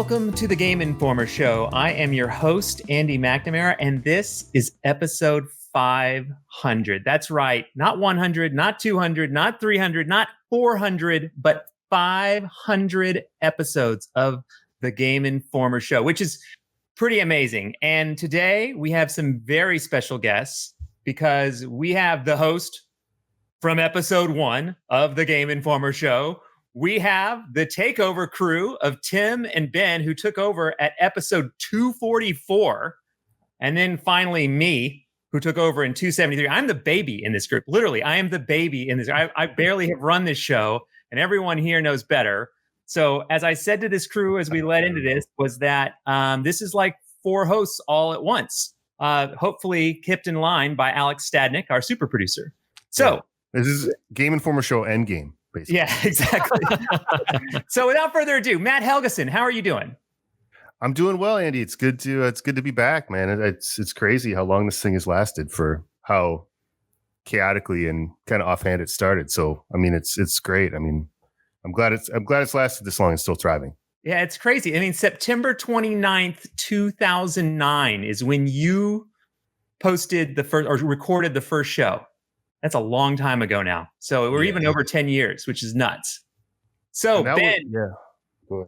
Welcome to the Game Informer Show. I am your host, Andy McNamara, and this is episode 500. That's right. Not 100, not 200, not 300, not 400, but 500 episodes of the Game Informer Show, which is pretty amazing. And today we have some very special guests because we have the host from episode 1 of the Game Informer Show. We have the takeover crew of Tim and Ben who took over at episode 244. And then finally me, who took over in 273. I'm the baby in this group. Literally, I am the baby in this. I barely have run this show, and everyone here knows better. So as I said to this crew as we led into this, was that this is like 4 hosts all at once. Hopefully kept in line by Alex Stadnik, our super producer. So this is Game Informer Show Endgame. Basically. Yeah, exactly. So without further ado, Matt Helgeson, how are you doing? I'm doing well, Andy. It's good to be back, man. It's crazy how long this thing has lasted, for how chaotically and kind of offhand it started. So I mean, it's great. I mean, I'm glad it's lasted this long and still thriving. Yeah, it's crazy. I mean, September 29th, 2009 is when you posted the first or recorded the first show. That's a long time ago now. So we're even over 10 years, which is nuts. So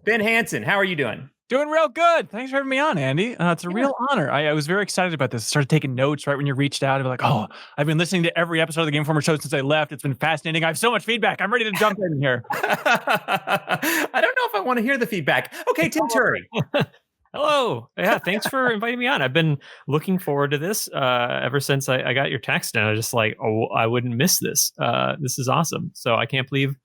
Ben Hanson, how are you doing? Doing real good. Thanks for having me on, Andy. It's a real honor. I was very excited about this. I started taking notes right when you reached out. I was like, oh, I've been listening to every episode of the Game Informer Show since I left. It's been fascinating. I have so much feedback. I'm ready to jump in here. I don't know if I want to hear the feedback. Okay, Tim Turi. Hello. Yeah, thanks for inviting me on. I've been looking forward to this ever since I got your text, and I was just like, oh, I wouldn't miss this. This is awesome. So I can't believe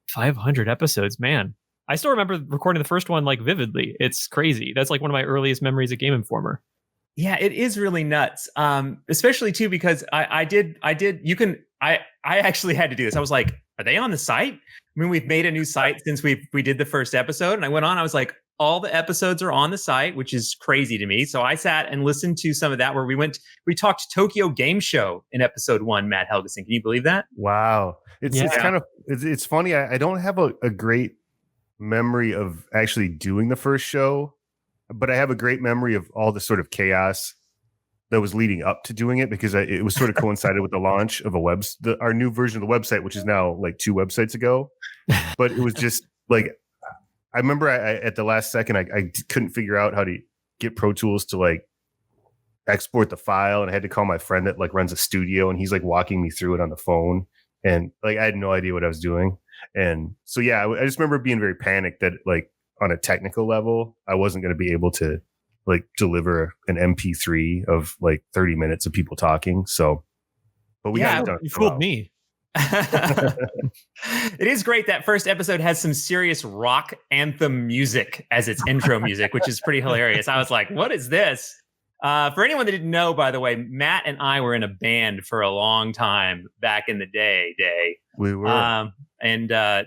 500 episodes, man. I still remember recording the first one like vividly. It's crazy. That's like one of my earliest memories of Game Informer. Yeah, it is really nuts. Especially too, because I actually had to do this. I was like, are they on the site? I mean, we've made a new site since we did the first episode, and I went on, I was like, all the episodes are on the site, which is crazy to me. So I sat and listened to some of that where we talked Tokyo Game Show in episode 1, Matt Helgeson. Can you believe that? Wow. It's kind of, it's funny. I don't have a great memory of actually doing the first show, but I have a great memory of all the sort of chaos that was leading up to doing it, because it was sort of coincided with the launch of our new version of the website, which is now like 2 websites ago. But it was just like, I remember at the last second, I couldn't figure out how to get Pro Tools to like export the file, and I had to call my friend that like runs a studio, and he's like walking me through it on the phone, and like I had no idea what I was doing. And so I just remember being very panicked that like on a technical level, I wasn't going to be able to like deliver an MP3 of like 30 minutes of people talking. So, but we got it done. You fooled me. It is great that first episode has some serious rock anthem music as its intro music, which is pretty hilarious. I was like, what is this? For anyone that didn't know, by the way, Matt and I were in a band for a long time back in the day. We were.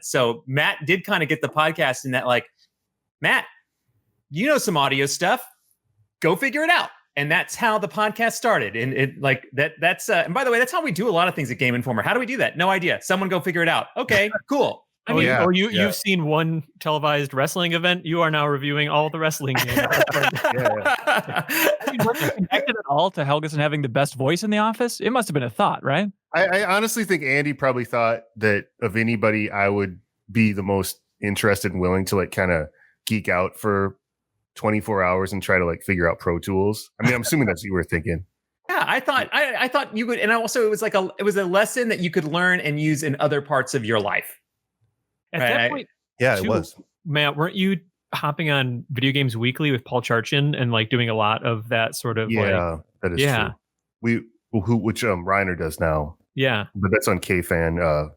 So Matt did kind of get the podcast in that, like, Matt, you know some audio stuff. Go figure it out. And that's how the podcast started. And it like that's and by the way, that's how we do a lot of things at Game Informer. How do we do that? No idea. Someone go figure it out. Okay, cool. You've seen one televised wrestling event. You are now reviewing all the wrestling games. Were you connected at all to Helgeson having the best voice in the office? It must have been a thought, right? I honestly think Andy probably thought that of anybody, I would be the most interested and willing to like kind of geek out for 24 hours and try to like figure out Pro Tools. I mean, I'm assuming that's what you were thinking. Yeah, I thought you would, and also it was a lesson that you could learn and use in other parts of your life. At that point, it was. Matt, weren't you hopping on Video Games Weekly with Paul Charchin and like doing a lot of that sort of that is true. Which Reiner does now. Yeah. But that's on KFan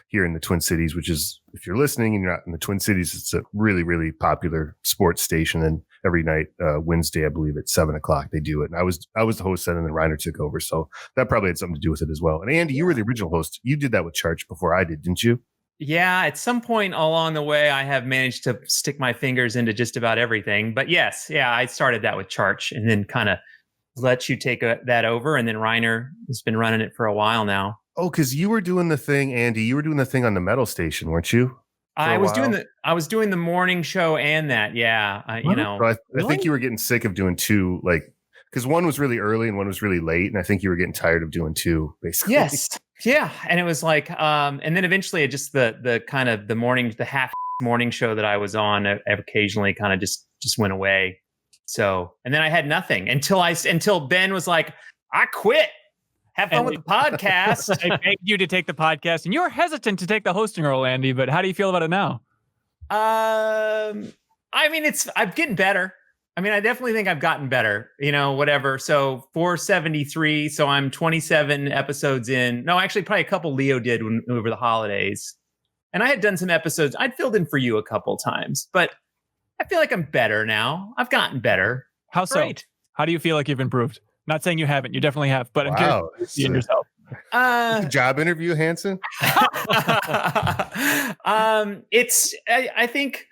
here in the Twin Cities, which is, if you're listening and you're not in the Twin Cities, it's a really, really popular sports station. And every night, Wednesday, I believe at 7:00, they do it. And I was the host then, and then Reiner took over. So that probably had something to do with it as well. And Andy, you were the original host. You did that with Charch before I did, didn't you? Yeah, at some point along the way, I have managed to stick my fingers into just about everything. But yes, I started that with Charch and then kind of let you take that over. And then Reiner has been running it for a while now. Oh, because you were doing the thing, Andy. You were doing the thing on the metal station, weren't you? I was doing the morning show and that. Yeah. So I think you were getting sick of doing two, like, because one was really early and one was really late. And I think you were getting tired of doing two, basically. Yes. Yeah. And it was like, and then eventually it just the kind of the half morning show that I was on occasionally kind of just went away. So, and then I had nothing until Ben was like, I quit. Have fun with the podcast. I begged you to take the podcast, and you were hesitant to take the hosting role, Andy. But how do you feel about it now? I mean, I'm getting better. I mean, I definitely think I've gotten better. Whatever. So 473. So I'm 27 episodes in. No, actually, probably a couple Leo did over the holidays, and I had done some episodes. I'd filled in for you a couple times, but I feel like I'm better now. I've gotten better. How so? Great. How do you feel like you've improved? Not saying you haven't. You definitely have. But I'm curious in yourself. Job interview, Hanson? I think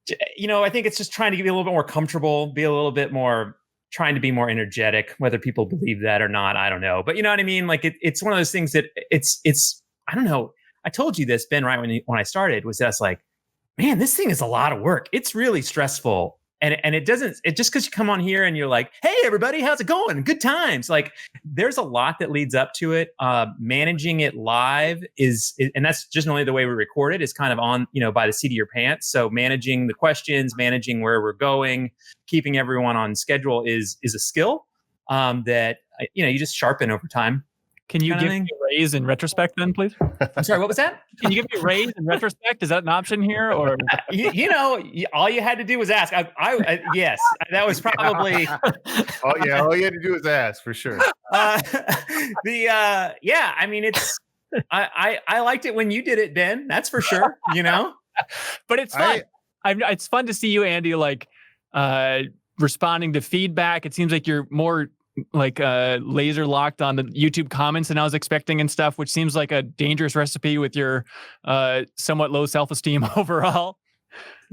it's just trying to be a little bit more comfortable, be a little bit more, trying to be more energetic. Whether people believe that or not, I don't know. But you know what I mean? Like it's one of those things that it's I don't know. I told you this, Ben, right when I started, was that's like, man, this thing is a lot of work. It's really stressful. And it just because you come on here and you're like, hey, everybody, how's it going? Good times. Like there's a lot that leads up to it. Managing it live and that's just only the way we record it is kind of on, by the seat of your pants. So managing the questions, managing where we're going, keeping everyone on schedule is a skill that, you just sharpen over time. Can you give me a raise in retrospect then, please? I'm sorry, what was that? Can you give me a raise in retrospect? Is that an option here? Or all you had to do was ask. Yes, that was probably. all you had to do was ask for sure. I mean, it's. I liked it when you did it, Ben. That's for sure. But it's fun. It's fun to see you, Andy, like responding to feedback. It seems like you're more like laser locked on the YouTube comments than I was expecting and stuff, which seems like a dangerous recipe with your somewhat low self-esteem overall.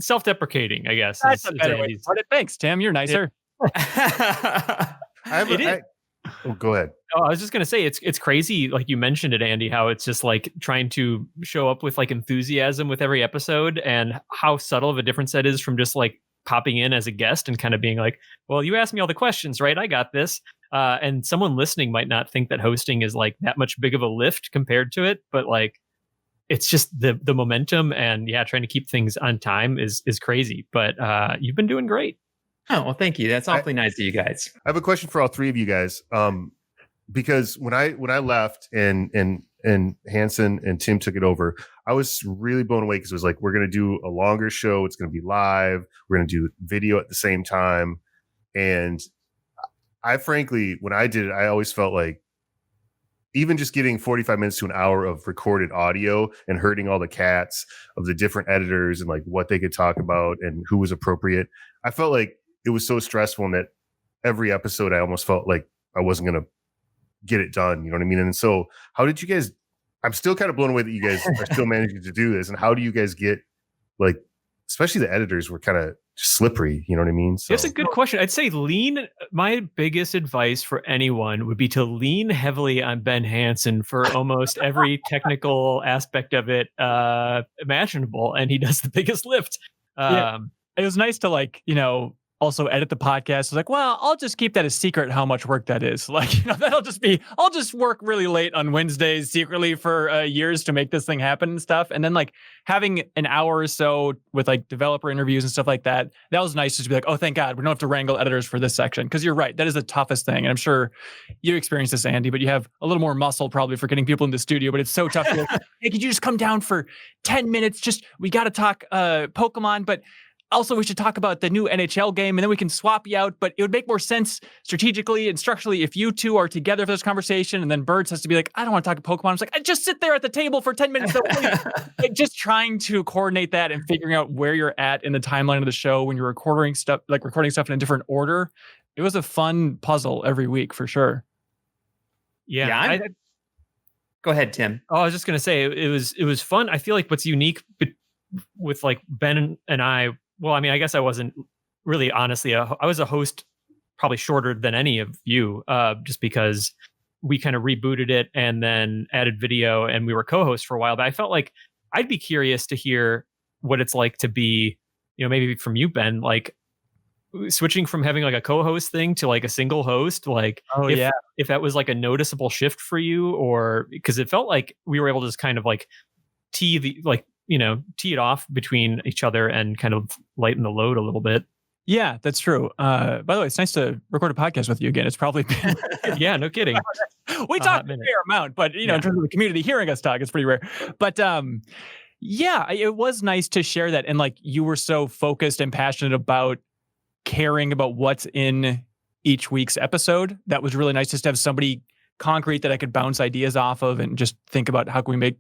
Self-deprecating, I guess. That's a better way to put it. Thanks, Tim. You're nicer. Go ahead. Oh, I was just gonna say it's crazy, like you mentioned it, Andy, how it's just like trying to show up with like enthusiasm with every episode, and how subtle of a difference that is from just like popping in as a guest and kind of being like, well, you asked me all the questions, right? I got this. And someone listening might not think that hosting is like that much big of a lift compared to it, but like it's just the momentum and trying to keep things on time is crazy. But you've been doing great. Oh, well, thank you. That's awfully nice of you guys. I have a question for all three of you guys. Because when I left and Hanson and Tim took it over, I was really blown away because it was like, we're going to do a longer show. It's going to be live. We're going to do video at the same time. And I frankly, when I did it, I always felt like even just getting 45 minutes to an hour of recorded audio and herding all the cats of the different editors and like what they could talk about and who was appropriate. I felt like it was so stressful, and that every episode I almost felt like I wasn't going to get it done. You know what I mean? And so how did you guys, I'm still kind of blown away that you guys are still managing to do this. And how do you guys get, like, especially the editors were kind of slippery, you know what I mean? So that's a good question. I'd say my biggest advice for anyone would be to lean heavily on Ben Hanson for almost every technical aspect of it imaginable. And he does the biggest lift. It was nice to also edit the podcast. I was like, well, I'll just keep that a secret how much work that is. Like, I'll just work really late on Wednesdays secretly for years to make this thing happen and stuff. And then like having an hour or so with like developer interviews and stuff like that, that was nice just to be like, oh, thank God, we don't have to wrangle editors for this section. Cause you're right. That is the toughest thing. And I'm sure you experienced this, Andy, but you have a little more muscle probably for getting people in the studio, but it's so tough. Like, hey, could you just come down for 10 minutes? We got to talk Pokemon, but also, we should talk about the new NHL game, and then we can swap you out. But it would make more sense strategically and structurally if you two are together for this conversation. And then Birds has to be like, I don't want to talk to Pokemon. It's like, I just sit there at the table for 10 minutes. Like, just trying to coordinate that and figuring out where you're at in the timeline of the show when you're recording stuff in a different order. It was a fun puzzle every week for sure. Yeah. Go ahead, Tim. Oh, I was just gonna say it was fun. I feel like what's unique with like Ben and I. Well, I mean, I guess I wasn't really, honestly, I was a host probably shorter than any of you, just because we kind of rebooted it and then added video and we were co-hosts for a while. But I felt like I'd be curious to hear what it's like to be, maybe from you, Ben, like switching from having like a co-host thing to like a single host, like if that was like a noticeable shift for you, or because it felt like we were able to just kind of like tee it off between each other and kind of lighten the load a little bit. Yeah, that's true. By the way, it's nice to record a podcast with you again. It's probably been yeah, no kidding. We talk a fair amount, but in terms of the community hearing us talk, it's pretty rare. But yeah, it was nice to share that, and like you were so focused and passionate about caring about what's in each week's episode. That was really nice just to have somebody concrete that I could bounce ideas off of and just think about how can we make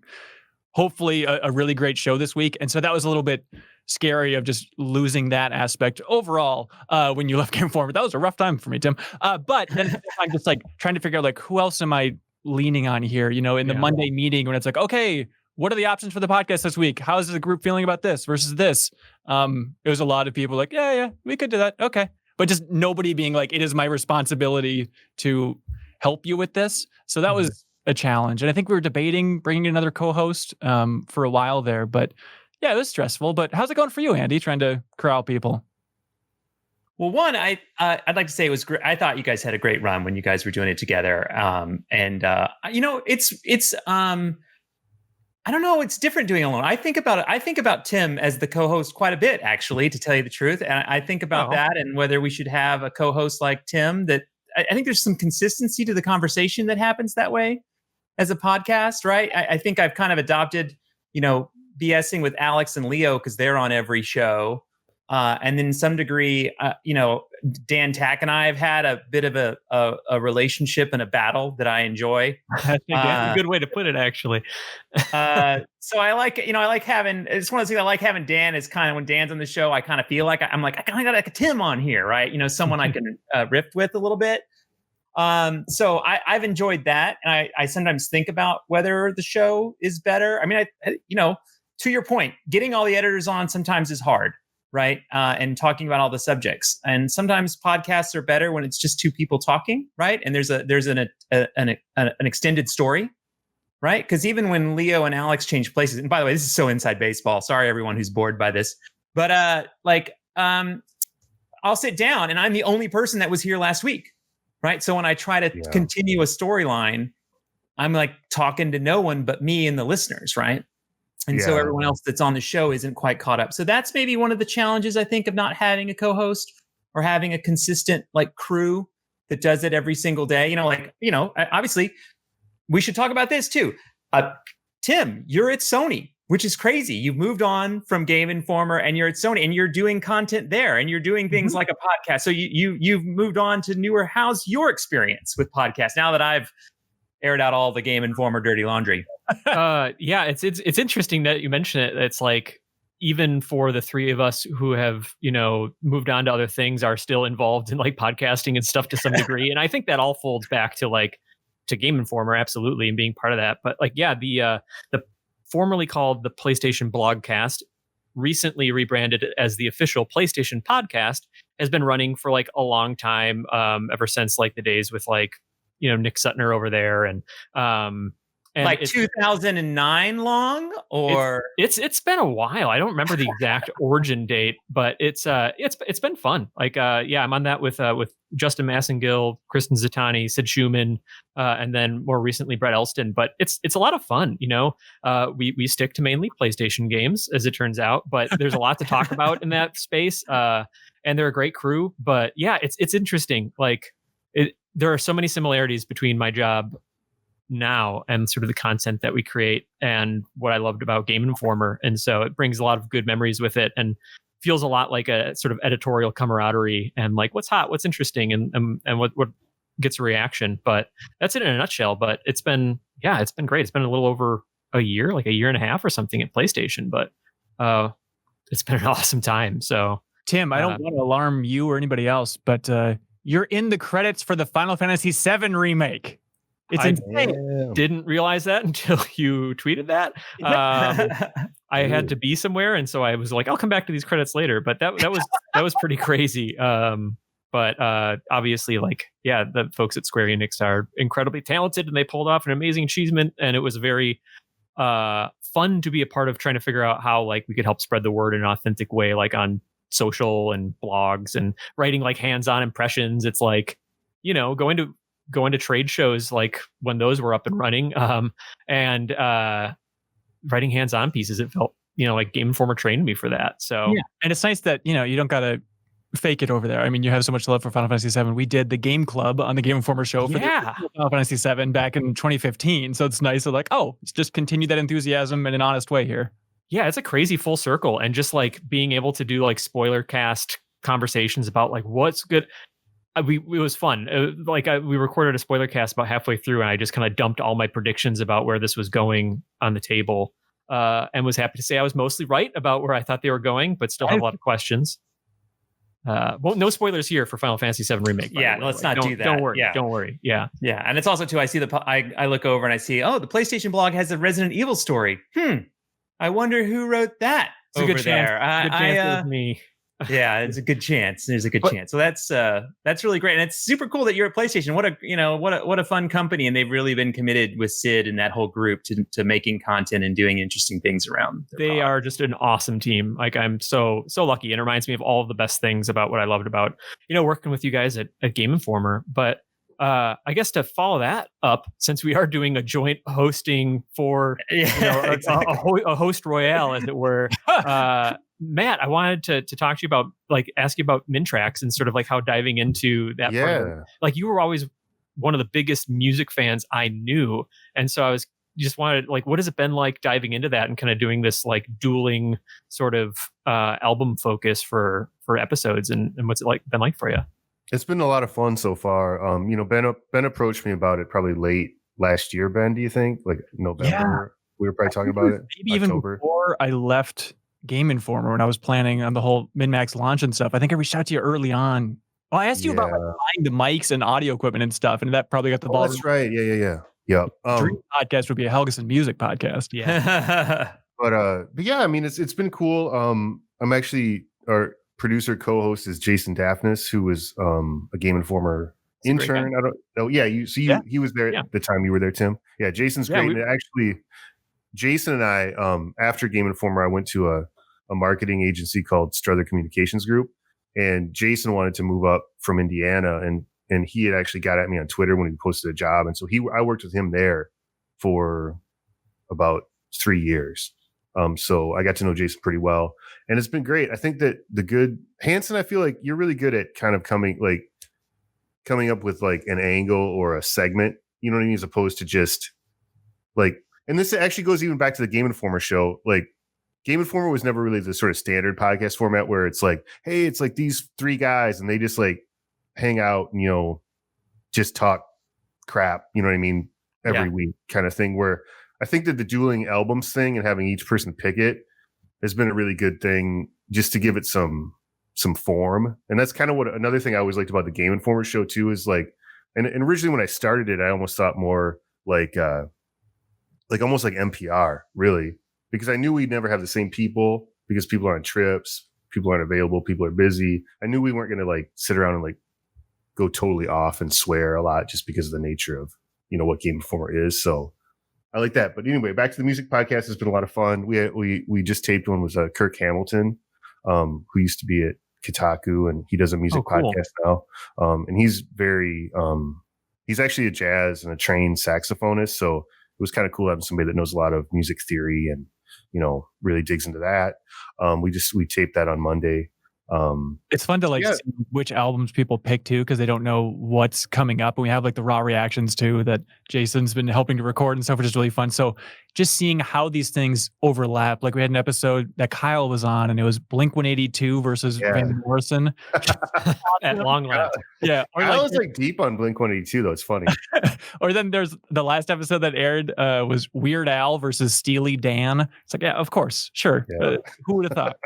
hopefully a really great show this week. And so that was a little bit scary of just losing that aspect overall when you left Game Informer. That was a rough time for me, Tim. But then I'm just like trying to figure out like who else am I leaning on here, in the Monday meeting when it's like, okay, what are the options for the podcast this week? How is the group feeling about this versus this? It was a lot of people like, yeah, we could do that. Okay. But just nobody being like, it is my responsibility to help you with this. So that was a challenge. And I think we were debating bringing another co-host for a while there, but yeah, it was stressful. But how's it going for you, Andy, trying to corral people? Well, one, I'd like to say it was great. I thought you guys had a great run when you guys were doing it together. It's I don't know. It's different doing it alone. I think about Tim as the co-host quite a bit, actually, to tell you the truth. And I think about that and whether we should have a co-host like Tim. That I think there's some consistency to the conversation that happens that way as a podcast, right? I think I've kind of adopted, BSing with Alex and Leo because they're on every show. And then some degree, Dan Tack and I have had a bit of a relationship and a battle that I enjoy. I think that's a good way to put it, actually. So I like having, it's one of those things I like having Dan is kind of when Dan's on the show, I kind of feel like I kind of got like a Tim on here, right? Someone I can riff with a little bit. So I've enjoyed that. And I sometimes think about whether the show is better. I mean, to your point, getting all the editors on sometimes is hard. Right. And talking about all the subjects. And sometimes podcasts are better when it's just two people talking. Right. And there's an extended story. Right. Because even when Leo and Alex change places, and by the way, this is so inside baseball. Sorry, everyone who's bored by this. But I'll sit down and I'm the only person that was here last week. Right. So when I try to continue a storyline, I'm like talking to no one but me and the listeners. Right. And so everyone else that's on the show isn't quite caught up. So that's maybe one of the challenges, I think, of not having a co-host or having a consistent crew that does it every single day. Obviously we should talk about this too. Tim, you're at Sony, which is crazy. You've moved on from Game Informer and you're at Sony and you're doing content there and you're doing things like a podcast. So you've moved on to newer. How's your experience with podcasts now that I've aired out all the Game Informer dirty laundry? It's interesting that you mention it. It's like even for the three of us who have moved on to other things are still involved in podcasting and stuff to some degree, and I think that all folds back to Game Informer, absolutely, and being part of that. But the formerly called the PlayStation Blogcast, recently rebranded as the official PlayStation Podcast, has been running for a long time, ever since the days with Nick Sutner over there and 2009 long, or it's been a while. I don't remember the exact origin date, but it's been fun. I'm on that with Justin Massengill, Kristen Zittani, Sid Schumann, and then more recently Brett Elston. But it's a lot of fun. We stick to mainly PlayStation games, as it turns out, but there's a lot to talk about in that space. And they're a great crew. But yeah, it's interesting. There are so many similarities between my job now and sort of the content that we create and what I loved about Game Informer. And so it brings a lot of good memories with it and feels a lot like a sort of editorial camaraderie and what's hot, what's interesting and what gets a reaction. But that's it in a nutshell. But it's been great. It's been a little over a year, a year and a half or something at PlayStation, but it's been an awesome time. So Tim, I don't want to alarm you or anybody else, but you're in the credits for the Final Fantasy VII remake. It's insane. Didn't realize that until you tweeted that. I had to be somewhere, and so I was like, "I'll come back to these credits later." But that was pretty crazy. But obviously, the folks at Square Enix are incredibly talented, and they pulled off an amazing achievement. And it was very fun to be a part of, trying to figure out how like we could help spread the word in an authentic way, like on social and blogs, and writing like hands-on impressions. It's like, going to trade shows like when those were up and running, and writing hands-on pieces. It felt, like Game Informer trained me for that. So yeah, and it's nice that you don't gotta fake it over there. I mean, you have so much love for Final Fantasy VII. We did the Game Club on the Game Informer show for the Final Fantasy VII back in 2015. So it's nice to like, just continue that enthusiasm in an honest way here. Yeah, it's a crazy full circle, and just like being able to do like spoiler cast conversations about like what's good. It was fun. We recorded a spoiler cast about halfway through, and I just kind of dumped all my predictions about where this was going on the table, and was happy to say I was mostly right about where I thought they were going, but still have a lot of questions. Well, no spoilers here for Final Fantasy VII Remake. Yeah, let's not do that. Don't worry. Yeah. Don't worry. Yeah. Yeah. And it's also too, I see I look over and I see, the PlayStation blog has a Resident Evil story. I wonder who wrote that it's over a good there. Chance. Good chance it was me. Yeah, it's a good chance. There's a good chance. So that's really great, and it's super cool that you're at PlayStation. What a fun company, and they've really been committed with Sid and that whole group to making content and doing interesting things around. They are just an awesome team. Like, I'm so lucky. It reminds me of all of the best things about what I loved about working with you guys at Game Informer. But I guess to follow that up, since we are doing a joint hosting for exactly. a host royale, as it were. Matt, I wanted to talk to you about, like, ask you about Mintrax and sort of like how diving into that part. Like, you were always one of the biggest music fans I knew. And so I was just wanted, like, what has it been like diving into that and kind of doing this like dueling sort of album focus for episodes, and what's it been like for you? It's been a lot of fun so far. Ben approached me about it probably late last year. Ben, do you think like November? Yeah. We were probably talking about it. Maybe October. Even before I left Game Informer, when I was planning on the whole MinMax launch and stuff. I think I reached out to you early on. Well, I asked you about like, buying the mics and audio equipment and stuff, and that probably got the ball. That's right. Yeah. Dream podcast would be a Helgeson music podcast. Yeah. but yeah, I mean, it's been cool. I'm actually, our producer co-host is Jason Daphnis, who was a Game Informer intern. I don't know. Yeah, he was there at the time you were there, Tim. Yeah, Jason's great. And actually, Jason and I, after Game Informer, I went to a marketing agency called Strother Communications Group, and Jason wanted to move up from Indiana, and he had actually got at me on Twitter when he posted a job, and so I worked with him there for about 3 years. So I got to know Jason pretty well, and it's been great. I think that Hanson, I feel like you're really good at kind of coming up with like an angle or a segment, you know what I mean, as opposed to just like. And this actually goes even back to the Game Informer show. Like, Game Informer was never really the sort of standard podcast format where it's like, hey, it's like these three guys and they just like hang out and, just talk crap, you know what I mean, every week kind of thing. Where I think that the dueling albums thing and having each person pick it has been a really good thing, just to give it some form. And that's kind of what another thing I always liked about the Game Informer show too is like, and originally when I started it, I almost thought more like almost like NPR, really, because I knew we'd never have the same people because people are on trips, people aren't available, people are busy. I knew we weren't going to like sit around and like go totally off and swear a lot just because of the nature of, what Game Informer is. So I like that. But anyway, back to the music podcast has been a lot of fun. We just taped one with Kirk Hamilton, who used to be at Kotaku, and he does a music podcast now. And he's he's actually a jazz and a trained saxophonist. So it was kind of cool having somebody that knows a lot of music theory and, really digs into that. We taped that on Monday. It's fun to see which albums people pick too, because they don't know what's coming up. And we have like the raw reactions too that Jason's been helping to record and stuff, which is really fun. So just seeing how these things overlap. Like we had an episode that Kyle was on, and it was Blink-182 versus Van Morrison. At long last. Yeah. I was like deep on Blink-182 though. It's funny. Or then there's the last episode that aired was Weird Al versus Steely Dan. It's like, yeah, of course. Sure. Yeah. Who would have thought?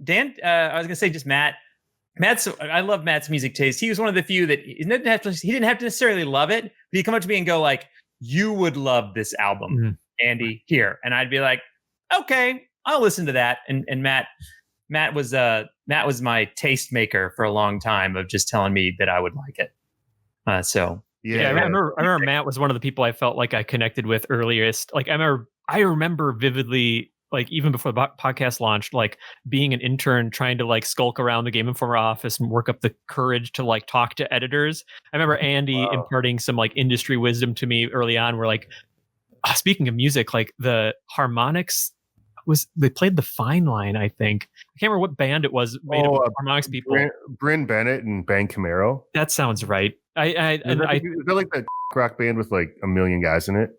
Dan, I was gonna say just Matt's, I love Matt's music taste. He was one of the few that he didn't have to necessarily love it, but he'd come up to me and go like, you would love this album, Andy, here. And I'd be like, okay, I'll listen to that. And Matt was my taste maker for a long time of just telling me that I would like it. So I remember Matt was one of the people I felt like I connected with earliest. Like I remember vividly, like even before the podcast launched, like being an intern trying to like skulk around the Game Informer office and work up the courage to like talk to editors. I remember Andy imparting some like industry wisdom to me early on, where like, speaking of music, like the harmonics they played the Fine Line, I think. I can't remember what band it was made of harmonics people. Bryn Bennett and Ben Camaro. That sounds right. Is that like that rock band with like a million guys in it?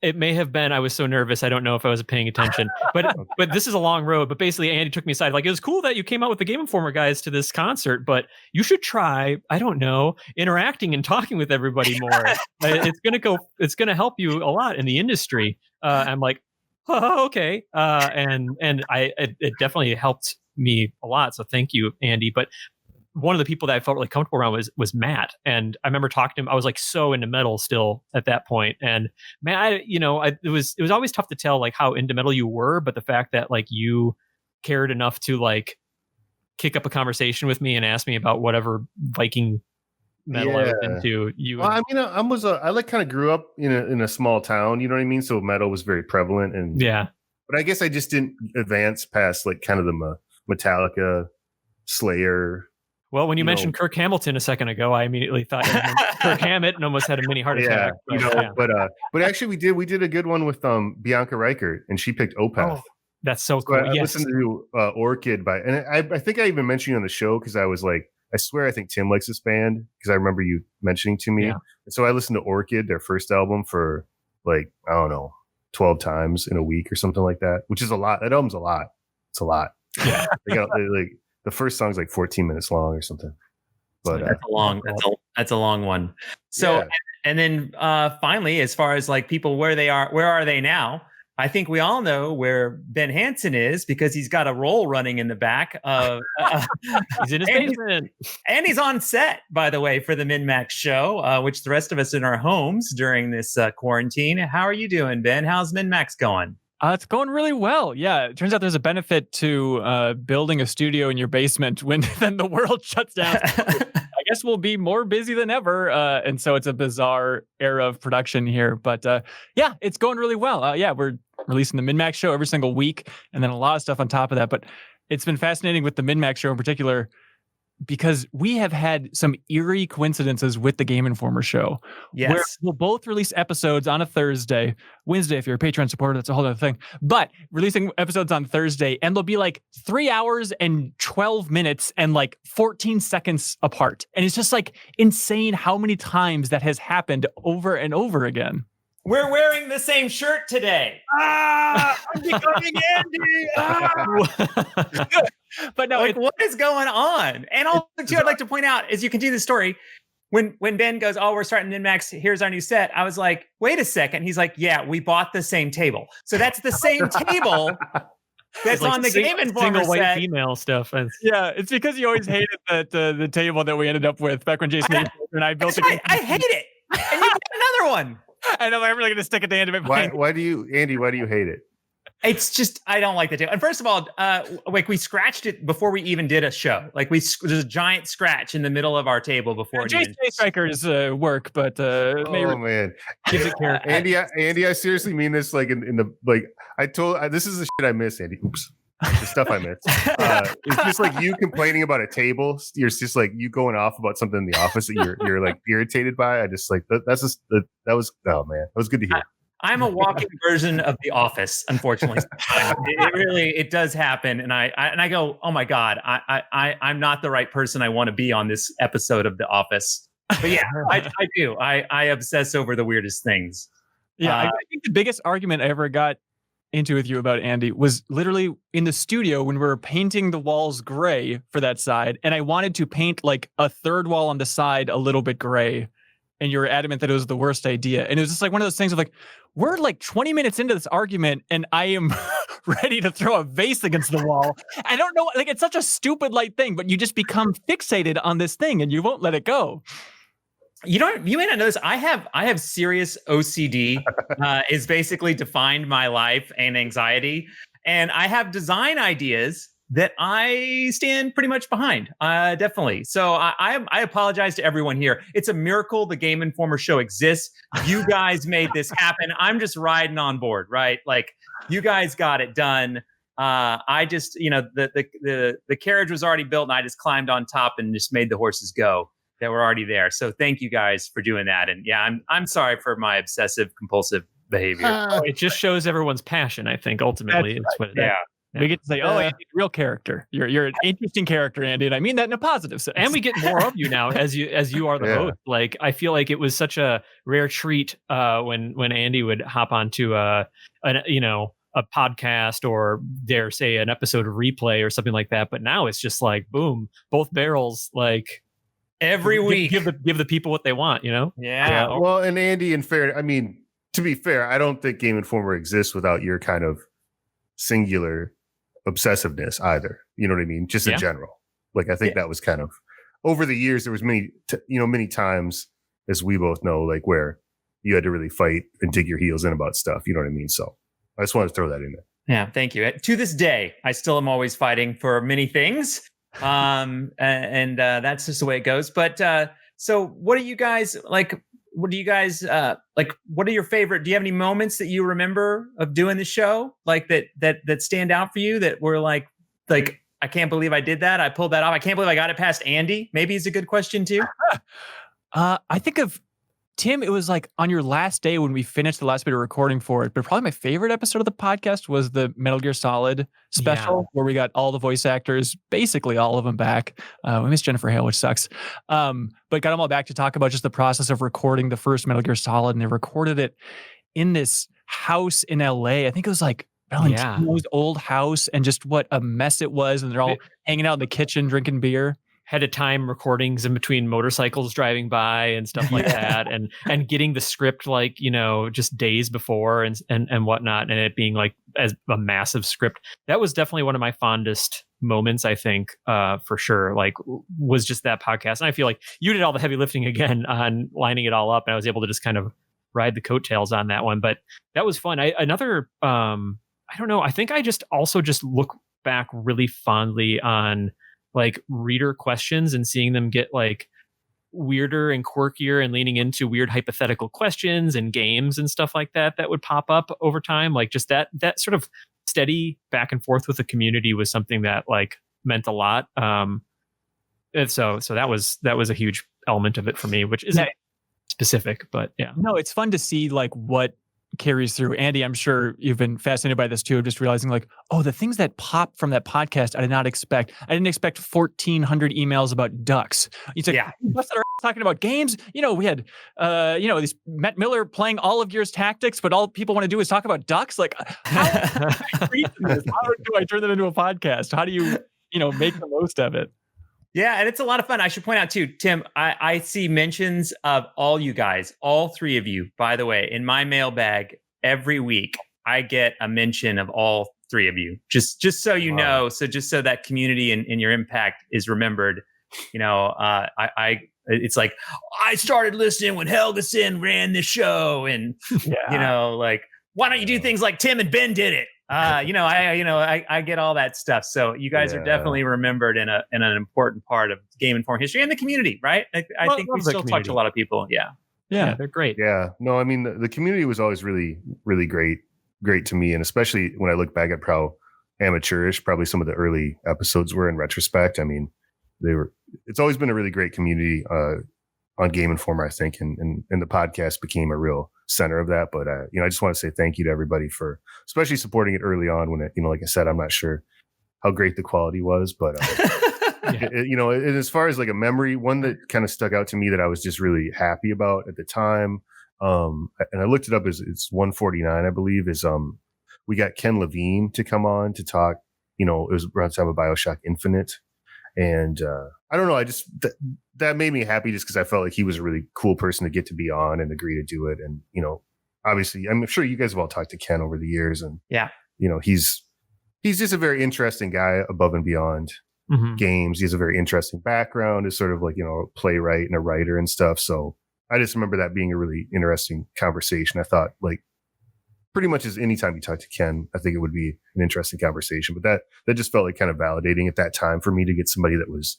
It may have been. I was so nervous. I don't know if I was paying attention. But this is a long road. But basically, Andy took me aside. Like, it was cool that you came out with the Game Informer guys to this concert, but you should try, I don't know, interacting and talking with everybody more. It's gonna help you a lot in the industry. I'm like, oh, okay. It definitely helped me a lot. So thank you, Andy. But one of the people that I felt really comfortable around was Matt. And I remember talking to him. I was like so into metal still at that point. And Matt, it was always tough to tell like how into metal you were, but the fact that like you cared enough to like kick up a conversation with me and ask me about whatever Viking metal I was into. I like kind of grew up in a small town, you know what I mean? So metal was very prevalent, and but I guess I just didn't advance past like kind of the Metallica, Slayer. Well, when you mentioned Kirk Hamilton a second ago, I immediately thought Kirk Hammett and almost had a mini heart attack. But actually we did a good one with Bianca Reichert, and she picked Opeth. Oh, that's so cool. I listened to Orchid and I think I even mentioned you on the show because I was like, I swear I think Tim likes this band because I remember you mentioning to me. Yeah. And so I listened to Orchid, their first album, for like, I don't know, 12 times in a week or something like that, which is a lot. That album's a lot. It's a lot. Yeah. The first song's like 14 minutes long or something. But that's a long one. So, and then finally, as far as like people, where are they now? I think we all know where Ben Hanson is because he's got a roll running in the back of. He's in his basement, and he's on set, by the way, for the MinMax show, which the rest of us in our homes during this quarantine. How are you doing, Ben? How's MinMax going? It's going really well. Yeah, it turns out there's a benefit to building a studio in your basement when then the world shuts down. I guess we'll be more busy than ever, and so it's a bizarre era of production here. But it's going really well. We're releasing the MinMax show every single week, and then a lot of stuff on top of that. But it's been fascinating with the MinMax show in particular, because we have had some eerie coincidences with the Game Informer show. Yes. Where we'll both release episodes on a Thursday. Wednesday, if you're a Patreon supporter, that's a whole other thing. But releasing episodes on Thursday, and they'll be like 3 hours and 12 minutes and like 14 seconds apart. And it's just like insane how many times that has happened over and over again. We're wearing the same shirt today. I'm becoming Andy. But no, what is going on? And also, too, I'd like to point out, as you continue the story, when Ben goes, "Oh, we're starting MinMax. Here's our new set." I was like, "Wait a second." He's like, "Yeah, we bought the same table. So that's the same table that's like on the Game Informer single white set." Female stuff. Yeah, it's because you always hated the table that we ended up with back when Jason and I built it. I hate it. And you got another one. I know, I'm really going to stick it to Andy. Why do you hate it? It's just, I don't like the table. And first of all, like we scratched it before we even did a show. Like there's a giant scratch in the middle of our table before. Jason Strikers work, but man, Andy, I seriously mean this. Like in the this is the shit I miss, Andy. Oops. The stuff I miss. It's just like you complaining about a table. You're just like you going off about something in the office that you're like irritated by. I just like that was that was good to hear. I'm a walking version of The Office, unfortunately. It does happen, and I go, oh my god, I'm not the right person I want to be on this episode of The Office. But yeah, I do. I obsess over the weirdest things. Yeah, I think the biggest argument I ever got into with you about, Andy, was literally in the studio when we were painting the walls gray for that side, and I wanted to paint like a third wall on the side a little bit gray, and you were adamant that it was the worst idea. And it was just like one of those things of like, we're like 20 minutes into this argument and I am ready to throw a vase against the wall. I don't know, like it's such a stupid light thing, but you just become fixated on this thing and you won't let it go. You may not know this. I have serious OCD. Is basically defined my life and anxiety. And I have design ideas that I stand pretty much behind. Definitely. So I apologize to everyone here. It's a miracle the Game Informer show exists. You guys made this happen. I'm just riding on board, right? Like, you guys got it done. I just, the carriage was already built, and I just climbed on top and just made the horses go that were already there. So thank you guys for doing that. And yeah, I'm sorry for my obsessive compulsive behavior. It just shows everyone's passion, I think, ultimately. That's What it is. Yeah. We get to say, Andy's a real character. You're an interesting character, Andy, and I mean that in a positive sense. And we get more of you now as you are the host. Like, I feel like it was such a rare treat when Andy would hop onto a podcast, or dare say an episode of Replay or something like that. But now it's just like, boom, both barrels, like every week. Give the people what they want, Yeah. Well, and Andy, to be fair, I don't think Game Informer exists without your kind of singular obsessiveness either. You know what I mean? Just in general. Like, I think that was kind of over the years, there was many times, as we both know, like, where you had to really fight and dig your heels in about stuff. You know what I mean? So I just wanted to throw that in there. Yeah, thank you. To this day, I still am always fighting for many things. And that's just the way it goes. But so what are you guys like? What do you guys like? What are your favorite? Do you have any moments that you remember of doing the show, like that stand out for you, that were like I can't believe I did that. I pulled that off. I can't believe I got it past Andy. Maybe is a good question too. I think of Tim. It was like on your last day when we finished the last bit of recording for it. But probably my favorite episode of the podcast was the Metal Gear Solid special, where we got all the voice actors, basically all of them back. We missed Jennifer Hale, which sucks. But got them all back to talk about just the process of recording the first Metal Gear Solid, and they recorded it in this house in LA. I think it was like Valentino's old house, and just what a mess it was. And they're all hanging out in the kitchen drinking beer. Head of time recordings in between motorcycles driving by and stuff like that, and getting the script like, just days before and whatnot, and it being like as a massive script. That was definitely one of my fondest moments, I think, for sure. Like, was just that podcast. And I feel like you did all the heavy lifting again on lining it all up, and I was able to just kind of ride the coattails on that one. But that was fun. I don't know. I think I just look back really fondly on like reader questions and seeing them get like weirder and quirkier and leaning into weird hypothetical questions and games and stuff like that would pop up over time. Like, just that sort of steady back and forth with the community was something that like meant a lot. And so that was a huge element of it for me, which isn't specific, but yeah. No, it's fun to see like what carries through. Andy, I'm sure you've been fascinated by this too, just realizing like, the things that pop from that podcast I did not expect. I didn't expect 1,400 emails about ducks. You said, busted our talking about games. We had this Matt Miller playing all of Gears Tactics, but all people want to do is talk about ducks. Like, how do I turn them into a podcast? How do you make the most of it? Yeah, and it's a lot of fun. I should point out too, Tim, I see mentions of all you guys, all three of you, by the way, in my mailbag every week. I get a mention of all three of you, just so you know. So just so that community and your impact is remembered. It's like, I started listening when Helgeson ran the show, and like, why don't you do things like Tim and Ben did it? I get all that stuff. So you guys are definitely remembered in an important part of Game Informer history and the community, right? I think we still talk to a lot of people. Yeah, they're great. Yeah, no, I mean the community was always really, really great to me, and especially when I look back at how amateurish probably some of the early episodes were in retrospect. I mean, it's always been a really great community on Game Informer, I think, and the podcast became a real center of that. But I just want to say thank you to everybody for especially supporting it early on when it, like I said, I'm not sure how great the quality was, but as far as like a memory, one that kind of stuck out to me that I was just really happy about at the time, and I looked it up, it's 149, I believe, is we got Ken Levine to come on to talk. It was around the time of BioShock Infinite, and I don't know, I just that made me happy just because I felt like he was a really cool person to get to be on and agree to do it. And, obviously, I'm sure you guys have all talked to Ken over the years, and, he's just a very interesting guy above and beyond games. He has a very interesting background as sort of like, a playwright and a writer and stuff. So I just remember that being a really interesting conversation. I thought like pretty much as anytime you talk to Ken, I think it would be an interesting conversation. But that just felt like kind of validating at that time for me to get somebody that was,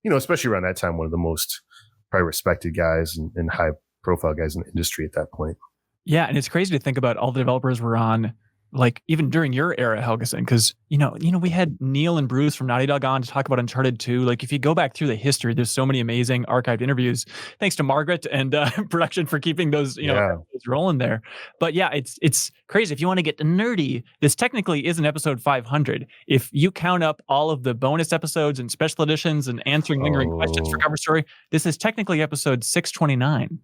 especially around that time, one of the most probably respected guys and high profile guys in the industry at that point. Yeah, and it's crazy to think about all the developers were on, like even during your era, Helgeson, because we had Neil and Bruce from Naughty Dog on to talk about Uncharted 2. Like if you go back through the history, there's so many amazing archived interviews. Thanks to Margaret and production for keeping those episodes rolling there. But yeah, it's crazy. If you want to get nerdy, this technically is an episode 500. If you count up all of the bonus episodes and special editions and answering lingering questions for Cover Story, this is technically episode 629.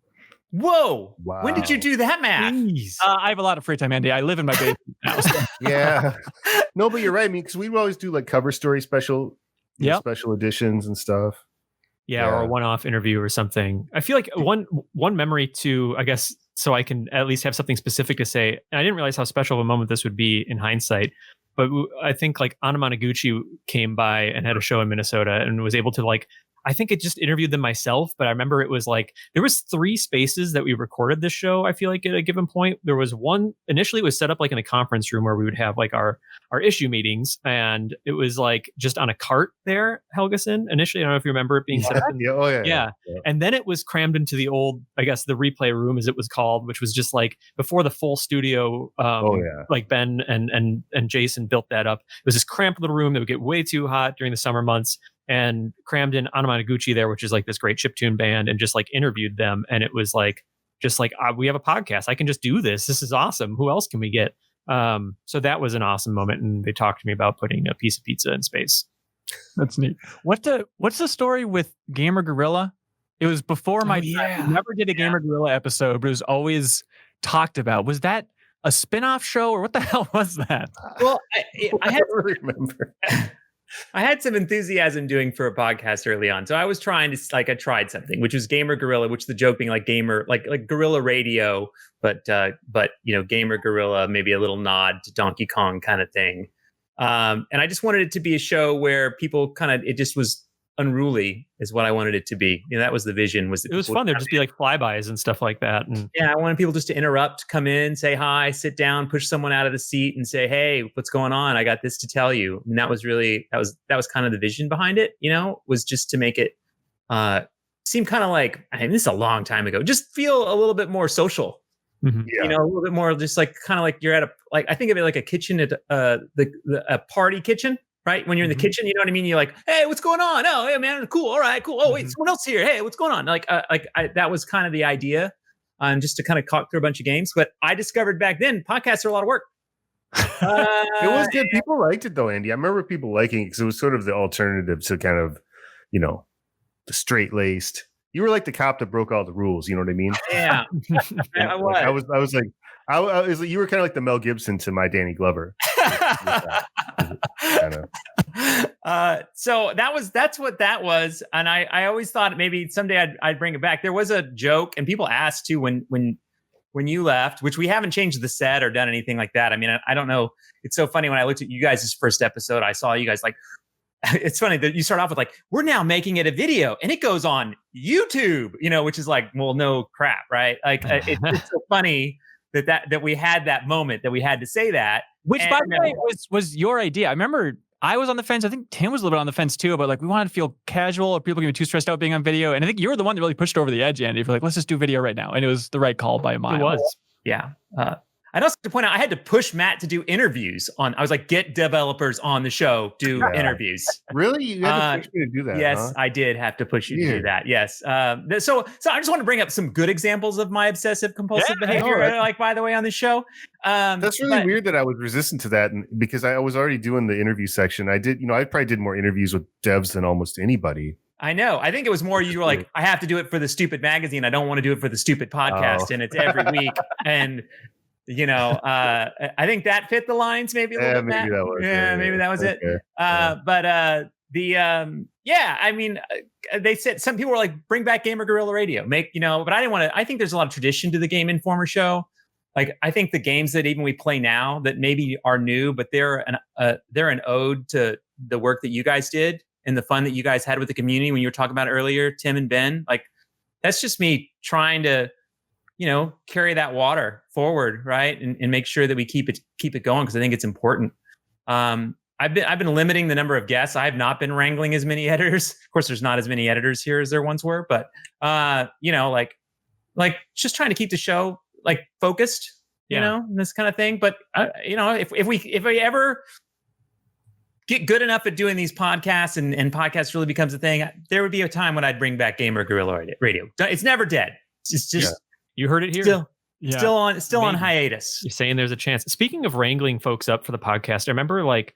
Whoa! Wow. When did you do that math? I have a lot of free time, Andy. I live in my basement now. So. Yeah. No, but you're right. I mean, because we would always do like Cover Story special editions and stuff. Yeah, or a one-off interview or something. I feel like one memory too, I guess, so I can at least have something specific to say. And I didn't realize how special of a moment this would be in hindsight. But I think like Anna Managuchi came by and had a show in Minnesota and was able to I think I just interviewed them myself, but I remember it was like there was 3 spaces that we recorded this show. I feel like at a given point, there was one initially it was set up like in a conference room where we would have like our issue meetings, and it was like just on a cart there, Helgeson. Initially, I don't know if you remember it being set up. Yeah. And then it was crammed into the old, I guess, the replay room as it was called, which was just like before the full studio. Like Ben and Jason built that up. It was this cramped little room that would get way too hot during the summer months. And crammed in Anna Managuchi there, which is like this great chiptune band, and just like interviewed them. And it was like, we have a podcast. I can just do this. This is awesome. Who else can we get? So that was an awesome moment. And they talked to me about putting a piece of pizza in space. That's neat. What's the story with Gamer Gorilla? It was before my time. We never did a Gamer Gorilla episode, but it was always talked about. Was that a spin-off show, or what the hell was that? Well, I had to remember. I had some enthusiasm doing for a podcast early on. So I was trying to I tried something, which was Gamer Gorilla, which the joke being like gamer, like Gorilla Radio, but Gamer Gorilla, maybe a little nod to Donkey Kong kind of thing. And I just wanted it to be a show where people it just was unruly is what I wanted it to be. That was the vision. It was fun. There'd just be like flybys and stuff like that. And I wanted people just to interrupt, come in, say hi, sit down, push someone out of the seat and say, hey, what's going on? I got this to tell you. And that was kind of the vision behind it, was just to make it seem kind of like, this is a long time ago, just feel a little bit more social. Mm-hmm. Yeah. A little bit more just like kind of like you're at I think of it like a kitchen at a party kitchen. Right? When you're in the kitchen, you know what I mean? You're like, hey, what's going on? Oh, hey, man, cool. All right, cool. Oh, wait, someone else here. Hey, what's going on? That was kind of the idea, just to kind of talk through a bunch of games. But I discovered back then, podcasts are a lot of work. It was good. People liked it, though, Andy. I remember people liking it because it was sort of the alternative to kind of, the straight-laced. You were like the cop that broke all the rules. You know what I mean? Yeah. I was like, you were kind of like the Mel Gibson to my Danny Glover. So that's what that was, and I always thought maybe someday I'd bring it back. There was a joke, and people asked too when you left, which we haven't changed the set or done anything like that. I mean, I don't know. It's so funny when I looked at you guys' first episode, I saw you guys like. It's funny that you start off with like, we're now making it a video, and it goes on YouTube, which is like, well, no crap, right? Like it's so funny that we had that moment that we had to say that. Which, by the way, was your idea. I remember I was on the fence. I think Tim was a little bit on the fence too, but like we wanted to feel casual, or people getting too stressed out being on video. And I think you were the one that really pushed over the edge, Andy. For like, let's just do video right now. And it was the right call by a mile. It was. Yeah. I'd also like to point out, I had to push Matt to do interviews I was like, get developers on the show, do interviews. Really? You had to push me to do that? Yes, huh? I did have to push you to do that. Yes. So I just want to bring up some good examples of my obsessive compulsive behavior, by the way, on the show. That's really weird that I was resistant to that, because I was already doing the interview section. I did, I probably did more interviews with devs than almost anybody. I know. I think it was more you were like, I have to do it for the stupid magazine. I don't want to do it for the stupid podcast, and it's every week. And I think that fit the lines maybe a little bit. Maybe that was, maybe that was it. I mean, they said some people were like, bring back Gamer Gorilla Radio, but I didn't want to. I think there's a lot of tradition to the Game Informer show. Like, I think the games that even we play now that maybe are new, but they're an ode to the work that you guys did and the fun that you guys had with the community when you were talking about it earlier, Tim and Ben. Like, that's just me trying to, carry that water forward, right, and make sure that we keep it going, because I think it's important. I've been limiting the number of guests. I have not been wrangling as many editors. Of course, there's not as many editors here as there once were, but like just trying to keep the show like focused, and this kind of thing. But if we ever get good enough at doing these podcasts and podcasts really becomes a thing, there would be a time when I'd bring back Gamer Guerrilla Radio. It's never dead. It's just you heard it here. Still on hiatus. You're saying there's a chance. Speaking of wrangling folks up for the podcast, I remember like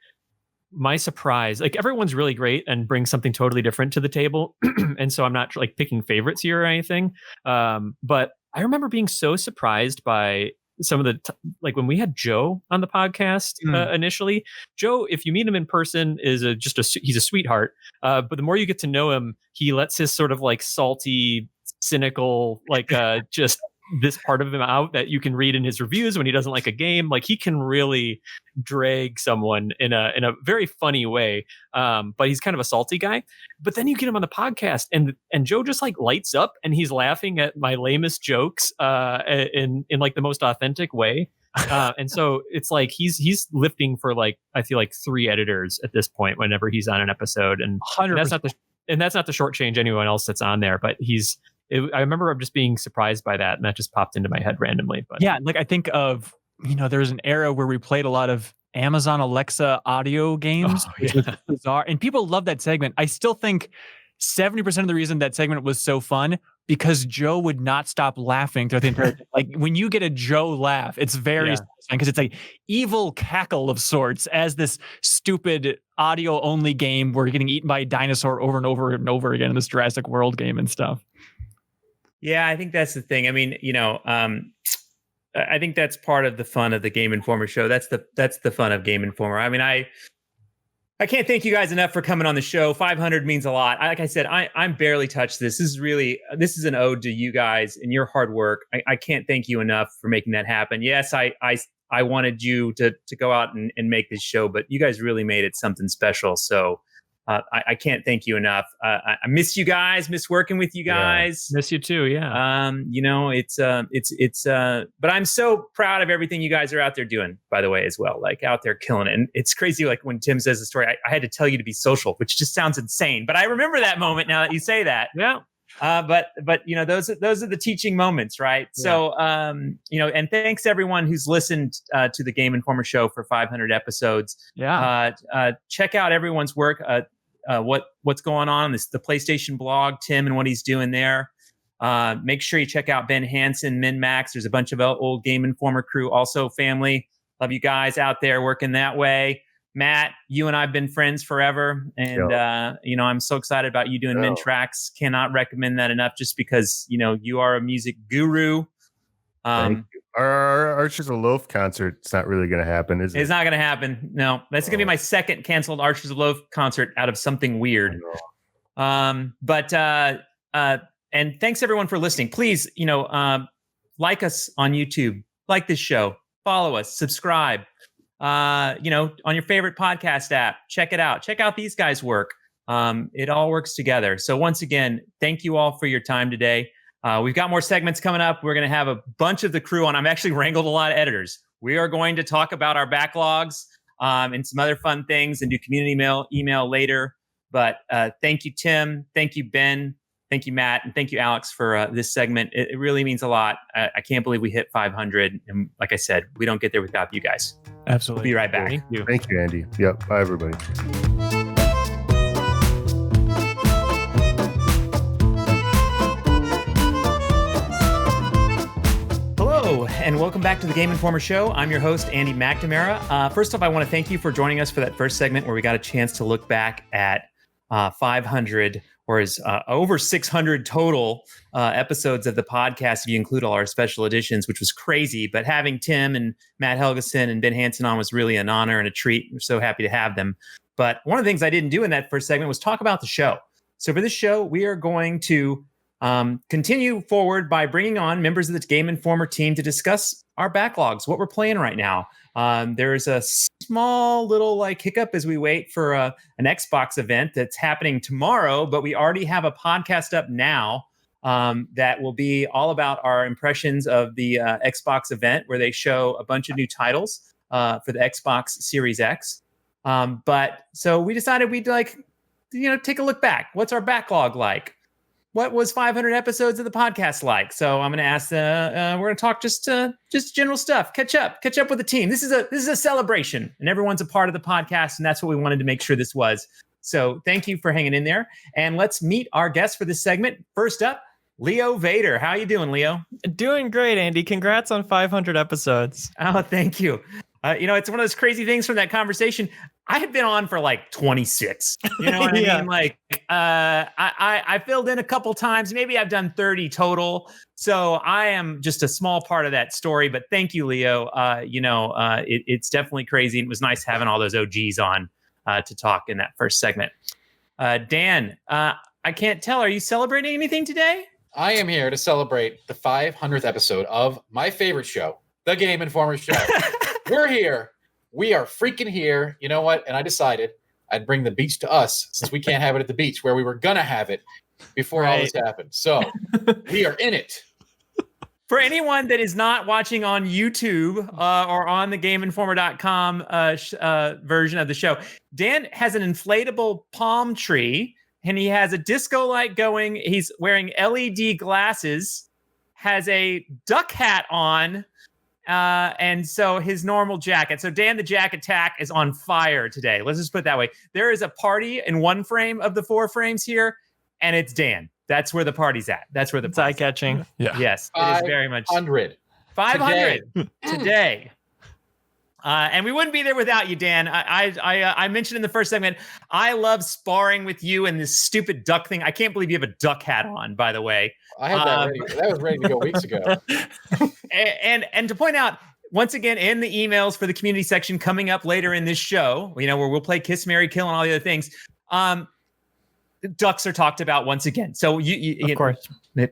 my surprise, like everyone's really great and brings something totally different to the table. And so I'm not like picking favorites here or anything. But I remember being so surprised by some of the, like when we had Joe on the podcast initially. Joe, if you meet him in person, is he's a sweetheart. But the more you get to know him, he lets his sort of like salty, cynical, like just this part of him out that you can read in his reviews when he doesn't like a game. Like he can really drag someone in a very funny way. But he's kind of a salty guy. But then you get him on the podcast and Joe just like lights up and he's laughing at my lamest jokes in like the most authentic way. And so it's like he's lifting for like, I feel like 3 editors at this point whenever he's on an episode, and that's not the shortchange anyone else that's on there, but I remember just being surprised by that, and that just popped into my head randomly. But yeah, like I think of, there was an era where we played a lot of Amazon Alexa audio games, which was bizarre, and people love that segment. I still think 70% of the reason that segment was so fun because Joe would not stop laughing throughout the entire. Like when you get a Joe laugh, it's very satisfying because it's like evil cackle of sorts as this stupid audio only game where you're getting eaten by a dinosaur over and over and over again in this Jurassic World game and stuff. Yeah, I think that's the thing. I mean, I think that's part of the fun of the Game Informer show. That's the fun of Game Informer. I mean, I can't thank you guys enough for coming on the show. 500 means a lot. Like I said, I'm barely touched this. This is an ode to you guys and your hard work. I can't thank you enough for making that happen. Yes, I wanted you to go out and make this show, but you guys really made it something special. So I can't thank you enough. I miss you guys. Miss working with you guys. Miss you too. Yeah. But I'm so proud of everything you guys are out there doing, by the way, as well. Like out there killing it. And it's crazy. Like when Tim says the story, I had to tell you to be social, which just sounds insane. But I remember that moment now that you say that. Yeah. But those are the teaching moments, right? Yeah. So and thanks everyone who's listened to the Game Informer show for 500 episodes. Yeah. Check out everyone's work. What's going on the PlayStation blog, Tim and what he's doing there. Make sure you check out Ben Hanson, MinMax. There's a bunch of old Game Informer crew, also family. Love you guys out there working that way. Matt, you and I have been friends forever, and I'm so excited about you doing Min Tracks. Cannot recommend that enough, just because you are a music guru. Thank you. Our Archers of Loaf concert, it's not really going to happen, is it? It's not going to happen. No, that's going to be my second canceled Archers of Loaf concert out of something weird. And thanks everyone for listening. Please, like us on YouTube, like this show, follow us, subscribe. On your favorite podcast app, check it out. Check out these guys' work. It all works together. So once again, thank you all for your time today. We've got more segments coming up. We're going to have a bunch of the crew on. I'm actually wrangled a lot of editors. We are going to talk about our backlogs and some other fun things and do community email later. But thank you, Tim. Thank you, Ben. Thank you, Matt. And thank you, Alex, for this segment. It really means a lot. I can't believe we hit 500. And like I said, we don't get there without you guys. Absolutely. We'll be right back. Thank you, Andy. Yep. Bye, everybody. And welcome back to the Game Informer Show. I'm your host, Andy McNamara. First off, I want to thank you for joining us for that first segment where we got a chance to look back at 500 or over 600 total episodes of the podcast, if you include all our special editions, which was crazy. But having Tim and Matt Helgeson and Ben Hanson on was really an honor and a treat. We're so happy to have them. But one of the things I didn't do in that first segment was talk about the show. So for this show, we are going to continue forward by bringing on members of the Game Informer team to discuss our backlogs, what we're playing right now. There's a small little hiccup as we wait for an Xbox event that's happening tomorrow, but we already have a podcast up now that will be all about our impressions of the Xbox event, where they show a bunch of new titles for the Xbox Series X. But so we decided we'd take a look back. What's our backlog like? What was 500 episodes of the podcast like? So I'm going to ask. We're going to talk just general stuff. Catch up with the team. This is a celebration, and everyone's a part of the podcast, and that's what we wanted to make sure this was. So thank you for hanging in there, and let's meet our guests for this segment. First up, Leo Vader. How you doing, Leo? Doing great, Andy. Congrats on 500 episodes. Oh, thank you. It's one of those crazy things from that conversation. I had been on for like 26. You know what I mean? Like, I filled in a couple times. Maybe I've done 30 total. So I am just a small part of that story. But thank you, Leo. It's definitely crazy. It was nice having all those OGs on to talk in that first segment. Dan, I can't tell. Are you celebrating anything today? I am here to celebrate the 500th episode of my favorite show, The Game Informer Show. We're here. We are freaking here. You know what? And I decided I'd bring the beach to us, since we can't have it at the beach where we were going to have it before all this happened. So we are in it. For anyone that is not watching on YouTube or on the GameInformer.com version of the show, Dan has an inflatable palm tree, and he has a disco light going. He's wearing LED glasses, has a duck hat on, and so his normal jacket. So Dan, the jacket Tack is on fire today. Let's just put it that way. There is a party in one frame of the 4 frames here, and it's Dan. That's where the party's at. That's where the it's eye-catching. Yeah. Yes, it is very much 500 today. And we wouldn't be there without you, Dan. I mentioned in the first segment, I love sparring with you and this stupid duck thing. I can't believe you have a duck hat on, by the way. I had that ready. That was ready to go weeks ago. and to point out, once again, in the emails for the community section coming up later in this show, where we'll play Kiss, Marry, Kill and all the other things, ducks are talked about once again. So of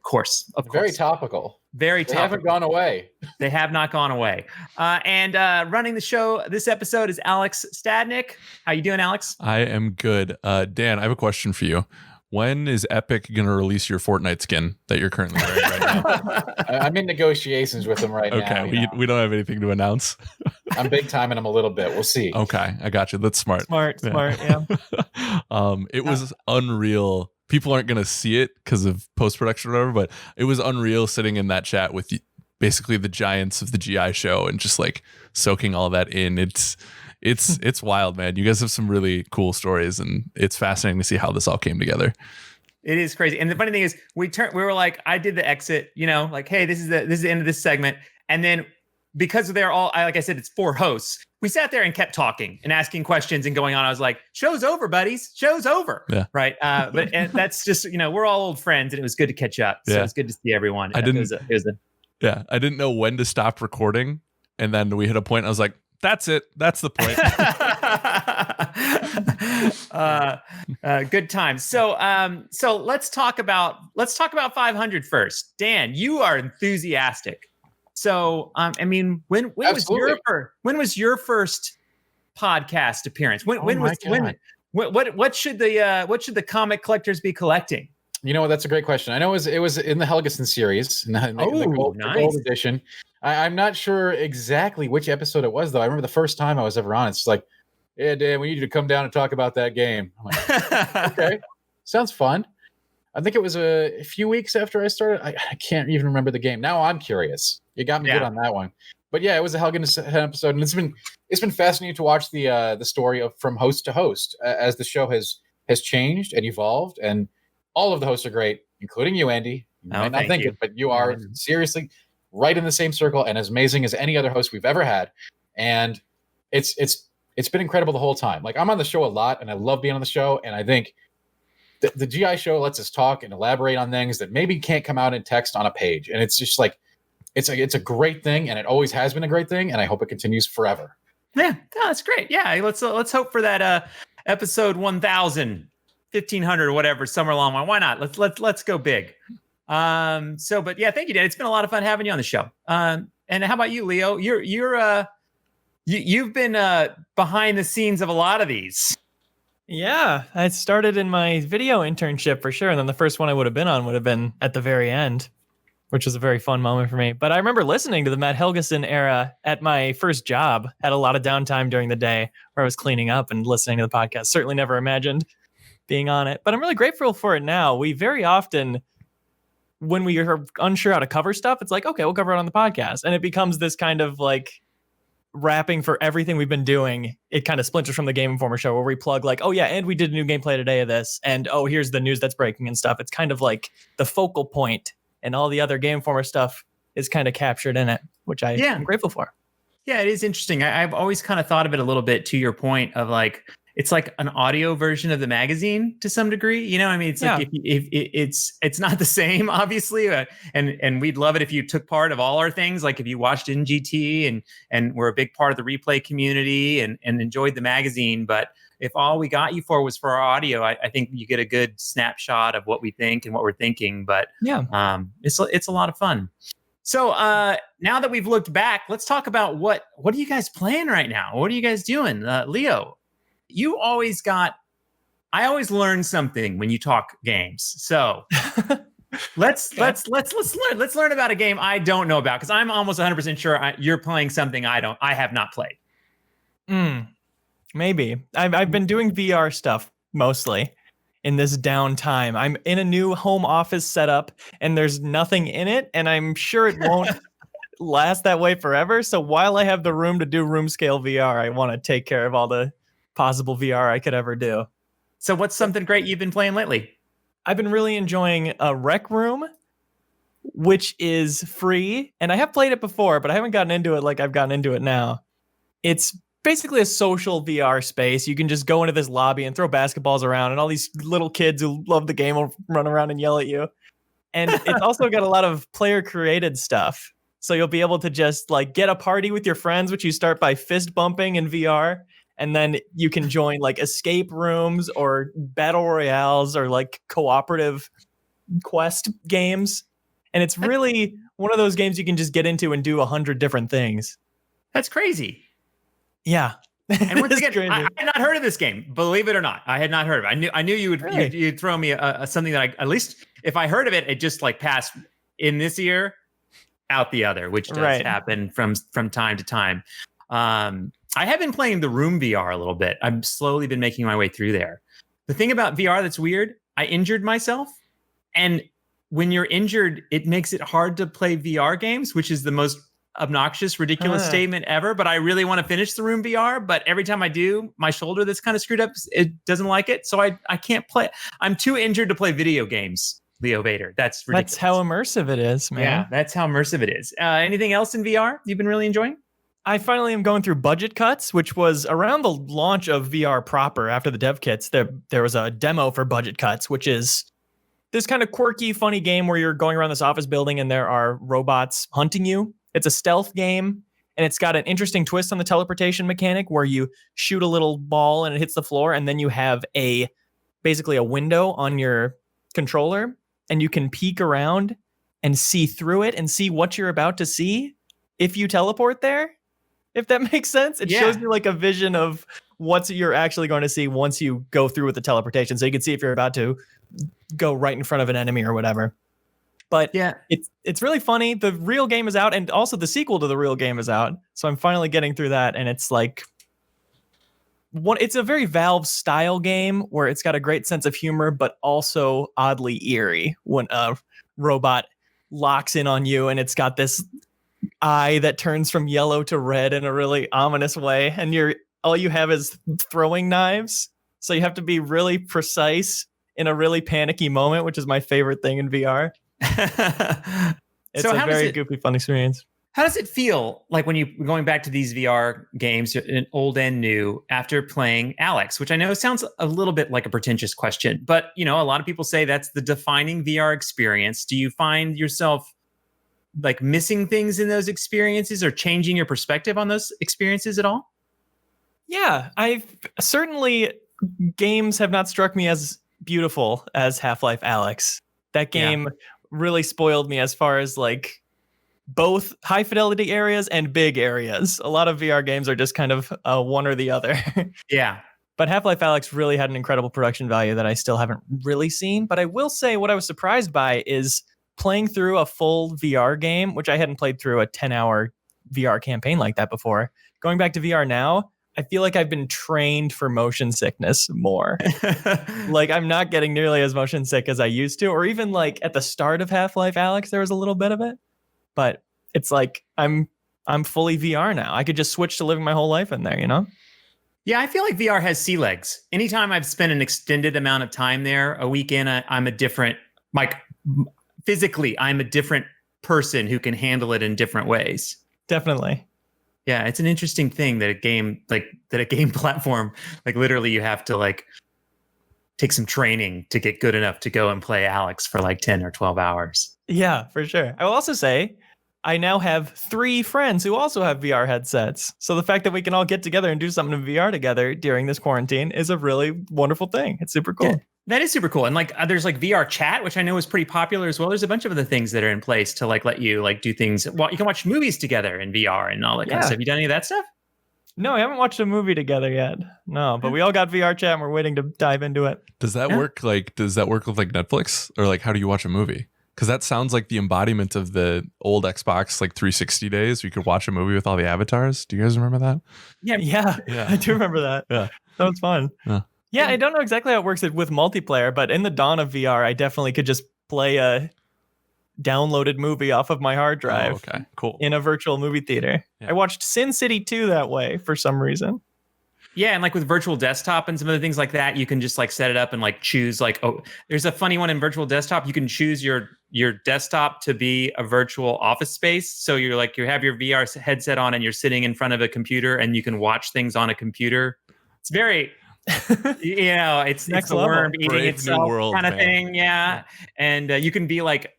course. Very topical. Very topical. They haven't gone away. They have not gone away. And running the show this episode is Alex Stadnik. How you doing, Alex? I am good. Dan, I have a question for you. When is Epic going to release your Fortnite skin that you're currently wearing right now? I'm in negotiations with them right now. Okay, we don't have anything to announce. I'm big time in them a little bit. We'll see. Okay, I got you. That's smart. Smart, yeah. It was unreal. People aren't going to see it because of post-production or whatever, but it was unreal sitting in that chat with basically the giants of the GI show and just like soaking all that in. It's wild, man. You guys have some really cool stories, and it's fascinating to see how this all came together. It is crazy. And the funny thing is, we were like, I did the exit, like, hey, this is the end of this segment. And then because they're all, like I said, it's 4 hosts, we sat there and kept talking and asking questions and going on. I was like, show's over, buddies. Show's over. Yeah. Right. But that's just, we're all old friends, and it was good to catch up. So it was good to see everyone. I didn't know when to stop recording. And then we hit a point. I was like, that's it. That's the point. Good times. So let's talk about 500 first. Dan, you are enthusiastic. So when was your first podcast appearance? What should the comic collectors be collecting? That's a great question. I know it was in the Helgeson series, in the gold edition. I'm not sure exactly which episode it was, though. I remember the first time I was ever on. It's like, yeah, Dan, we need you to come down and talk about that game. I'm like, okay, sounds fun. I think it was a few weeks after I started. I can't even remember the game. Now I'm curious. You got me good on that one. But yeah, it was a Helgeson episode, and it's been fascinating to watch the story of from host to host as the show has changed and evolved, and all of the hosts are great, including you, Andy. You might not think it, but you are seriously right in the same circle and as amazing as any other host we've ever had. And it's been incredible the whole time. Like, I'm on the show a lot, and I love being on the show, and I think the GI show lets us talk and elaborate on things that maybe can't come out in text on a page. And it's just like, it's a great thing, and it always has been a great thing, and I hope it continues forever. Yeah, that's great. Yeah, let's hope for that episode 1000, 1500 or whatever, somewhere along the line. Why not? Let's go big. But yeah, thank you, Dan. It's been a lot of fun having you on the show. And how about you, Leo? You've been behind the scenes of a lot of these. Yeah, I started in my video internship for sure. And then the first one I would have been on would have been at the very end, which was a very fun moment for me. But I remember listening to the Matt Helgeson era at my first job. Had a lot of downtime during the day where I was cleaning up and listening to the podcast. Certainly never imagined being on it, but I'm really grateful for it now. We very often, when we are unsure how to cover stuff, it's like, okay, we'll cover it on the podcast. And it becomes this kind of like wrapping for everything we've been doing. It kind of splinters from the Game Informer show where we plug like, oh yeah, and we did a new gameplay today of this, and oh, here's the news that's breaking and stuff. It's kind of like the focal point, and all the other Game Informer stuff is kind of captured in it, which I'm grateful for. Yeah, it is interesting. I've always kind of thought of it a little bit to your point of like, it's like an audio version of the magazine to some degree. You know, I mean, it's like if it's not the same, obviously, and we'd love it if you took part of all our things. Like if you watched NGT and were a big part of the replay community and enjoyed the magazine. But if all we got you for was for our audio, I think you get a good snapshot of what we think and what we're thinking. But it's a lot of fun. So now that we've looked back, let's talk about what are you guys playing right now? What are you guys doing, Leo? I always learn something when you talk games. So let's learn about a game I don't know about, because I'm almost 100% sure you're playing something I have not played. Maybe I've been doing VR stuff mostly in this downtime. I'm in a new home office setup and there's nothing in it, and I'm sure it won't last that way forever. So while I have the room to do room scale VR, I want to take care of all the possible VR I could ever do. So what's something great you've been playing lately? I've been really enjoying Rec Room, which is free, and I have played it before, but I haven't gotten into it like I've gotten into it now. It's basically a social VR space. You can just go into this lobby and throw basketballs around, and all these little kids who love the game will run around and yell at you. And it's also got a lot of player created stuff. So you'll be able to just like get a party with your friends, which you start by fist bumping in VR. And then you can join like escape rooms or battle royales or like cooperative quest games. And it's really one of those games you can just get into and do 100 different things. That's crazy. Yeah. And once again, I had not heard of this game. Believe it or not, I had not heard of it. I knew you would you'd throw me something that at least if I heard of it, it just like passed in this ear, out the other, which does happen from time to time. I have been playing the Room VR a little bit. I've slowly been making my way through there. The thing about VR that's weird, I injured myself. And when you're injured, it makes it hard to play VR games, which is the most obnoxious, ridiculous statement ever. But I really want to finish the Room VR. But every time I do, my shoulder that's kind of screwed up, it doesn't like it. So I can't play. I'm too injured to play video games, Leo Vader. That's ridiculous. That's how immersive it is, man. Yeah, that's how immersive it is. Anything else in VR you've been really enjoying? I finally am going through Budget Cuts, which was around the launch of VR proper after the dev kits. There was a demo for Budget Cuts, which is this kind of quirky, funny game where you're going around this office building and there are robots hunting you. It's a stealth game, and it's got an interesting twist on the teleportation mechanic where you shoot a little ball and it hits the floor, and then you have basically a window on your controller, and you can peek around and see through it and see what you're about to see if you teleport there. If that makes sense, it shows you like a vision of what you're actually going to see once you go through with the teleportation. So you can see if you're about to go right in front of an enemy or whatever. But it's really funny. The real game is out, and also the sequel to the real game is out. So I'm finally getting through that, and it's like it's a very Valve style game where it's got a great sense of humor, but also oddly eerie when a robot locks in on you, and it's got this eye that turns from yellow to red in a really ominous way, and all you have is throwing knives, so you have to be really precise in a really panicky moment, which is my favorite thing in VR. It's a very goofy, fun experience. How does it feel like when you're going back to these VR games, old and new, after playing Alex, which I know sounds a little bit like a pretentious question, but a lot of people say that's the defining VR experience. Do you find yourself like missing things in those experiences or changing your perspective on those experiences at all? Yeah, games have not struck me as beautiful as Half-Life Alex. That game really spoiled me as far as like both high fidelity areas and big areas. A lot of VR games are just kind of one or the other. Yeah. But Half-Life Alyx really had an incredible production value that I still haven't really seen. But I will say what I was surprised by is playing through a full VR game, which I hadn't played through a 10-hour VR campaign like that before. Going back to VR now, I feel like I've been trained for motion sickness more. Like I'm not getting nearly as motion sick as I used to, or even like at the start of Half-Life Alyx, there was a little bit of it. But it's like I'm fully VR now. I could just switch to living my whole life in there, you know? Yeah, I feel like VR has sea legs. Anytime I've spent an extended amount of time there, a weekend, I'm a different, like physically, I'm a different person who can handle it in different ways. Definitely. Yeah, it's an interesting thing that a game platform, like literally you have to like take some training to get good enough to go and play Alyx for like 10 or 12 hours. Yeah, for sure. I will also say I now have 3 friends who also have VR headsets. So the fact that we can all get together and do something in VR together during this quarantine is a really wonderful thing. It's super cool. Yeah, that is super cool. And like there's like VR chat, which I know is pretty popular as well. There's a bunch of other things that are in place to like let you like do things. Well, you can watch movies together in VR and all that kind of stuff. Have you done any of that stuff? No, I haven't watched a movie together yet. No, but we all got VR chat and we're waiting to dive into it. Does that work with like Netflix, or like how do you watch a movie? Because that sounds like the embodiment of the old Xbox like 360 days. You could watch a movie with all the avatars. Do you guys remember that? Yeah. I do remember that. Yeah. That was fun. Yeah, I don't know exactly how it works with multiplayer, but in the dawn of VR, I definitely could just play a downloaded movie off of my hard drive. Oh, okay, cool. In a virtual movie theater. Yeah. I watched Sin City 2 that way for some reason. Yeah, and like with virtual desktop and some other things like that, you can just like set it up and like choose like, oh, there's a funny one in virtual desktop. You can choose your desktop to be a virtual office space. So you're like, you have your VR headset on and you're sitting in front of a computer and you can watch things on a computer. It's very, it's the worm eating Brave itself world, kind of thing. Yeah. And you can be like,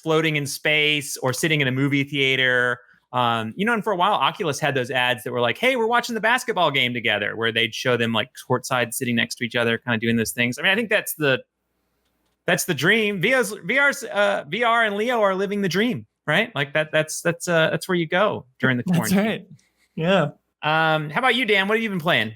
floating in space or sitting in a movie theater. And for a while, Oculus had those ads that were like, hey, we're watching the basketball game together, where they'd show them like courtside sitting next to each other, kind of doing those things. I mean, I think that's the dream. VR and Leo are living the dream, right? Like that's where you go during the quarantine. That's right. Yeah. How about you, Dan? What have you been playing?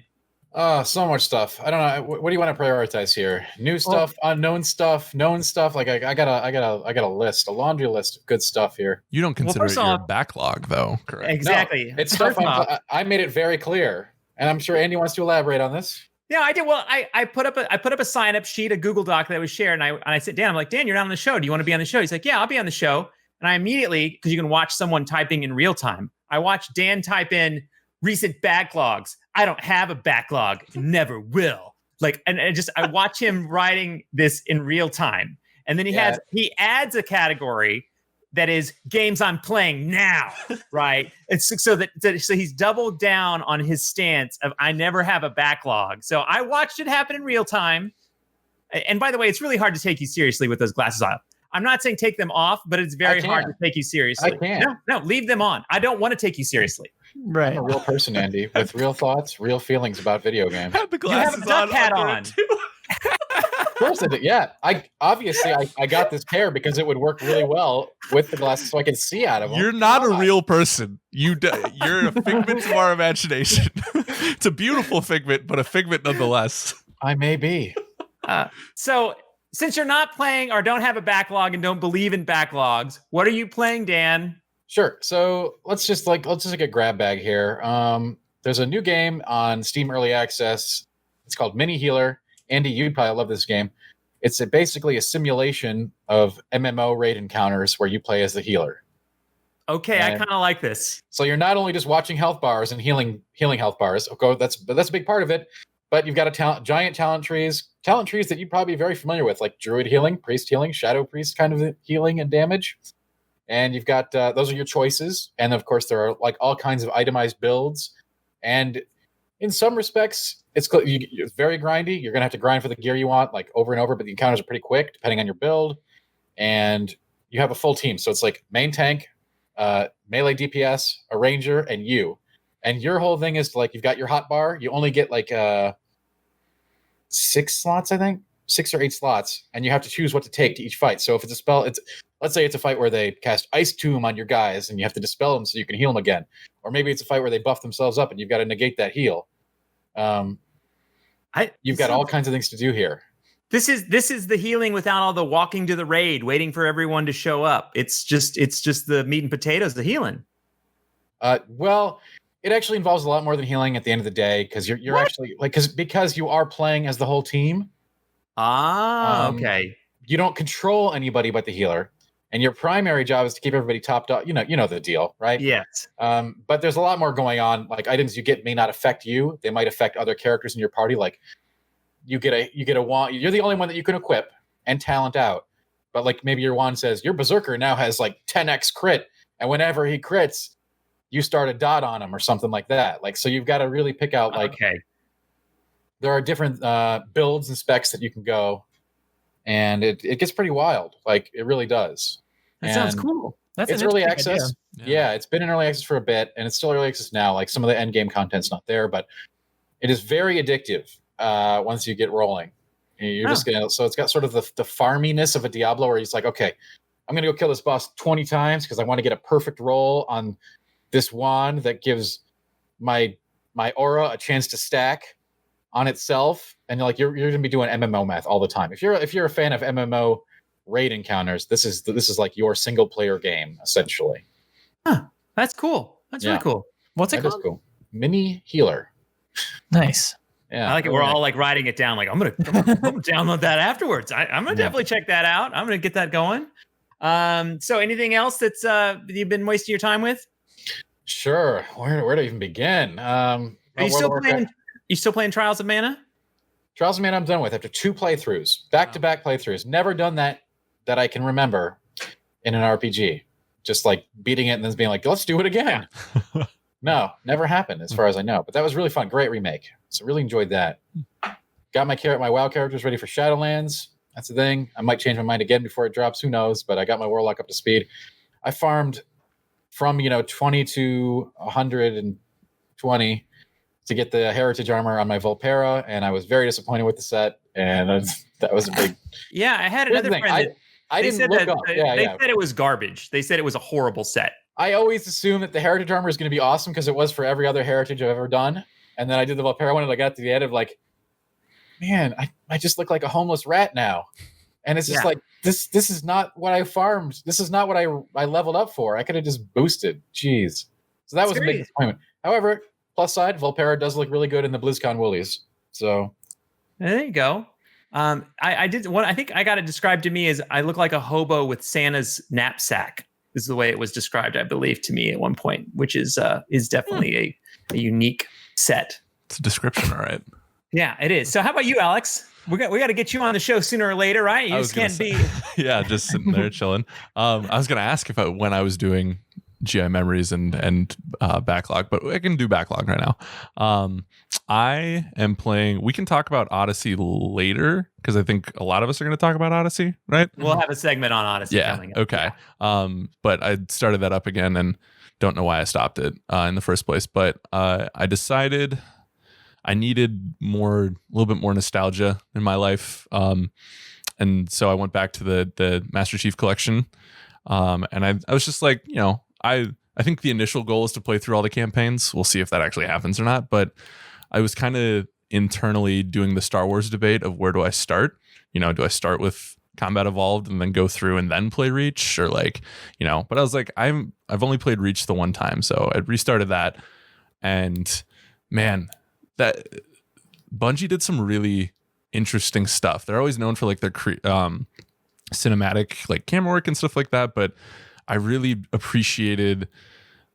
So much stuff. I don't know. What do you want to prioritize here? New stuff, unknown stuff, known stuff. Like I got a list, a laundry list of good stuff here. You don't consider it your backlog, though, correct? Exactly. No, it's stuff I made it very clear, and I'm sure Andy wants to elaborate on this. Yeah, I did. Well, I put up a sign up sheet, a Google Doc that was shared, and I said, Dan, I'm like, Dan, you're not on the show. Do you want to be on the show? He's like, yeah, I'll be on the show. And I immediately, because you can watch someone typing in real time, I watched Dan type in recent backlogs. I don't have a backlog, never will. Like, and I watch him writing this in real time. And then he adds a category that is games I'm playing now, right? It's so he's doubled down on his stance of I never have a backlog. So I watched it happen in real time. And by the way, it's really hard to take you seriously with those glasses on. I'm not saying take them off, but it's very hard to take you seriously. I can't. No, leave them on. I don't want to take you seriously. Right. I'm a real person, Andy, with real thoughts, real feelings about video games. Have the You have a duck hat on. Of course I did. Yeah. I got this pair because it would work really well with the glasses so I can see out of them. You're not a real person. You're a figment of our imagination. It's a beautiful figment, but a figment nonetheless. I may be. So since you're not playing or don't have a backlog and don't believe in backlogs, what are you playing, Dan? Sure. So let's just take a grab bag here. There's a new game on Steam Early Access. It's called Mini Healer. Andy, you'd probably love this game. It's basically a simulation of MMO raid encounters where you play as the healer. Okay, I kind of like this. So you're not only just watching health bars and healing health bars. Okay, that's a big part of it. But you've got giant talent trees that you'd probably be very familiar with, like Druid healing, Priest healing, Shadow Priest kind of healing and damage. And you've got those are your choices. And of course, there are like all kinds of itemized builds. And in some respects, it's very grindy. You're going to have to grind for the gear you want like over and over, but the encounters are pretty quick depending on your build. And you have a full team. So it's like main tank, melee DPS, a ranger, and you. And your whole thing is like you've got your hot bar. You only get like 6 slots, I think. 6 or 8 slots. And you have to choose what to take to each fight. So if it's a spell, let's say it's a fight where they cast Ice Tomb on your guys and you have to dispel them so you can heal them again. Or maybe it's a fight where they buff themselves up and you've got to negate that heal. You've got all kinds of things to do here. This is the healing without all the walking to the raid, waiting for everyone to show up. It's just the meat and potatoes, the healing. Well, it actually involves a lot more than healing at the end of the day, because you're actually like because you are playing as the whole team. Okay. You don't control anybody but the healer, and your primary job is to keep everybody topped up. You know the deal, right? Yes. But there's a lot more going on. Like, items you get may not affect you; they might affect other characters in your party. Like, you get a wand. You're the only one that you can equip and talent out. But like, maybe your wand says your berserker now has like 10x crit, and whenever he crits, you start a dot on him or something like that. Like, so you've got to really pick out, like, there are different builds and specs that you can go, and it gets pretty wild. Like, it really does. That sounds cool. It's early access. Yeah, it's been in early access for a bit, and it's still early access now. Like, some of the end game content's not there, but it is very addictive once you get rolling. You're just gonna. So it's got sort of the farminess of a Diablo, where he's like, okay, I'm gonna go kill this boss 20 times because I want to get a perfect roll on this wand that gives my aura a chance to stack on itself. And you're gonna be doing MMO math all the time. If you're a fan of MMO raid encounters, this is like your single player game essentially. Huh. That's cool. That's really cool. What's it called? Is cool. Mini Healer. Nice. Yeah, I like it. We're all like writing it down. Like, I'm gonna download that afterwards. I'm gonna definitely check that out. I'm gonna get that going. So anything else that's you've been wasting your time with? Sure. Where to even begin? Are you still playing Trials of Mana? Trials of Mana I'm done with after 2 playthroughs. Back-to-back playthroughs. Never done that I can remember in an RPG. Just like beating it and then being like, let's do it again. No, never happened as far as I know. But that was really fun. Great remake. So really enjoyed that. Got my WoW characters ready for Shadowlands. That's the thing. I might change my mind again before it drops. Who knows? But I got my Warlock up to speed. I farmed from 20 to 120 to get the heritage armor on my Volpera, and I was very disappointed with the set. And that was a big. Yeah, I had another friend. I didn't look up. They said it was garbage. They said it was a horrible set. I always assumed that the heritage armor is going to be awesome because it was for every other heritage I've ever done. And then I did the Volpera one, and I got to the end of like, man, I just look like a homeless rat now. And it's just like, this is not what I farmed. This is not what I leveled up for. I could have just boosted. Jeez. So that was a big disappointment. However, plus side, Volpera does look really good in the BlizzCon woolies. So there you go. I did one. I think I got it described to me as I look like a hobo with Santa's knapsack. This is the way it was described, I believe, to me at one point, which is definitely a unique set. It's a description, all right. Yeah, it is. So how about you, Alex? We got to get you on the show sooner or later, right? You just can't be. Yeah, just sitting there chilling. I was going to ask when I was doing GI memories and backlog, but I can do backlog right now. I am playing. We can talk about Odyssey later because I think a lot of us are going to talk about Odyssey, right? We'll have a segment on Odyssey coming up. Okay. But I started that up again and don't know why I stopped it in the first place. But I decided I needed a little bit more nostalgia in my life, and so I went back to the Master Chief Collection, and I was just like, I think the initial goal is to play through all the campaigns. We'll see if that actually happens or not. But I was kind of internally doing the Star Wars debate of where do I start? Do I start with Combat Evolved and then go through and then play Reach, or but I was like, I've only played Reach the one time, so I restarted that, and man, that Bungie did some really interesting stuff. They're always known for like their cinematic like camera work and stuff like that, but I really appreciated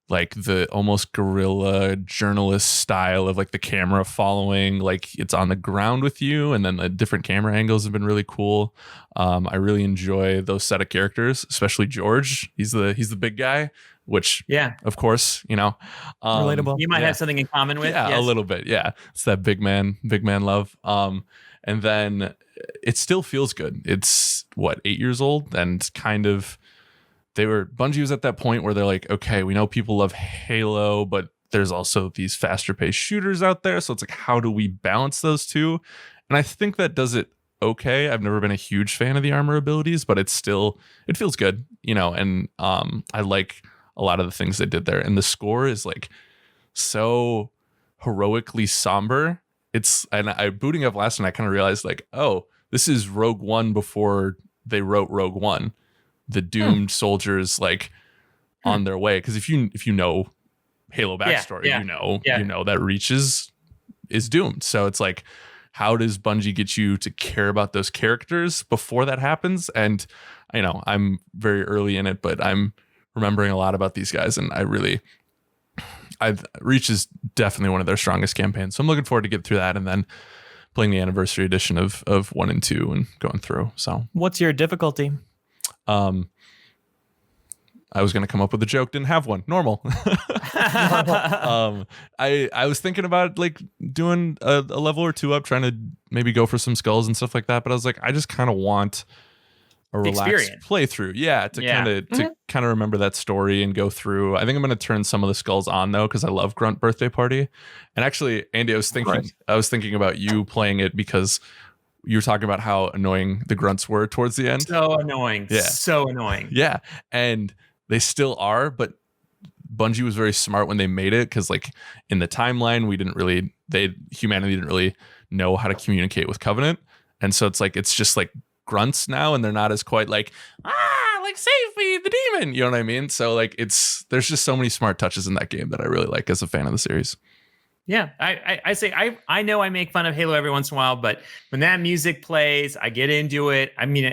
like the almost guerrilla journalist style of like the camera following, like it's on the ground with you, and then the different camera angles have been really cool. I really enjoy those set of characters, especially George. He's the big guy, which of course, relatable. You might have something in common with. Yeah, a little bit. Yeah. It's that big man love. And then it still feels good. It's 8 years old, and kind of Bungie was at that point where they're like, okay, we know people love Halo, but there's also these faster paced shooters out there. So it's like, how do we balance those two? And I think that does it okay. I've never been a huge fan of the armor abilities, but it feels good, and I like a lot of the things they did there. And the score is like so heroically somber. and I booting up last night, I kind of realized like, oh, this is Rogue One before they wrote Rogue One, the doomed soldiers like on their way. Because if you know Halo backstory, you know that Reach is doomed. So it's like, how does Bungie get you to care about those characters before that happens? And I'm very early in it, but I'm remembering a lot about these guys, and Reach is definitely one of their strongest campaigns. So I'm looking forward to get through that and then playing the anniversary edition of 1 and 2 and going through. So what's your difficulty? I was going to come up with a joke, didn't have one. Normal. I was thinking about like doing a level or two up, trying to maybe go for some skulls and stuff like that. But I was like, I just kind of want a relaxed playthrough. Yeah. To kind of remember that story and go through. I think I'm going to turn some of the skulls on though, because I love Grunt Birthday Party. And actually, Andy, I was thinking about you playing it because you were talking about how annoying the grunts were towards the end. So annoying. Yeah. So annoying. Yeah. And they still are, but Bungie was very smart when they made it, because like in the timeline, humanity didn't really know how to communicate with Covenant. And so it's just like grunts now, and they're not as quite like, like save me, the demon. You know what I mean? So like there's just so many smart touches in that game that I really like as a fan of the series. Yeah, I say I know I make fun of Halo every once in a while, but when that music plays, I get into it. I mean,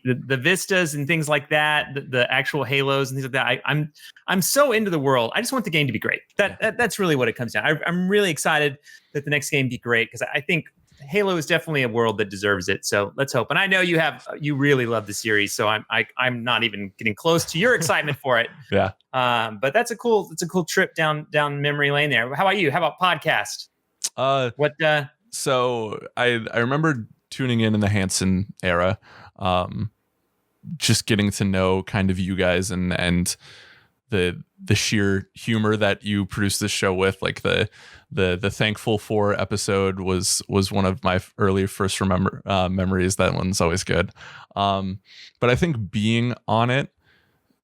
the vistas and things like that, the actual Halos and things like that. I'm so into the world. I just want the game to be great. That's really what it comes down. I'm really excited that the next game be great, because I think Halo is definitely a world that deserves it. So let's hope. And I know you really love the series, so I'm not even getting close to your excitement for it. Yeah. But it's a cool trip down memory lane there. How about you? How about podcast? So I remember tuning in the Hanson era, just getting to know kind of you guys and the sheer humor that you produced this show with. Like the Thankful For episode was one of my early first memories. That one's always good. But I think being on it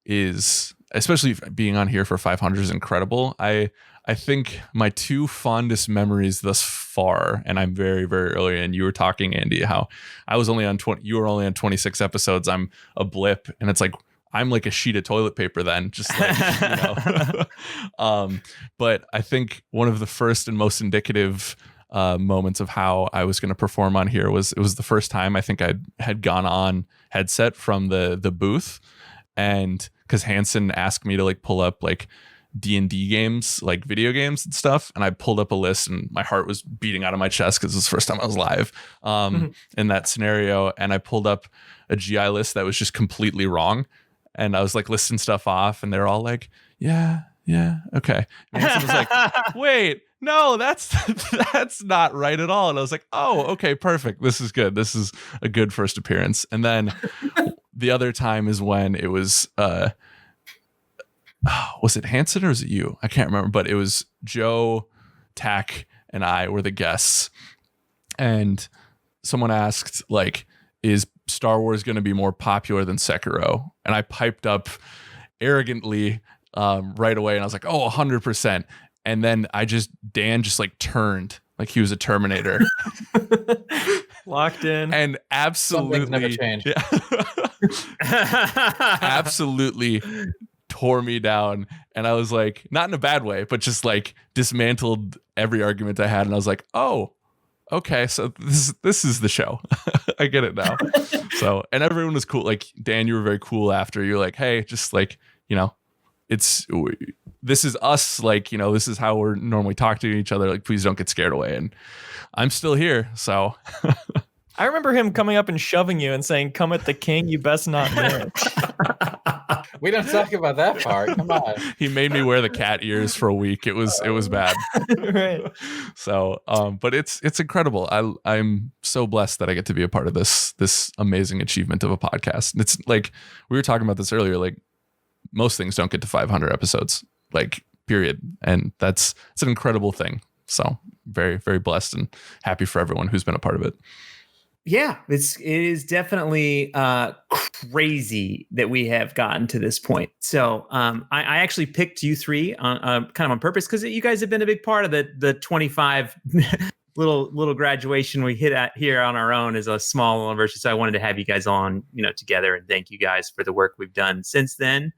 is, especially being on here for 500, is incredible. I think my two fondest memories thus far, and I'm very, very early, and you were talking, Andy, how I was only on 20, you were only on 26 episodes. I'm a blip, and it's like, I'm like a sheet of toilet paper then, just like, but I think one of the first and most indicative moments of how I was going to perform on here was the first time I think I had gone on headset from the booth, and because Hanson asked me to like pull up like D&D games, like video games and stuff, and I pulled up a list, and my heart was beating out of my chest because it was the first time I was live in that scenario, and I pulled up a GI list that was just completely wrong. And I was like listing stuff off, and they're all like, yeah, okay. And Hanson was like, wait, no, that's not right at all. And I was like, oh, okay, perfect. This is good. This is a good first appearance. And then the other time is when it was, was it Hanson or was it you? I can't remember, but it was Joe, Tack, and I were the guests. And someone asked, like, is Star Wars going to be more popular than Sekiro? And I piped up arrogantly right away, and I was like, oh, 100%. And then Dan just like turned like he was a Terminator. Locked in. And absolutely never change. Yeah. Absolutely tore me down. And I was like, not in a bad way, but just like dismantled every argument I had. And I was like, oh, okay, so this is the show. I get it now. So, and everyone was cool. Like, Dan, you were very cool after. You're like, hey, just like, this is us. Like, this is how we're normally talking to each other. Like, please don't get scared away. And I'm still here. So I remember him coming up and shoving you and saying, come at the king, you best not miss. We don't talk about that part. Come on. He made me wear the cat ears for a week. It was bad. Right. So, but it's incredible. I'm so blessed that I get to be a part of this amazing achievement of a podcast. It's like, we were talking about this earlier, like most things don't get to 500 episodes, like period. And it's an incredible thing. So very, very blessed and happy for everyone who's been a part of it. Yeah, it is definitely crazy that we have gotten to this point. So I actually picked you three kind of on purpose, because you guys have been a big part of the 25 little graduation we hit at here on our own as a small anniversary. So I wanted to have you guys on, together, and thank you guys for the work we've done since then.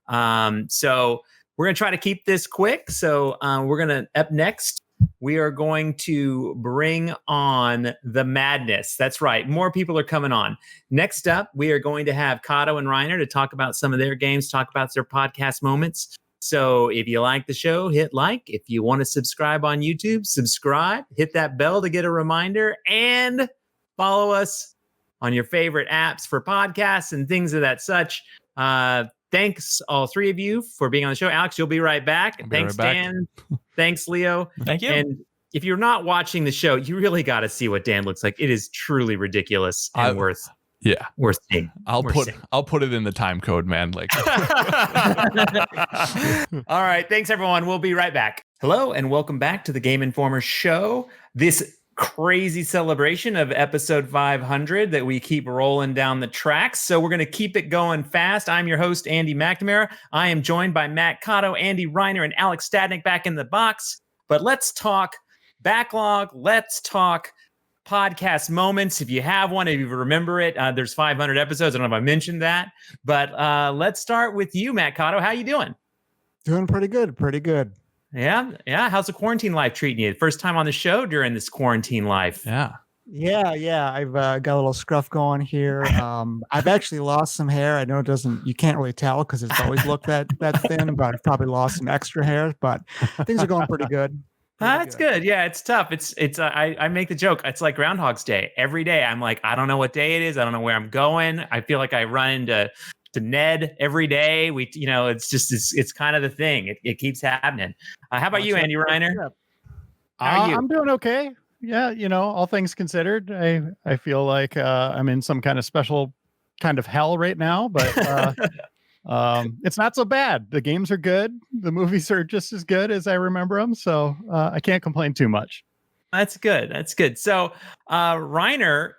So we're gonna try to keep this quick. So we're gonna up next. We are going to bring on the madness. That's right. More people are coming on. Next up, we are going to have Kato and Reiner to talk about some of their games, talk about their podcast moments. So if you like the show, hit like. If you want to subscribe on YouTube, subscribe. Hit that bell to get a reminder, and follow us on your favorite apps for podcasts and things of that such. Thanks, all three of you, for being on the show. Alex, you'll be right back. Thanks, right back. Dan. Thanks, Leo. Thank you. And if you're not watching the show, you really got to see what Dan looks like. It is truly ridiculous and worth seeing. I'll put it in the time code, man. Like. All right. Thanks, everyone. We'll be right back. Hello, and welcome back to the Game Informer Show. This crazy celebration of episode 500 that we keep rolling down the tracks. So we're going to keep it going fast. I'm your host, Andy McNamara. I am joined by Matt Kato, Andy Reiner, and Alex Stadnik back in the box. But let's talk backlog. Let's talk podcast moments. If you have one, if you remember it, there's 500 episodes. I don't know if I mentioned that, but let's start with you, Matt Kato. How you doing? Doing pretty good. Pretty good. Yeah. How's the quarantine life treating you? First time on the show during this quarantine life. Yeah. I've got a little scruff going here. I've actually lost some hair. I know you can't really tell because it's always looked that thin, but I've probably lost some extra hair, but things are going pretty good. That's good. Yeah, it's tough. I make the joke. It's like Groundhog's Day. Every day I'm like, I don't know what day it is. I don't know where I'm going. I feel like I run into Ned every day. It's kind of the thing. It keeps happening. How about you, Andy Reiner? How are you? I'm doing okay. Yeah, all things considered, I feel like I'm in some kind of special kind of hell right now, but it's not so bad. The games are good. The movies are just as good as I remember them, so I can't complain too much. That's good. So, Reiner,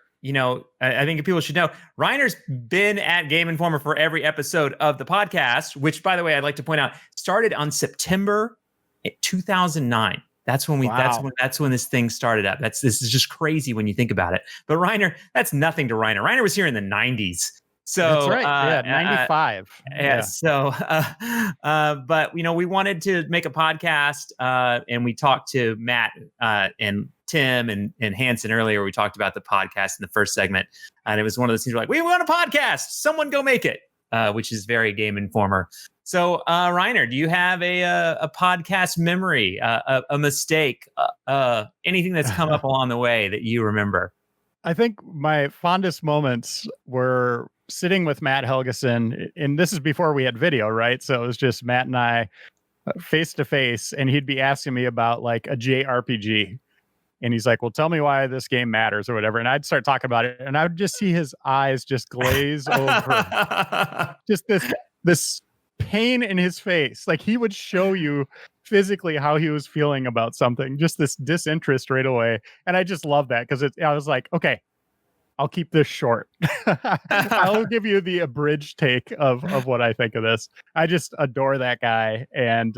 I think people should know Reiner's been at Game Informer for every episode of the podcast, which, by the way, I'd like to point out, started on September 2009. That's when that's when this thing started up. This is just crazy when you think about it. But Reiner, that's nothing to Reiner. Reiner was here in the 90s. So that's right. 95. So, but we wanted to make a podcast, and we talked to Matt and Tim and Hanson earlier. We talked about the podcast in the first segment, and it was one of those things. We're like, we want a podcast. Someone go make it, which is very Game Informer. So, Reiner, do you have a podcast memory, a mistake, anything that's come up along the way that you remember? I think my fondest moments were sitting with Matt Helgeson, and this is before we had video, right? So it was just Matt and I face to face, and he'd be asking me about like a JRPG. And he's like, well, tell me why this game matters or whatever. And I'd start talking about it, and I would just see his eyes just glaze over. Just this pain in his face. Like he would show you physically how he was feeling about something, just this disinterest right away. And I just love that because I was like, okay, I'll keep this short. I'll give you the abridged take of what I think of this. I just adore that guy. And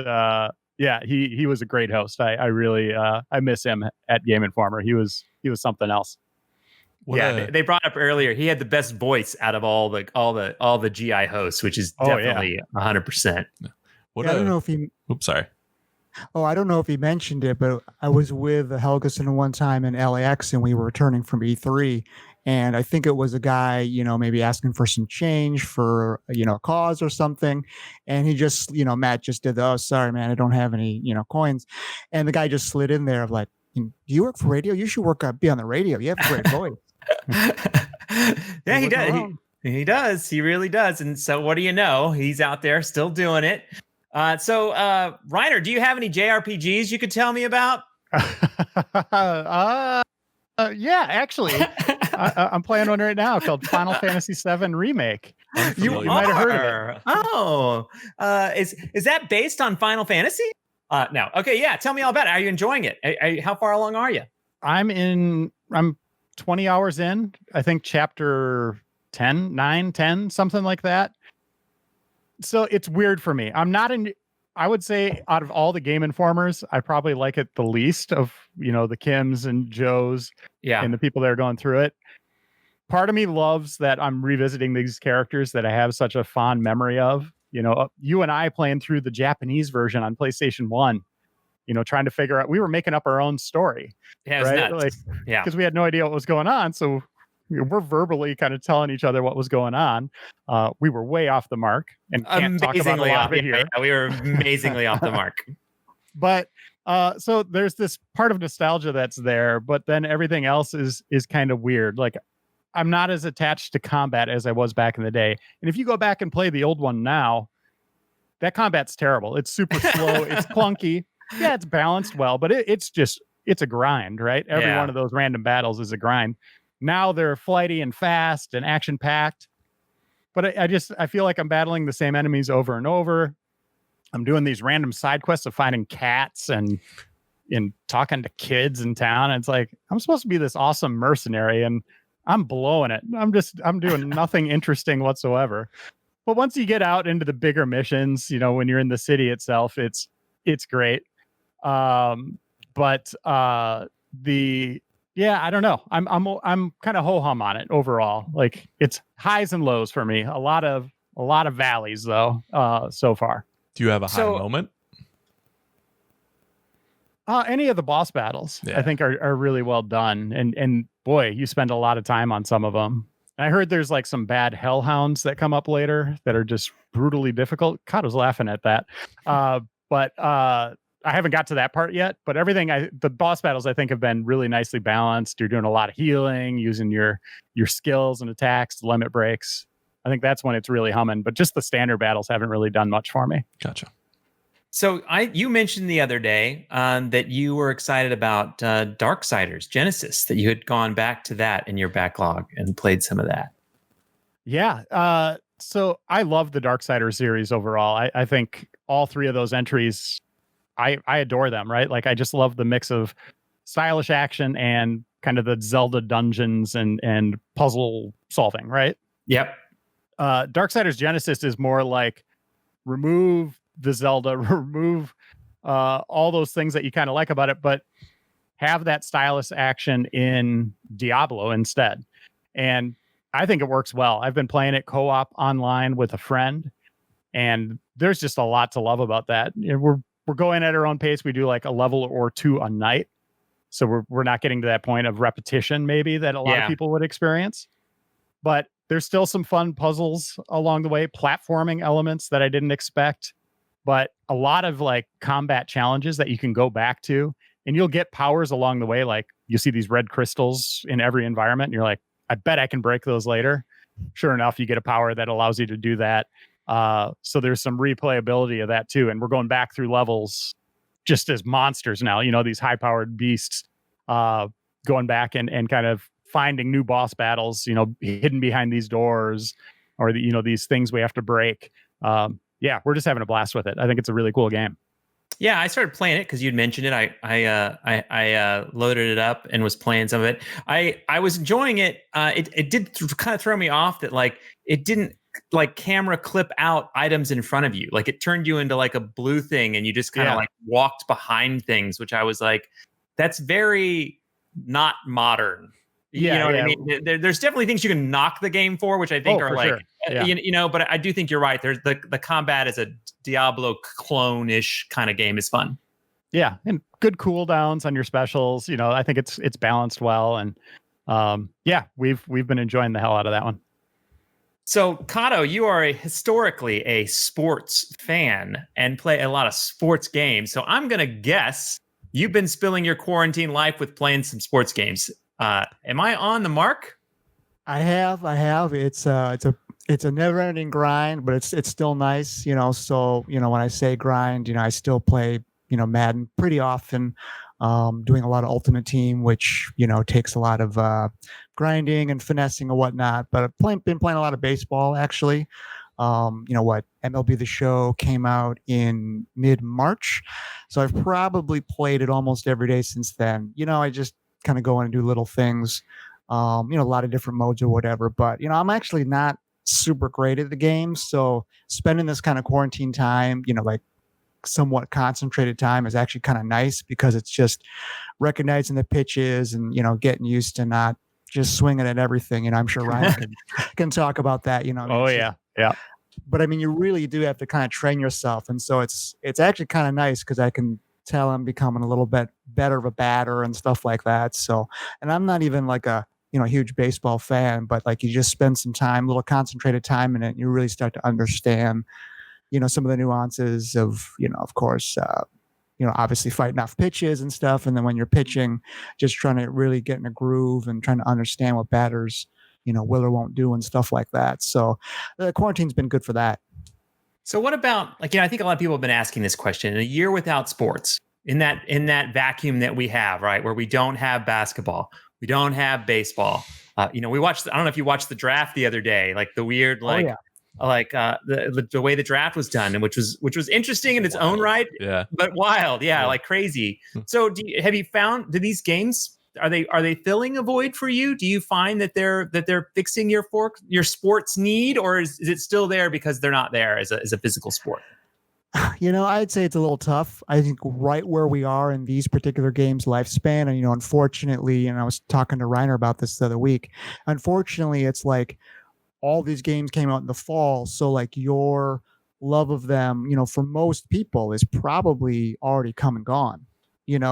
he was a great host. I really I miss him at Game Informer. He was something else. They brought up earlier, he had the best voice out of all the GI hosts, which is definitely 100%. I don't know if he. Oops, sorry. Oh, I don't know if he mentioned it, but I was with Helgeson one time in LAX, and we were returning from E3. And I think it was a guy, maybe asking for some change for, a cause or something. And he just, Matt just did oh, sorry, man, I don't have any, coins. And the guy just slid in there of like, do you work for radio? You should be on the radio. You have a great voice. Yeah, he does. He does. He really does. And so what do you know? He's out there still doing it. So Reiner, do you have any JRPGs you could tell me about? Yeah, actually, I'm playing one right now called Final Fantasy VII Remake. You might have heard of it. Oh, is that based on Final Fantasy? No. Okay, yeah. Tell me all about it. Are you enjoying it? How far along are you? I'm 20 hours in. I think chapter 10, something like that. So it's weird for me. I'm not I would say out of all the Game Informers, I probably like it the least of, the Kims and Joes and the people that are going through it. Part of me loves that I'm revisiting these characters that I have such a fond memory of. You and I playing through the Japanese version on PlayStation 1, trying to figure out, we were making up our own story. Yeah, it was right? nuts. Because we had no idea what was going on. So we're verbally kind of telling each other what was going on. We were way off the mark and can't talk about a lot of it here. Yeah, we were amazingly off the mark. But so there's this part of nostalgia that's there, but then everything else is kind of weird. Like, I'm not as attached to combat as I was back in the day. And if you go back and play the old one now, that combat's terrible. It's super slow. It's clunky. Yeah, it's balanced well, but it's a grind, right? Every one of those random battles is a grind. Now they're flighty and fast and action packed. But I feel like I'm battling the same enemies over and over. I'm doing these random side quests of finding cats and talking to kids in town. And it's like, I'm supposed to be this awesome mercenary and I'm blowing it. I'm doing nothing interesting whatsoever. But once you get out into the bigger missions, when you're in the city itself, it's great. I don't know. I'm kind of ho-hum on it overall. Like, it's highs and lows for me. A lot of valleys though, so far. Do you have a high moment? Any of the boss battles, I think are really well done. And boy, you spend a lot of time on some of them. I heard there's like some bad hellhounds that come up later that are just brutally difficult. Kato's laughing at that. But I haven't got to that part yet, but the boss battles I think have been really nicely balanced. You're doing a lot of healing, using your skills and attacks, limit breaks. I think that's when it's really humming, but just the standard battles haven't really done much for me. Gotcha. So you mentioned the other day that you were excited about Darksiders Genesis, that you had gone back to that in your backlog and played some of that. Yeah. So I love the Darksiders series overall. I think all three of those entries, I adore them, right? Like, I just love the mix of stylish action and kind of the Zelda dungeons and puzzle solving, right? Yep. Darksiders Genesis is more like remove the Zelda, remove all those things that you kind of like about it, but have that stylish action in Diablo instead. And I think it works well. I've been playing it co-op online with a friend, and there's just a lot to love about that. We're going at our own pace. We do like a level or two a night. So we're not getting to that point of repetition maybe that a lot of people would experience. But there's still some fun puzzles along the way, platforming elements that I didn't expect, but a lot of like combat challenges that you can go back to, and you'll get powers along the way. Like, you see these red crystals in every environment and you're like, I bet I can break those later. Sure enough, you get a power that allows you to do that. So there's some replayability of that too. And we're going back through levels just as monsters now, these high powered beasts, going back and kind of finding new boss battles, hidden behind these doors or these things we have to break. We're just having a blast with it. I think it's a really cool game. Yeah, I started playing it because you'd mentioned it. I loaded it up and was playing some of it. I was enjoying it. It did kind of throw me off that like it didn't like camera clip out items in front of you. Like, it turned you into like a blue thing and you just kind of like walked behind things, which I was like, that's very not modern. You know what I mean? There's definitely things you can knock the game for, which I think are like, sure. But I do think you're right. There's the combat as a Diablo clone-ish kind of game is fun. Yeah, and good cooldowns on your specials. I think it's balanced well, and we've been enjoying the hell out of that one. So, Kato, you are historically a sports fan and play a lot of sports games. So I'm gonna guess you've been spilling your quarantine life with playing some sports games. Am I on the mark? I have. It's a never-ending grind, but it's still nice, So, when I say grind, I still play, Madden pretty often, doing a lot of Ultimate Team, which, takes a lot of grinding and finessing and whatnot. But I've been playing a lot of baseball, actually. MLB The Show came out in mid-March, so I've probably played it almost every day since then. I just kind of go in and do little things, a lot of different modes or whatever. But, I'm actually not super great at the game. So spending this kind of quarantine time, like somewhat concentrated time is actually kind of nice because it's just recognizing the pitches and, getting used to not just swinging at everything. I'm sure Reiner can talk about that, Oh, yeah. Yeah. But I mean, you really do have to kind of train yourself. And so it's actually kind of nice because I can tell I'm becoming a little bit better of a batter and stuff like that. So, and I'm not even like a, huge baseball fan, but like you just spend some time, a little concentrated time in it, and you really start to understand, some of the nuances of, of course, obviously fighting off pitches and stuff. And then when you're pitching, just trying to really get in a groove and trying to understand what batters, will or won't do and stuff like that. So the quarantine's been good for that. So what about I think a lot of people have been asking this question. In a year without sports, in that vacuum that we have, right, where we don't have basketball, we don't have baseball. We watched. I don't know if you watched the draft the other day, like the weird, the way the draft was done, and which was interesting in its own right, but wild, like crazy. So have you found, do these games, are they filling a void for you? Do you find that they're fixing your sports need, or is it still there because they're not there as a physical sport? I'd say it's a little tough. I think right where we are in these particular games' lifespan, and unfortunately, and I was talking to Reiner about this the other week. Unfortunately, it's like all these games came out in the fall, so like your love of them, for most people, is probably already come and gone.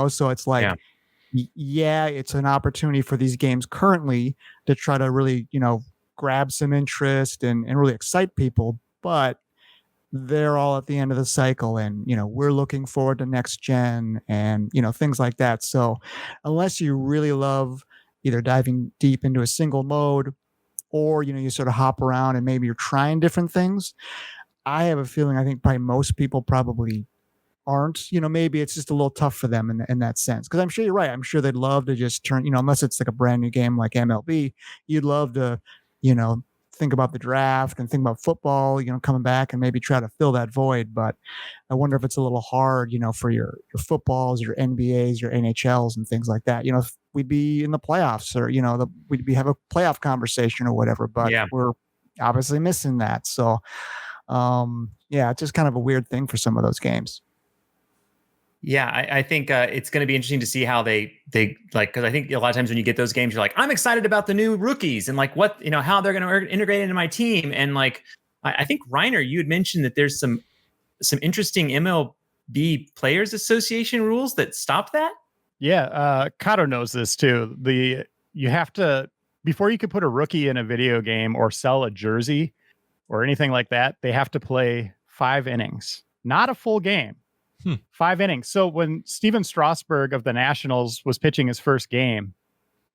So it's like, it's an opportunity for these games currently to try to really, grab some interest and really excite people, but they're all at the end of the cycle, and we're looking forward to next gen and things like that. So unless you really love either diving deep into a single mode, or you sort of hop around and maybe you're trying different things, I have a feeling I think probably most people probably aren't. Maybe it's just a little tough for them in that sense, because I'm sure you're right. I'm sure they'd love to just turn, unless it's like a brand new game like MLB, you'd love to think about the draft and think about football, coming back and maybe try to fill that void. But I wonder if it's a little hard, for your footballs, your NBAs, your NHLs and things like that. If we'd be in the playoffs, or, we'd have a playoff conversation or whatever, but we're obviously missing that. So, it's just kind of a weird thing for some of those games. Yeah, I think it's going to be interesting to see how they because I think a lot of times when you get those games, you're like, I'm excited about the new rookies and like what, how they're going to integrate into my team. And like, I think Reiner, you had mentioned that there's some interesting MLB Players Association rules that stop that. Yeah, Kato knows this too. You have to, before you could put a rookie in a video game or sell a jersey or anything like that, they have to play 5 innings, not a full game. 5 innings. So when Steven Strasburg of the Nationals was pitching his first game,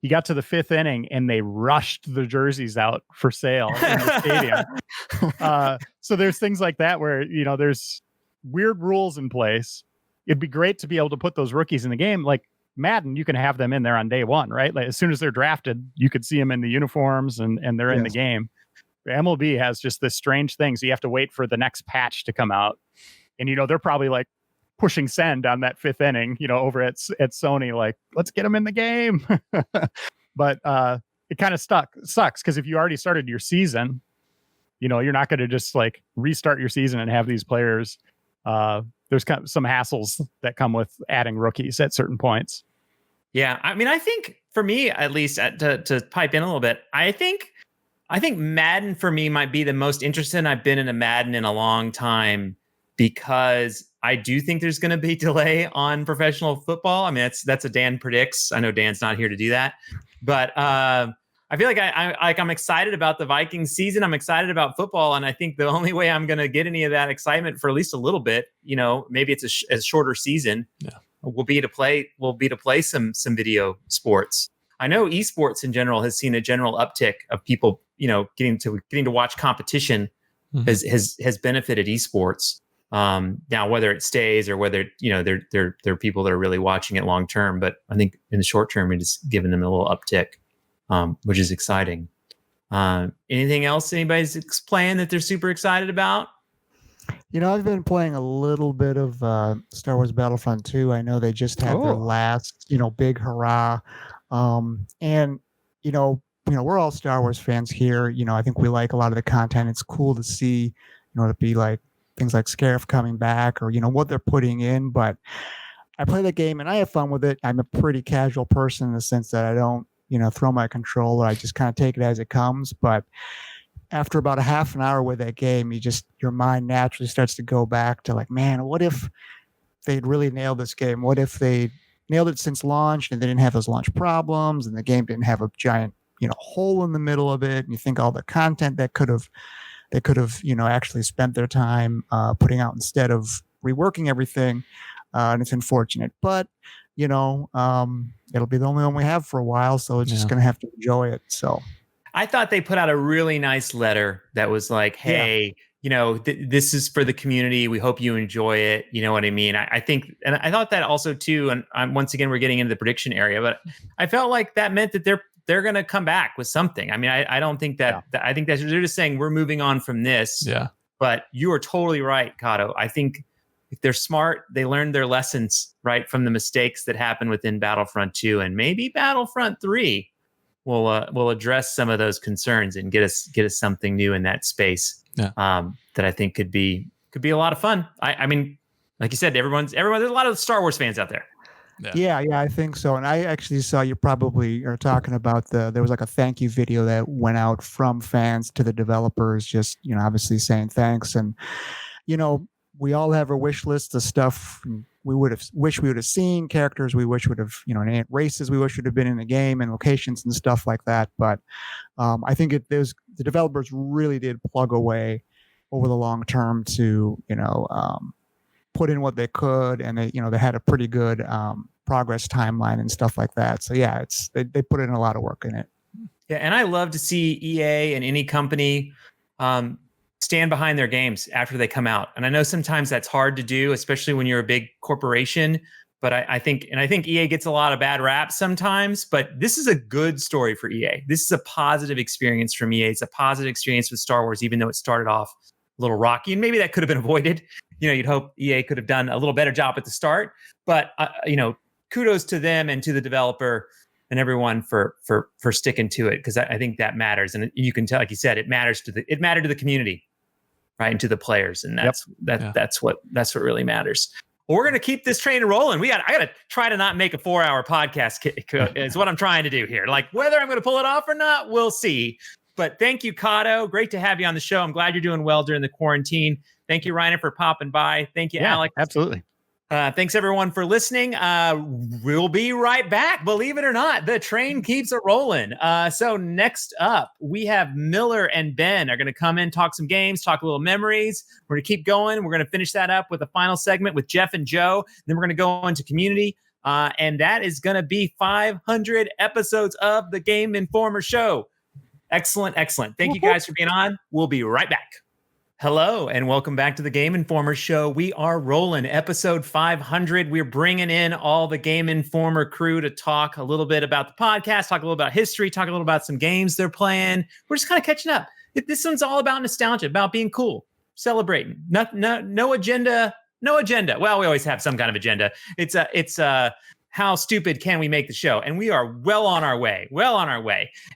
he got to the 5th inning and they rushed the jerseys out for sale in the stadium. So there's things like that where, there's weird rules in place. It'd be great to be able to put those rookies in the game. Like Madden, you can have them in there on day one, right? Like as soon as they're drafted, you could see them in the uniforms and they're in the game. MLB has just this strange thing. So you have to wait for the next patch to come out. And, they're probably like pushing send on that 5th inning, over at Sony, like, let's get them in the game. But it kind of sucks because if you already started your season, you're not going to just like restart your season and have these players. There's kind of some hassles that come with adding rookies at certain points. Yeah, I mean, I think for me, at least, to pipe in a little bit, I think Madden for me might be the most interested I've been in a Madden in a long time, because I do think there's going to be delay on professional football. I mean, that's a Dan predicts. I know Dan's not here to do that, but I feel like I'm excited about the Vikings season. I'm excited about football, and I think the only way I'm going to get any of that excitement for at least a little bit, maybe it's a shorter season, will be to play some video sports. I know esports in general has seen a general uptick of people, getting to watch competition has benefited esports. Now, whether it stays or whether, there are people that are really watching it long term, but I think in the short term, it is giving them a little uptick, which is exciting. Anything else anybody's playing that they're super excited about? I've been playing a little bit of Star Wars Battlefront 2. I know they just had their last, big hurrah. And, we're all Star Wars fans here. I think we like a lot of the content. It's cool to see, to be like things like Scarif coming back or, what they're putting in. But I play the game and I have fun with it. I'm a pretty casual person in the sense that I don't, throw my controller. I just kind of take it as it comes. But after about a half an hour with that game, your mind naturally starts to go back to like, man, what if they'd really nailed this game? What if they nailed it since launch and they didn't have those launch problems and the game didn't have a giant, hole in the middle of it? And you think all the content that they could have, actually spent their time putting out instead of reworking everything. And it's unfortunate, but it'll be the only one we have for a while. So it's just going to have to enjoy it. So I thought they put out a really nice letter that was like, hey, this is for the community. We hope you enjoy it. You know what I mean? I think, and I thought that also too, and once again, we're getting into the prediction area, but I felt like that meant that they're going to come back with something. I mean, I don't think that, I think that they're just saying we're moving on from this. Yeah. But you are totally right, Kato. I think if they're smart, they learned their lessons, right, from the mistakes that happened within Battlefront 2, and maybe Battlefront 3 will address some of those concerns and get us something new in that space. Yeah. That I think could be a lot of fun. I mean, like you said, everyone's there's a lot of Star Wars fans out there. Yeah, I think so. And I actually saw you probably are talking about there was like a thank you video that went out from fans to the developers, just, obviously saying thanks. And, we all have a wish list of stuff we would have seen, characters we wish would have, races we wish would have been in the game and locations and stuff like that. But I think the developers really did plug away over the long term to, put in what they could, and they had a pretty good progress timeline and stuff like that. So yeah, they put in a lot of work in it. Yeah, and I love to see EA and any company stand behind their games after they come out. And I know sometimes that's hard to do, especially when you're a big corporation. But I think EA gets a lot of bad rap sometimes, but this is a good story for EA. This is a positive experience from EA. It's a positive experience with Star Wars, even though it started off a little rocky, and maybe that could have been avoided. You'd hope EA could have done a little better job at the start, but kudos to them and to the developer and everyone for sticking to it, because I think that matters. And you can tell, like you said, it mattered to the community, right, and to the players, and that's what really matters. Well, we're going to keep this train rolling. I got to try to not make a 4-hour podcast. Is what I'm trying to do here. Like, whether I'm going to pull it off or not, we'll see. But thank you, Kato. Great to have you on the show. I'm glad you're doing well during the quarantine. Thank you, Reiner, for popping by. Thank you, Alex. Absolutely. Thanks, everyone, for listening. We'll be right back. Believe it or not, the train keeps it rolling. So next up, we have Miller and Ben are going to come in, talk some games, talk a little memories. We're going to keep going. We're going to finish that up with a final segment with Jeff and Joe. Then we're going to go into community. And that is going to be 500 episodes of the Game Informer Show. Excellent. Thank you guys for being on. We'll be right back. Hello, and welcome back to the Game Informer Show. We are rolling episode 500. We're bringing in all the Game Informer crew to talk a little bit about the podcast, talk a little about history, talk a little about some games they're playing. We're just kind of catching up. This one's all about nostalgia, about being cool, celebrating. No agenda. Well, we always have some kind of agenda. It's how stupid can we make the show? And we are well on our way.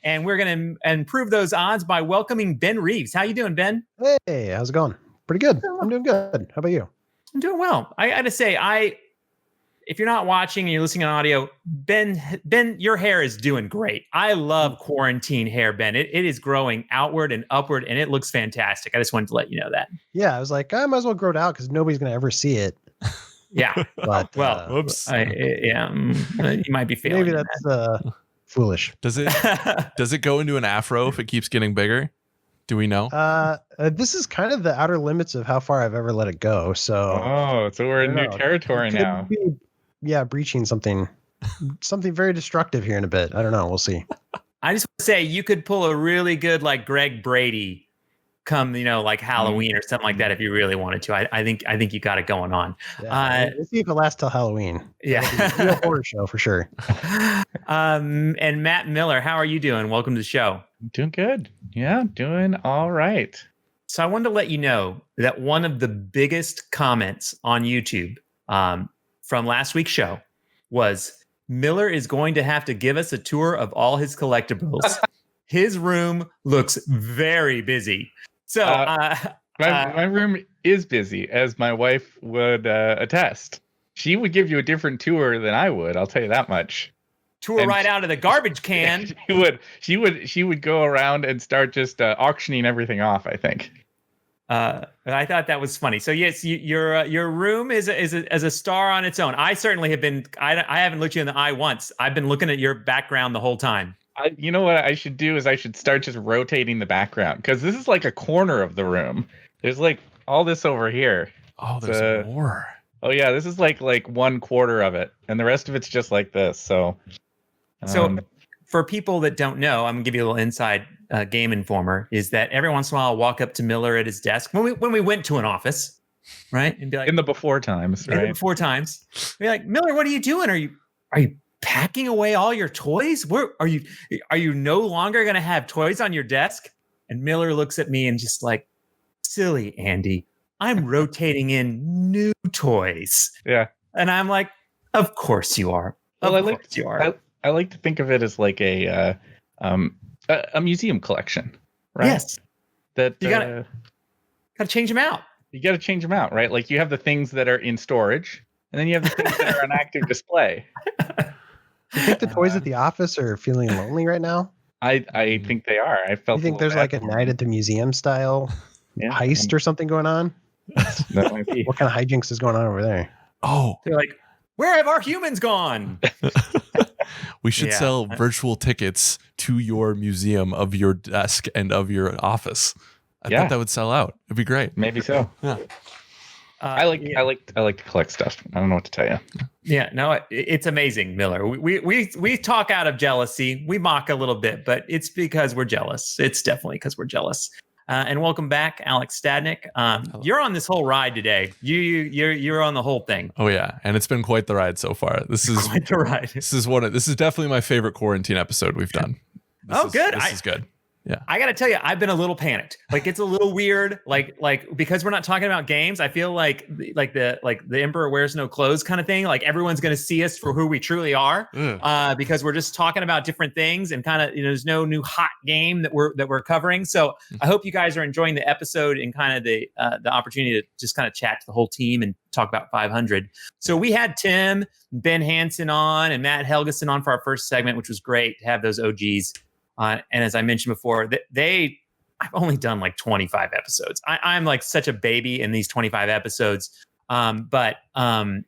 And we're going to improve those odds by welcoming Ben Reeves. How you doing, Ben? Hey, how's it going? Pretty good. I'm doing good. How about you? I'm doing well. I got to say, if you're not watching and you're listening on audio, Ben, your hair is doing great. I love quarantine hair, Ben. It is growing outward and upward, and it looks fantastic. I just wanted to let you know that. Yeah, I was like, I might as well grow it out because nobody's going to ever see it. Yeah. But, oops. You might be feeling maybe that's foolish. Does it go into an afro if it keeps getting bigger? Do we know? This is kind of the outer limits of how far I've ever let it go. So we're in new territory now. Breaching something very destructive here in a bit. I don't know. We'll see. I just want to say you could pull a really good like Greg Brady come, like Halloween or something like that if you really wanted to. I think you got it going on. Yeah, we'll see if it lasts till Halloween. Yeah. It'll be a horror show for sure. And Matt Miller, how are you doing? Welcome to the show. Doing good. Yeah, doing all right. So I wanted to let you know that one of the biggest comments on YouTube from last week's show was Miller is going to have to give us a tour of all his collectibles. His room looks very busy. So well, My room is busy, as my wife would attest. She would give you a different tour than I would. I'll tell you that much. Tour right out of the garbage can. She would go around and start just auctioning everything off, I think. I thought that was funny. So yes, your room is a star on its own. I certainly have been. I haven't looked you in the eye once. I've been looking at your background the whole time. You know what I should do is I should start just rotating the background, because this is like a corner of the room. There's like all this over here. Oh, there's more. Oh yeah, this is like 1/4 of it, and the rest of it's just like this. So for people that don't know, I'm gonna give you a little inside Game Informer. Is that every once in a while I'll walk up to Miller at his desk when we went to an office, right, and be like, in the before times, right? Before times, be like, Miller, what are you doing? Are you packing away all your toys? Where are you no longer gonna have toys on your desk? And Miller looks at me and just like, silly Andy, I'm rotating in new toys. Yeah. And I'm like, of course you are. Well, I like to think of it as like a museum collection, right? Yes. That you gotta change them out. You gotta change them out, right? Like you have the things that are in storage, and then you have the things that are on active display. You think the toys at the office are feeling lonely right now? I think they are. I felt. You think there's like a night at the museum style heist or something going on? That might be. What kind of hijinks is going on over there? Oh, they're like, where have our humans gone? We should sell virtual tickets to your museum of your desk and of your office. I thought that would sell out. It'd be great. Maybe so. Yeah. I like to collect stuff. I don't know what to tell you. Yeah, no, it's amazing, Miller. We talk out of jealousy. We mock a little bit, but it's because we're jealous. It's definitely because we're jealous. And welcome back, Alex Stadnik. You're on this whole ride today. You're on the whole thing. Oh yeah, and it's been quite the ride so far. This is quite the ride. This is definitely my favorite quarantine episode we've done. Good. This is good. Yeah. I got to tell you, I've been a little panicked. Like it's a little weird. Like because we're not talking about games, I feel like the emperor wears no clothes kind of thing. Like everyone's going to see us for who we truly are, because we're just talking about different things and kind of, there's no new hot game that we're covering. So I hope you guys are enjoying the episode and kind of the opportunity to just kind of chat to the whole team and talk about 500. So we had Tim, Ben Hanson on and Matt Helgeson on for our first segment, which was great to have those OGs. And as I mentioned before, I've only done like 25 episodes. I'm like such a baby in these 25 episodes. But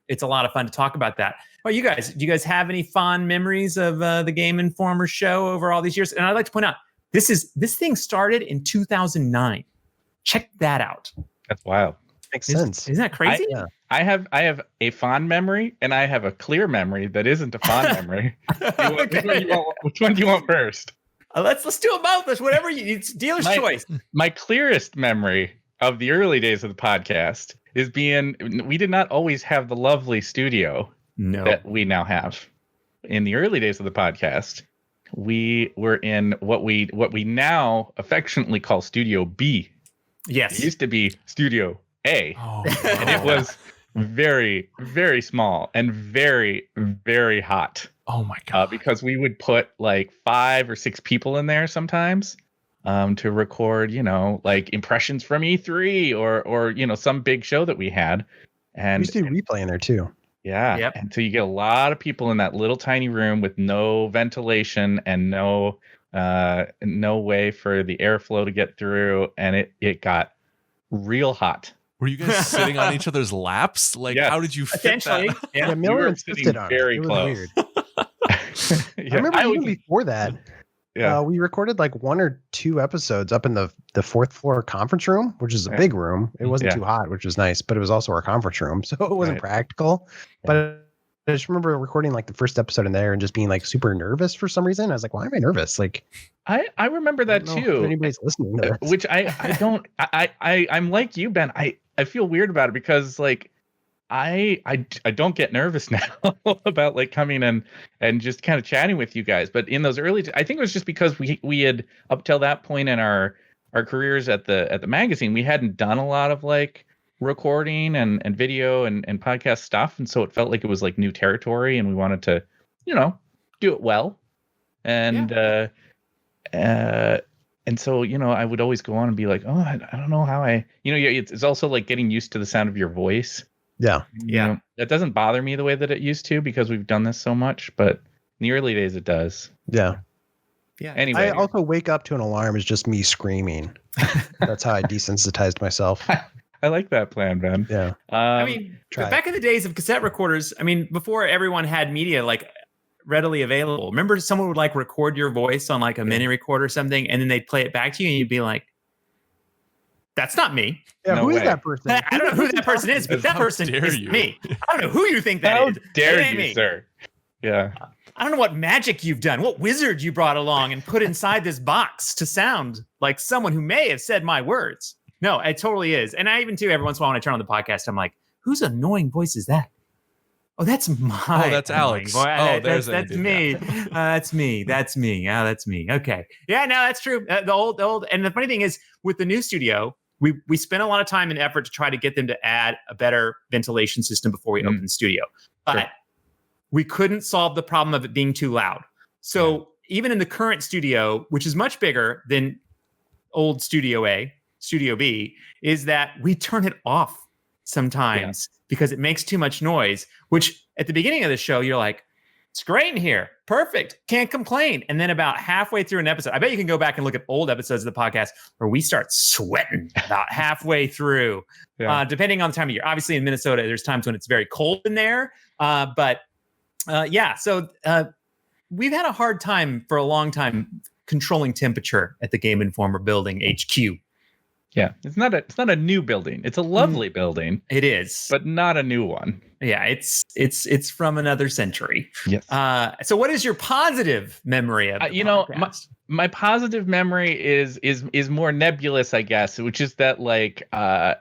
it's a lot of fun to talk about that. Well, do you guys have any fond memories of the Game Informer show over all these years? And I'd like to point out, this thing started in 2009. Check that out. That's wild. Makes sense. Isn't that crazy? I have a fond memory and I have a clear memory that isn't a fond memory. Which one do you want first? Let's do them both. It's whatever it's dealer's choice. My clearest memory of the early days of the podcast is we did not always have the lovely studio that we now have. In the early days of the podcast, we were in what we now affectionately call Studio B. Yes. It used to be Studio A. Oh, and it was very, very small and very, very hot. Oh my God. Because we would put like 5 or 6 people in there sometimes to record, like impressions from E3 or some big show that we had. And we used to do replay in there too. Yeah. Yep. And so you get a lot of people in that little tiny room with no ventilation and no way for the airflow to get through. And it got real hot. Were you guys sitting on each other's laps? Like, how did you fit that? Yeah, Miller insisted on it. Very it close. Weird. I remember even before that, we recorded like 1 or 2 episodes up in the 4th floor conference room, which is a big room. It wasn't too hot, which was nice, but it was also our conference room, so it wasn't practical. But I just remember recording like the first episode in there and just being like super nervous for some reason. I was like, why am I nervous? Like, I remember that too. If anybody's listening to this. Which I don't. I'm like you, Ben. I feel weird about it because like I don't get nervous now about like coming and just kind of chatting with you guys. But in those early, I think it was just because we had up till that point in our careers at the magazine, we hadn't done a lot of like recording and video and podcast stuff, and so it felt like it was like new territory, and we wanted to do it well. And and so, I would always go on and be like, oh, I don't know how it's also like getting used to the sound of your voice. Yeah. Yeah. That doesn't bother me the way that it used to because we've done this so much, but in the early days it does. Yeah. Yeah. Anyway, I also wake up to an alarm is just me screaming. That's how I desensitized myself. I like that plan, Ben. Yeah. I mean, back in the days of cassette recorders, I mean, before everyone had media like readily available, remember someone would like record your voice on like a mini recorder or something, and then they'd play it back to you and you'd be like, that's not me. Yeah, who is that person? I don't know who that person is, but that person is me. I don't know who you think that is. How dare you, sir? Yeah. I don't know what magic you've done, what wizard you brought along and put inside this box to sound like someone who may have said my words. No, it totally is. And I even too, every once in a while when I turn on the podcast, I'm like, whose annoying voice is that? Oh, that's my. Oh, that's Alex. Voice. That's me. That's me. That's me. Yeah, that's me. Okay. Yeah, no, that's true. The old. And the funny thing is, with the new studio, we spent a lot of time and effort to try to get them to add a better ventilation system before we opened the studio. But we couldn't solve the problem of it being too loud. So even in the current studio, which is much bigger than old Studio A, Studio B, is that we turn it off sometimes because it makes too much noise, which at the beginning of the show, you're like, it's great in here. Perfect. Can't complain. And then about halfway through an episode, I bet you can go back and look at old episodes of the podcast where we start sweating about halfway through, depending on the time of year. Obviously in Minnesota, there's times when it's very cold in there. So we've had a hard time for a long time controlling temperature at the Game Informer building HQ. Yeah, it's not a new building. It's a lovely building. It is, but not a new one. Yeah, it's from another century. Yes. So, what is your positive memory of the podcast? My positive memory is more nebulous, I guess, which is that like I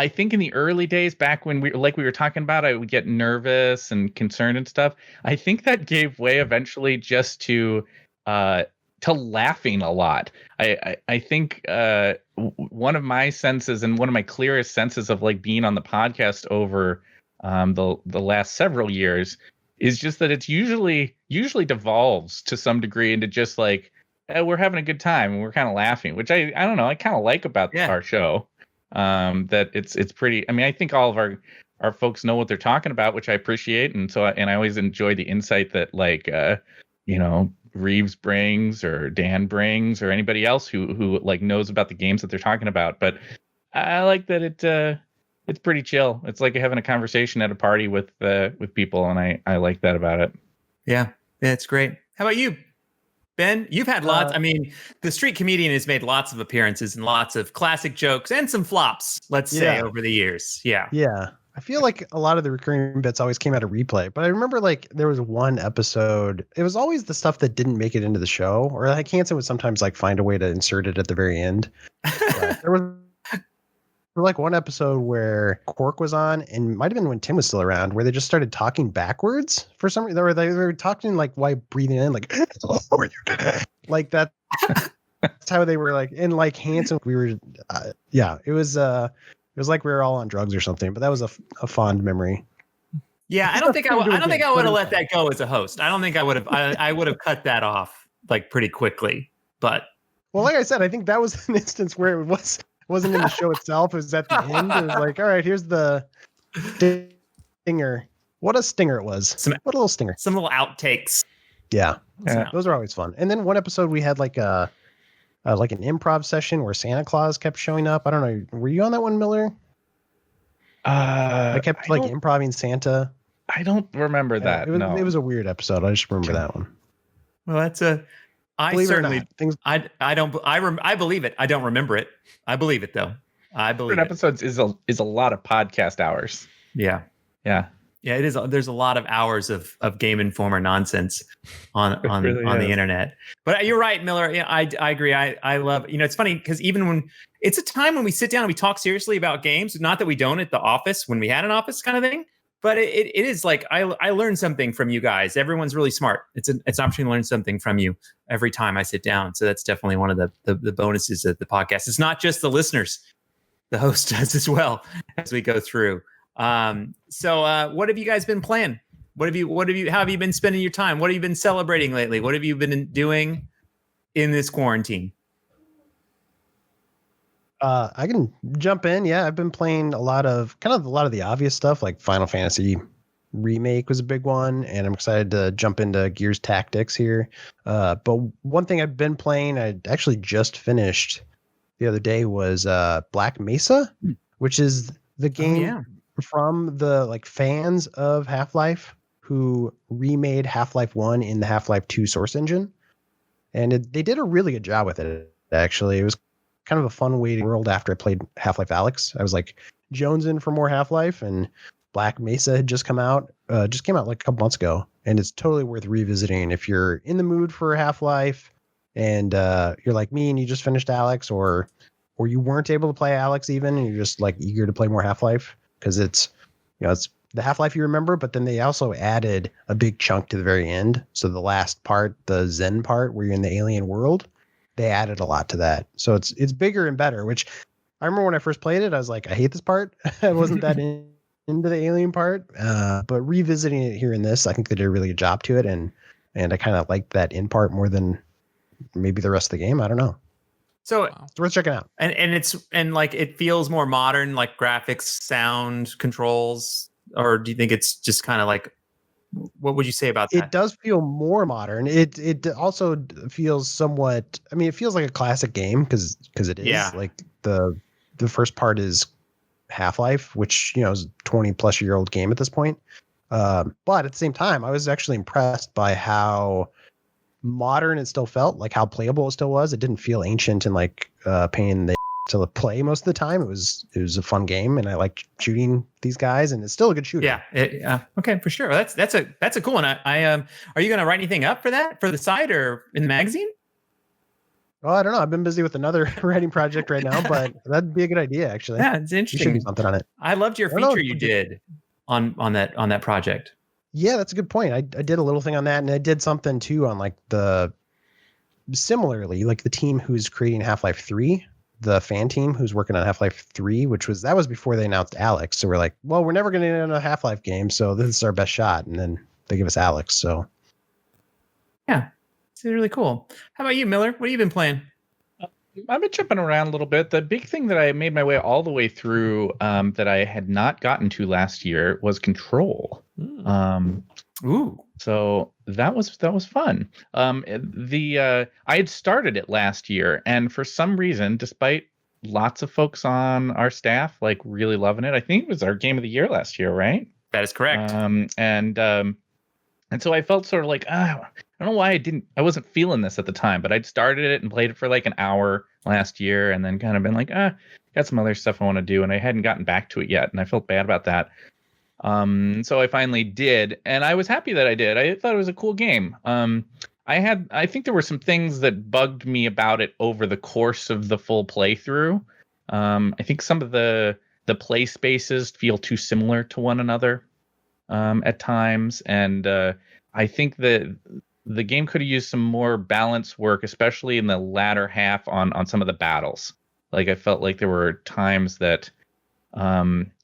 think in the early days, back when we were talking about, I would get nervous and concerned and stuff. I think that gave way eventually just to laughing a lot. I think one of my senses and one of my clearest senses of like being on the podcast over the last several years is just that it's usually devolves to some degree into just like we're having a good time and we're kind of laughing, which I don't know, I kind of like about our show. That it's pretty. I mean, I think all of our folks know what they're talking about, which I appreciate, and I always enjoy the insight that like Reeves brings or Dan brings or anybody else who like knows about the games that they're talking about. But I like that it's pretty chill. It's like having a conversation at a party with people, and I like that about it. Yeah, it's great. How about you, Ben? You've had lots. I mean, the Street Comedian has made lots of appearances and lots of classic jokes and some flops, let's say, over the years. Yeah. Yeah. I feel like a lot of the recurring bits always came out of replay, but I remember like there was one episode. It was always the stuff that didn't make it into the show, or like Hanson would sometimes like find a way to insert it at the very end. There was like one episode where Cork was on, and it might have been when Tim was still around, where they just started talking backwards for some reason. They were talking like while breathing in, like, "How are you today?" Like that. That's how they were like. And like Hanson, we were, it was like we were all on drugs or something. But that was a fond memory. Yeah, I don't think I would have let that go as a host. I don't think I would have. I would have cut that off like pretty quickly. But well, like I said, I think that was an instance where it wasn't in the show itself. It was at the end. It was like, all right, here's the stinger. What a stinger it was. What a little stinger. Some little outtakes. Yeah. Those are always fun. And then one episode we had like an improv session where Santa Claus kept showing up. I don't know. Were you on that one, Miller? I kept improving Santa. I don't remember that. It was a weird episode. I just remember that one. Well, that's I believe certainly things. I believe it. I don't remember it. I believe it though. I believe episodes is a lot of podcast hours. Yeah. It is. There's a lot of hours of Game Informer nonsense on the internet. But you're right, Miller. Yeah, I agree. I love. It's funny because even when it's a time when we sit down and we talk seriously about games, not that we don't at the office when we had an office kind of thing. But it is like I learn something from you guys. Everyone's really smart. It's an opportunity to learn something from you every time I sit down. So that's definitely one of the bonuses of the podcast. It's not just the listeners; the host does as well as we go through. So what have you guys been playing? How have you been spending your time? What have you been celebrating lately? What have you been doing in this quarantine? I can jump in. Yeah, I've been playing a lot of the obvious stuff, like Final Fantasy Remake was a big one, and I'm excited to jump into Gears Tactics here. But one thing I've been playing, I actually just finished the other day, was Black Mesa, which is the game from the like fans of Half-Life who remade Half-Life 1 in the Half-Life 2 source engine. And they did a really good job with it, actually. It was kind of a fun way to world after I played Half-Life Alex. I was like jonesing for more Half-Life, and Black Mesa had just came out like a couple months ago, and it's totally worth revisiting if you're in the mood for Half-Life and you're like me and you just finished Alex, or you weren't able to play Alex even, and you're just like eager to play more Half-Life, because it's the Half-Life you remember, but then they also added a big chunk to the very end. So the last part, the Zen part, where you're in the alien world, they added a lot to that. So it's bigger and better, which I remember when I first played it, I was like, I hate this part. I wasn't that into the alien part. But revisiting it here in this, I think they did a really good job to it. And I kind of like that in part more than maybe the rest of the game. I don't know. So it's worth checking out. And it feels more modern, like graphics, sound, controls, or do you think it's just kind of like, what would you say about that? It does feel more modern. It also feels somewhat, I mean, it feels like a classic game because it is. Yeah. Like the first part is Half-Life, which, is a 20-plus-year-old game at this point. But at the same time, I was actually impressed by how modern it still felt, like how playable it still was. It didn't feel ancient and like pain in the to play most of the time. It was a fun game, and I liked shooting these guys, and it's still a good shooter. Yeah. Okay, for sure. That's a cool one. I are you going to write anything up for the site or in the magazine? Well, I don't know. I've been busy with another writing project right now, but that'd be a good idea, actually. Yeah, it's interesting. You should do something on it. I loved your feature you did on that project. Yeah, that's a good point. I did a little thing on that, and I did something too on like similarly, like the team who's creating Half-Life 3, the fan team who's working on Half-Life 3, that was before they announced Alex. So we're like, well, we're never going to get a Half-Life game, so this is our best shot. And then they give us Alex. So yeah, it's really cool. How about you, Miller? What have you been playing? I've been jumping around a little bit. The big thing that I made my way all the way through that I had not gotten to last year was Control. Ooh. So that was fun. I had started it last year, and for some reason, despite lots of folks on our staff like really loving it, I think it was our game of the year last year, right? That is correct. And so I felt sort of like, I don't know why I wasn't feeling this at the time, but I'd started it and played it for like an hour last year, and then kind of been like, got some other stuff I want to do, and I hadn't gotten back to it yet, and I felt bad about that. So I finally did, and I was happy that I did. I thought it was a cool game. I think there were some things that bugged me about it over the course of the full playthrough. I think some of the play spaces feel too similar to one another at times, and I think that the game could have used some more balance work, especially in the latter half on some of the battles. Like I felt like there were times that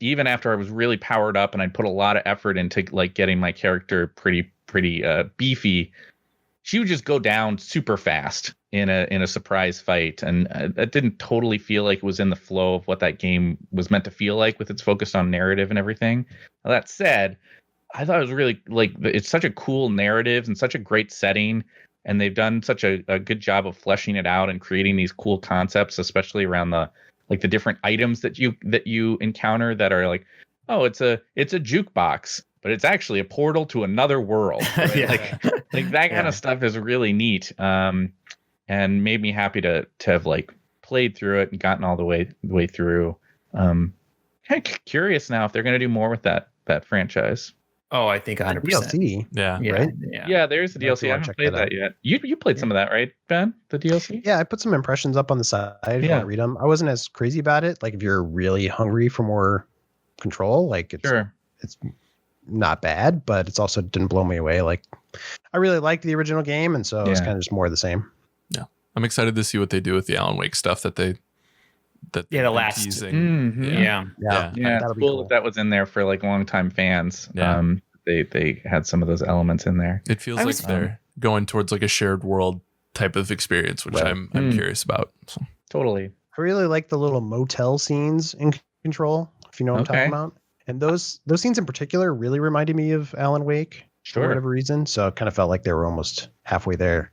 even after I was really powered up and I'd put a lot of effort into like getting my character pretty beefy, she would just go down super fast in a surprise fight, and that didn't totally feel like it was in the flow of what that game was meant to feel like with its focus on narrative and everything. Now, that said, I thought it was really like it's such a cool narrative and such a great setting, and they've done such a good job of fleshing it out and creating these cool concepts, especially around the different items that you encounter that are like, oh, it's a jukebox, but it's actually a portal to another world. Right? Yeah. like that kind of stuff is really neat, and made me happy to have like played through it and gotten all the way through. Kind of curious now if they're going to do more with that franchise. Oh, I think 100%. DLC. Yeah. Right? Yeah, there's the DLC. I haven't played that yet. You played some of that, right, Ben? The DLC? Yeah, I put some impressions up on the side if you want to read them. I wasn't as crazy about it. Like if you're really hungry for more Control, like it's not bad, but it's also didn't blow me away. Like I really liked the original game, and so it's kind of just more of the same. Yeah. I'm excited to see what they do with the Alan Wake stuff that the last teasing. Mm-hmm. Yeah. It's cool that was in there for like longtime fans. Yeah. They had some of those elements in there. It feels like they're going towards like a shared world type of experience, which I'm curious about. So. Totally. I really like the little motel scenes in Control, if you know what I'm talking about. And those scenes in particular really reminded me of Alan Wake for whatever reason. So it kind of felt like they were almost halfway there.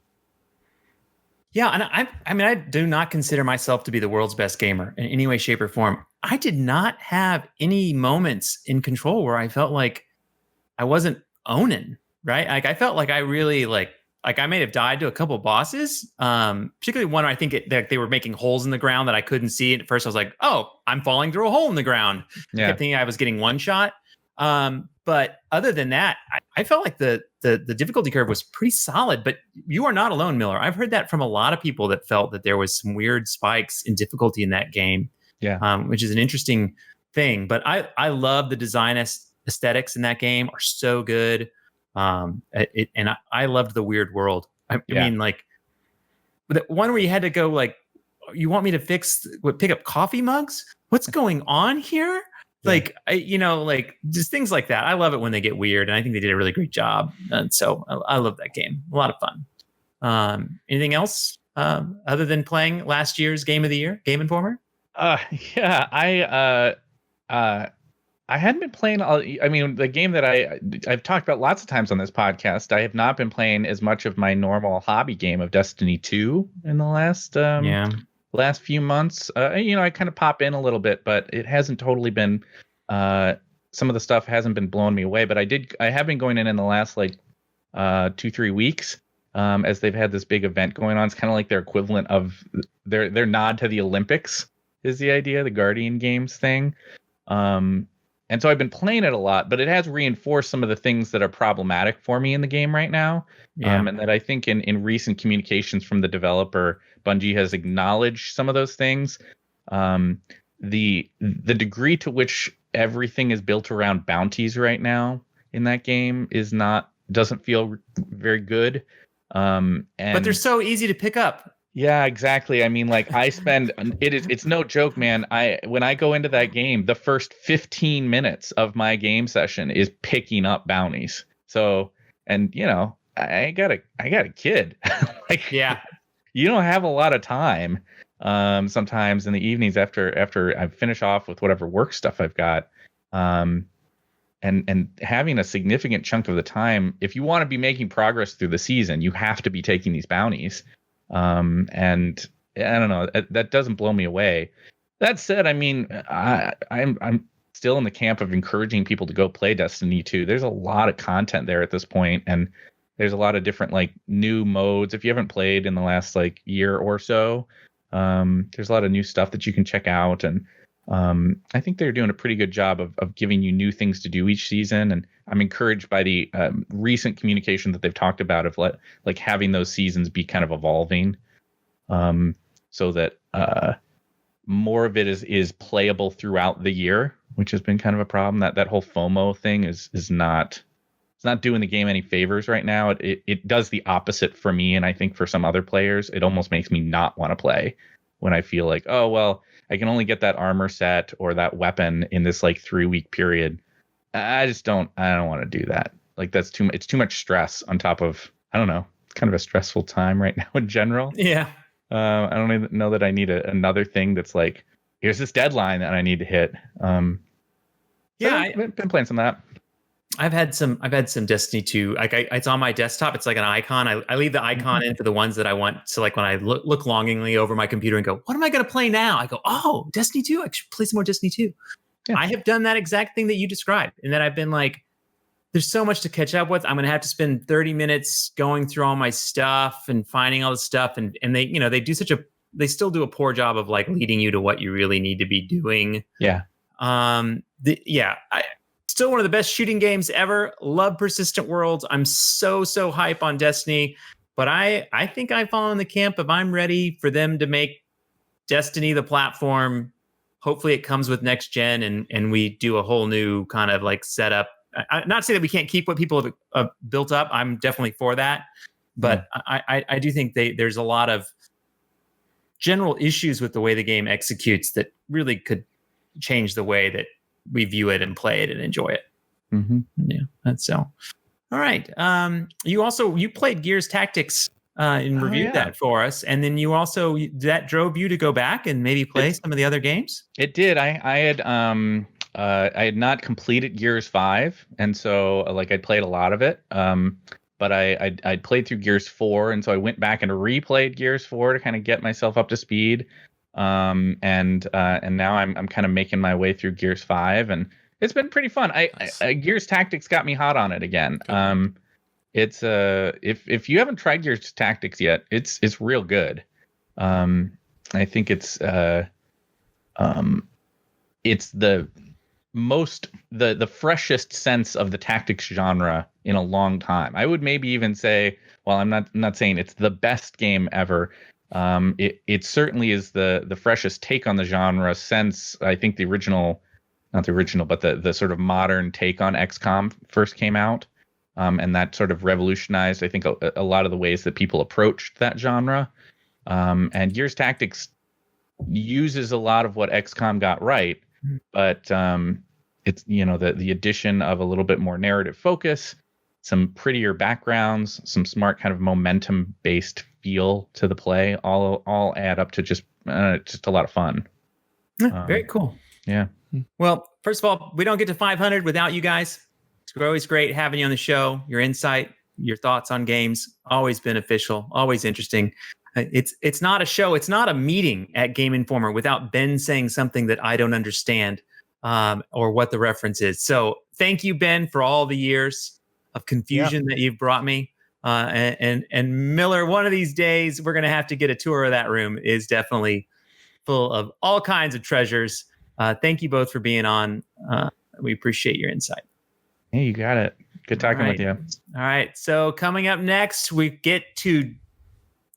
Yeah, and I mean, I do not consider myself to be the world's best gamer in any way, shape, or form. I did not have any moments in Control where I felt like I wasn't owning, right? Like I felt like I really like I may have died to a couple bosses, particularly one where I think that they were making holes in the ground that I couldn't see. At first, I was like, "Oh, I'm falling through a hole in the ground." Yeah. I kept thinking I was getting one shot. But other than that, I felt like the difficulty curve was pretty solid. But you are not alone, Miller. I've heard that from a lot of people that felt that there was some weird spikes in difficulty in that game. Yeah, which is an interesting thing. But I love the design aesthetics in that game are so good. And I loved the weird world. I mean, like the one where you had to go like, you want me to pick up coffee mugs? What's going on here? Like, like just things like that. I love it when they get weird, and I think they did a really great job. And so I love that game. A lot of fun. Anything else other than playing last year's Game of the Year, Game Informer? Yeah, I hadn't been playing. I mean, the game that I've talked about lots of times on this podcast. I have not been playing as much of my normal hobby game of Destiny 2 in the last few months. I kind of pop in a little bit, but it hasn't totally been. Some of the stuff hasn't been blowing me away, but I have been going in the last 2-3 weeks. As they've had this big event going on. It's kind of like their equivalent of their nod to the Olympics is the idea, the Guardian Games thing. And so I've been playing it a lot, but it has reinforced some of the things that are problematic for me in the game right now. Yeah. And that I think in recent communications from the developer, Bungie has acknowledged some of those things. The degree to which everything is built around bounties right now in that game doesn't feel very good. But they're so easy to pick up. Yeah, exactly. I mean, I spend it's no joke, man. When I go into that game, the first 15 minutes of my game session is picking up bounties. So, and I got a kid. Yeah, you don't have a lot of time. Sometimes in the evenings after I finish off with whatever work stuff I've got. And having a significant chunk of the time, if you want to be making progress through the season, you have to be taking these bounties. And I don't know, that doesn't blow me away. That said, I mean, I'm still in the camp of encouraging people to go play Destiny 2. There's a lot of content there at this point, and there's a lot of different new modes. If you haven't played in the last year or so, there's a lot of new stuff that you can check out, and I think they're doing a pretty good job of giving you new things to do each season. And I'm encouraged by the recent communication that they've talked about of having those seasons be kind of evolving, so that more of it is playable throughout the year, which has been kind of a problem. That whole FOMO thing is not doing the game any favors right now. It does the opposite for me, and I think for some other players, it almost makes me not want to play when I feel like, oh well, I can only get that armor set or that weapon in this 3-week period. I don't want to do that. That's it's too much stress on top of, I don't know, it's kind of a stressful time right now in general. Yeah. I don't even know that I need another thing that's here's this deadline that I need to hit. I've been playing some of that. I've had some Destiny 2. It's on my desktop. It's like an icon. I leave the icon in for the ones that I want. So when I look longingly over my computer and go, what am I going to play now? I go, oh, Destiny 2. I should play some more Destiny 2. Yeah. I have done that exact thing that you described. And then I've been there's so much to catch up with. I'm going to have to spend 30 minutes going through all my stuff and finding all the stuff. And they, they still do a poor job of leading you to what you really need to be doing. Yeah. Still one of the best shooting games ever. Love Persistent Worlds. I'm so hype on Destiny, but I think I fall in the camp of I'm ready for them to make Destiny the platform. Hopefully it comes with next gen and we do a whole new kind of setup. Not to say that we can't keep what people have built up. I'm definitely for that, but I do think there's a lot of general issues with the way the game executes that really could change the way that we view it and play it and enjoy it. Mm-hmm. Yeah, that's so. All right. You played Gears Tactics and reviewed that for us. And then you also, that drove you to go back and maybe play some of the other games? It did. I had not completed Gears 5, and so like I played a lot of it. But I'd played through Gears 4, and so I went back and replayed Gears 4 to kind of get myself up to speed. And now I'm kind of making my way through Gears 5, and it's been pretty fun. I Gears Tactics got me hot on it again. It's if you haven't tried Gears Tactics yet, it's real good. I think it's the freshest sense of the tactics genre in a long time. I would maybe even say, well, I'm not saying it's the best game ever. It certainly is the freshest take on the genre since I think the original, not the original, but the sort of modern take on XCOM first came out. And that sort of revolutionized, I think, a lot of the ways that people approached that genre. And Gears Tactics uses a lot of what XCOM got right, but it's, the addition of a little bit more narrative focus, some prettier backgrounds, some smart kind of momentum based feel to the play, all add up to just a lot of fun. Very cool. Yeah. Well, first of all, we don't get to 500 without you guys. It's always great having you on the show. Your insight, your thoughts on games, always beneficial, always interesting. It's not a show. It's not a meeting at Game Informer without Ben saying something that I don't understand or what the reference is. So thank you, Ben, for all the years of confusion that you've brought me. And Miller, one of these days, we're going to have to get a tour of that room. Is definitely full of all kinds of treasures. Thank you both for being on. We appreciate your insight. Hey, you got it. Good talking with you. All right. So coming up next, we get to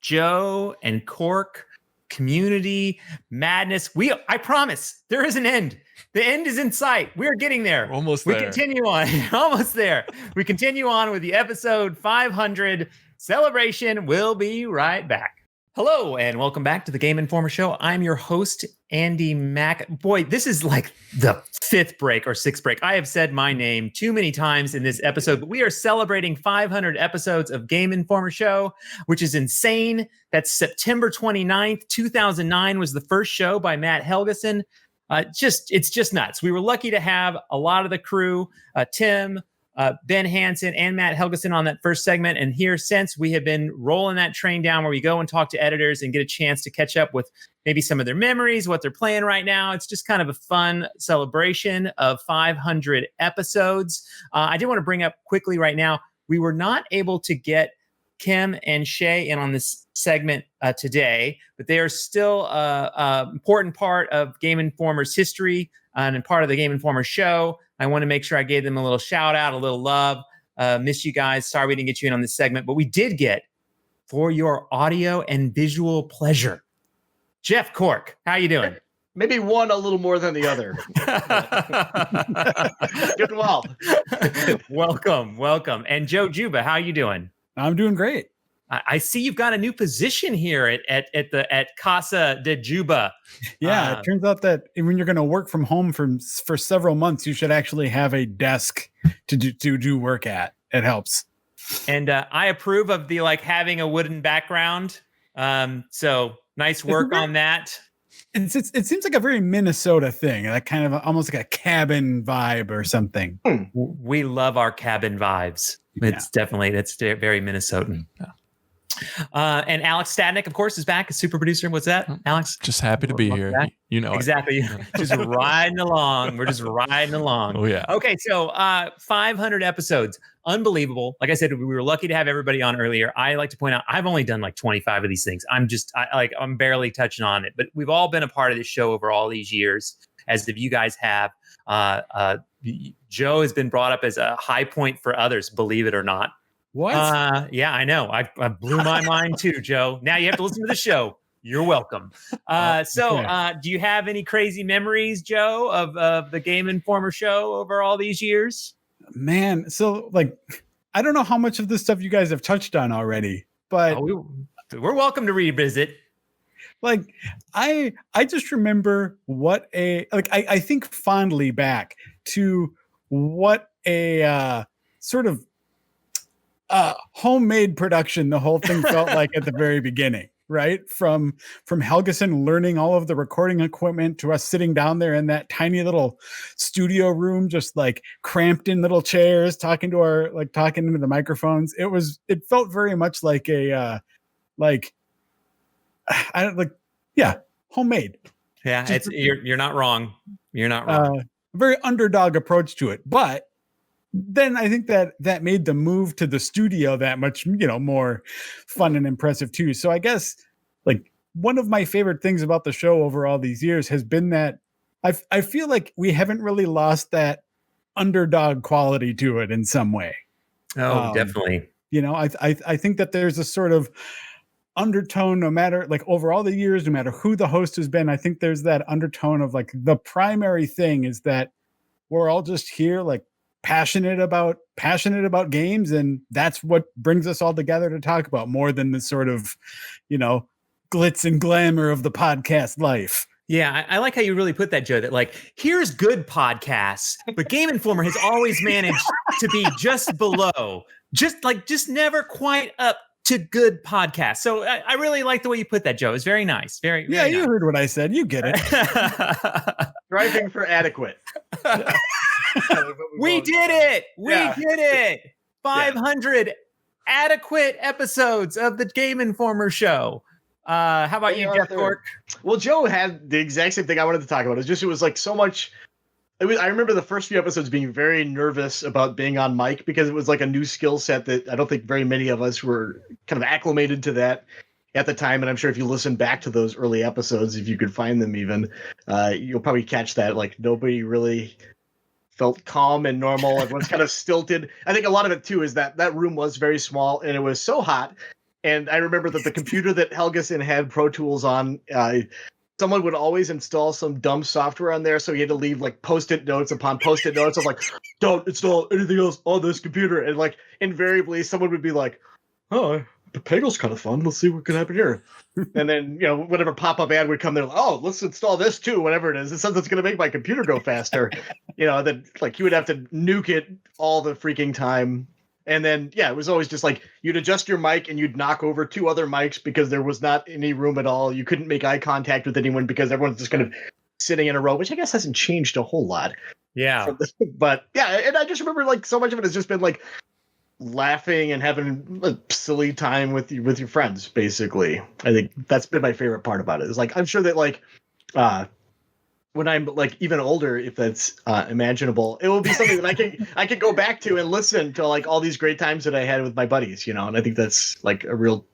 Joe and Cork, community madness. I promise there is an end. The end is in sight. We're getting there. Almost there. We continue on. Almost there. We continue on with the episode 500 celebration. We'll be right back. Hello, and welcome back to the Game Informer Show. I'm your host, Andy Mac. Boy, this is like the fifth break or sixth break. I have said my name too many times in this episode, but we are celebrating 500 episodes of Game Informer Show, which is insane. That's September 29th, 2009 was the first show by Matt Helgeson. It's just nuts. We were lucky to have a lot of the crew, Tim, Ben Hanson and Matt Helgeson on that first segment. And here since we have been rolling that train down where we go and talk to editors and get a chance to catch up with maybe some of their memories, what they're playing right now. It's just kind of a fun celebration of 500 episodes. I did want to bring up quickly right now, we were not able to get Kim and Shea in on this segment today, but they are still an important part of Game Informer's history and part of the Game Informer show. I want to make sure I gave them a little shout out, a little love. Miss you guys. Sorry we didn't get you in on this segment, but we did get for your audio and visual pleasure. Jeff Cork, how you doing? Maybe one a little more than the other. Doing well. Welcome. And Joe Juba, how you doing? I'm doing great. I see you've got a new position here at Casa de Juba. Yeah, it turns out that when you're going to work from home for several months, you should actually have a desk to do work at. It helps. And I approve of the having a wooden background. So nice work on that. It seems like a very Minnesota thing, like kind of almost like a cabin vibe or something. We love our cabin vibes. It's very Minnesotan. And Alex Stadnik, of course, is back as super producer. What's that, Alex? Just happy to be here. Back. You know exactly. Just riding along. We're just riding along. Oh yeah. Okay, so 500 episodes, unbelievable. Like I said, we were lucky to have everybody on earlier. I like to point out I've only done 25 of these things. I'm barely touching on it, but we've all been a part of this show over all these years, as if you guys have. Joe has been brought up as a high point for others, believe it or not. What? Yeah, I know. I blew my mind too, Joe. Now you have to listen to the show. You're welcome. Do you have any crazy memories, Joe, of the Game Informer show over all these years? Man, so I don't know how much of this stuff you guys have touched on already, but we're welcome to revisit. I just remember what I think fondly back to what a sort of homemade production the whole thing felt like at the very beginning, right? From Helgeson learning all of the recording equipment to us sitting down there in that tiny little studio room, just like cramped in little chairs, talking into the microphones. It felt very much like homemade. Yeah, you're not wrong. You're not wrong. A very underdog approach to it, but then I think that made the move to the studio that much, more fun and impressive too. So I guess like one of my favorite things about the show over all these years has been that I feel like we haven't really lost that underdog quality to it in some way. Oh, definitely. I think that there's a sort of undertone, no matter like over all the years, no matter who the host has been, I think there's that undertone of like the primary thing is that we're all just here like passionate about games, and that's what brings us all together to talk about more than the sort of glitz and glamour of the podcast life. Yeah, I like how you really put that, Joe, that like here's good podcasts, but Game Informer has always managed to be just below, just never quite up to good podcasts. So I really like the way you put that, Joe. It's very nice. Very yeah, you nice. Heard what I said. You get it. Striving for adequate. We did it. We did it. 500 adequate episodes of the Game Informer show. How about you, Jeff Cork? Well, Joe had the exact same thing I wanted to talk about. It was like so much. I remember the first few episodes being very nervous about being on mic because it was like a new skill set that I don't think very many of us were kind of acclimated to that at the time. And I'm sure if you listen back to those early episodes, if you could find them even, you'll probably catch that. Like nobody really felt calm and normal. Everyone's kind of stilted. I think a lot of it too is that room was very small and it was so hot. And I remember that the computer that Helgeson had Pro Tools on, someone would always install some dumb software on there, so he had to leave like post-it notes upon post-it notes of like, don't install anything else on this computer. And like invariably someone would be like, oh, the Pegel's kind of fun. Let's see what can happen here. And then, whatever pop-up ad would come there, like, oh, let's install this too, whatever it is. It says it's going to make my computer go faster. Then like you would have to nuke it all the freaking time. And then, it was always just like you'd adjust your mic and you'd knock over two other mics because there was not any room at all. You couldn't make eye contact with anyone because everyone's just kind of sitting in a row, which I guess hasn't changed a whole lot. Yeah. But and I just remember like so much of it has just been like laughing and having a silly time with your friends, basically. I think that's been my favorite part about it. It's like I'm sure that like when I'm like even older, if that's imaginable, it will be something that I can go back to and listen to like all these great times that I had with my buddies, and I think that's like a real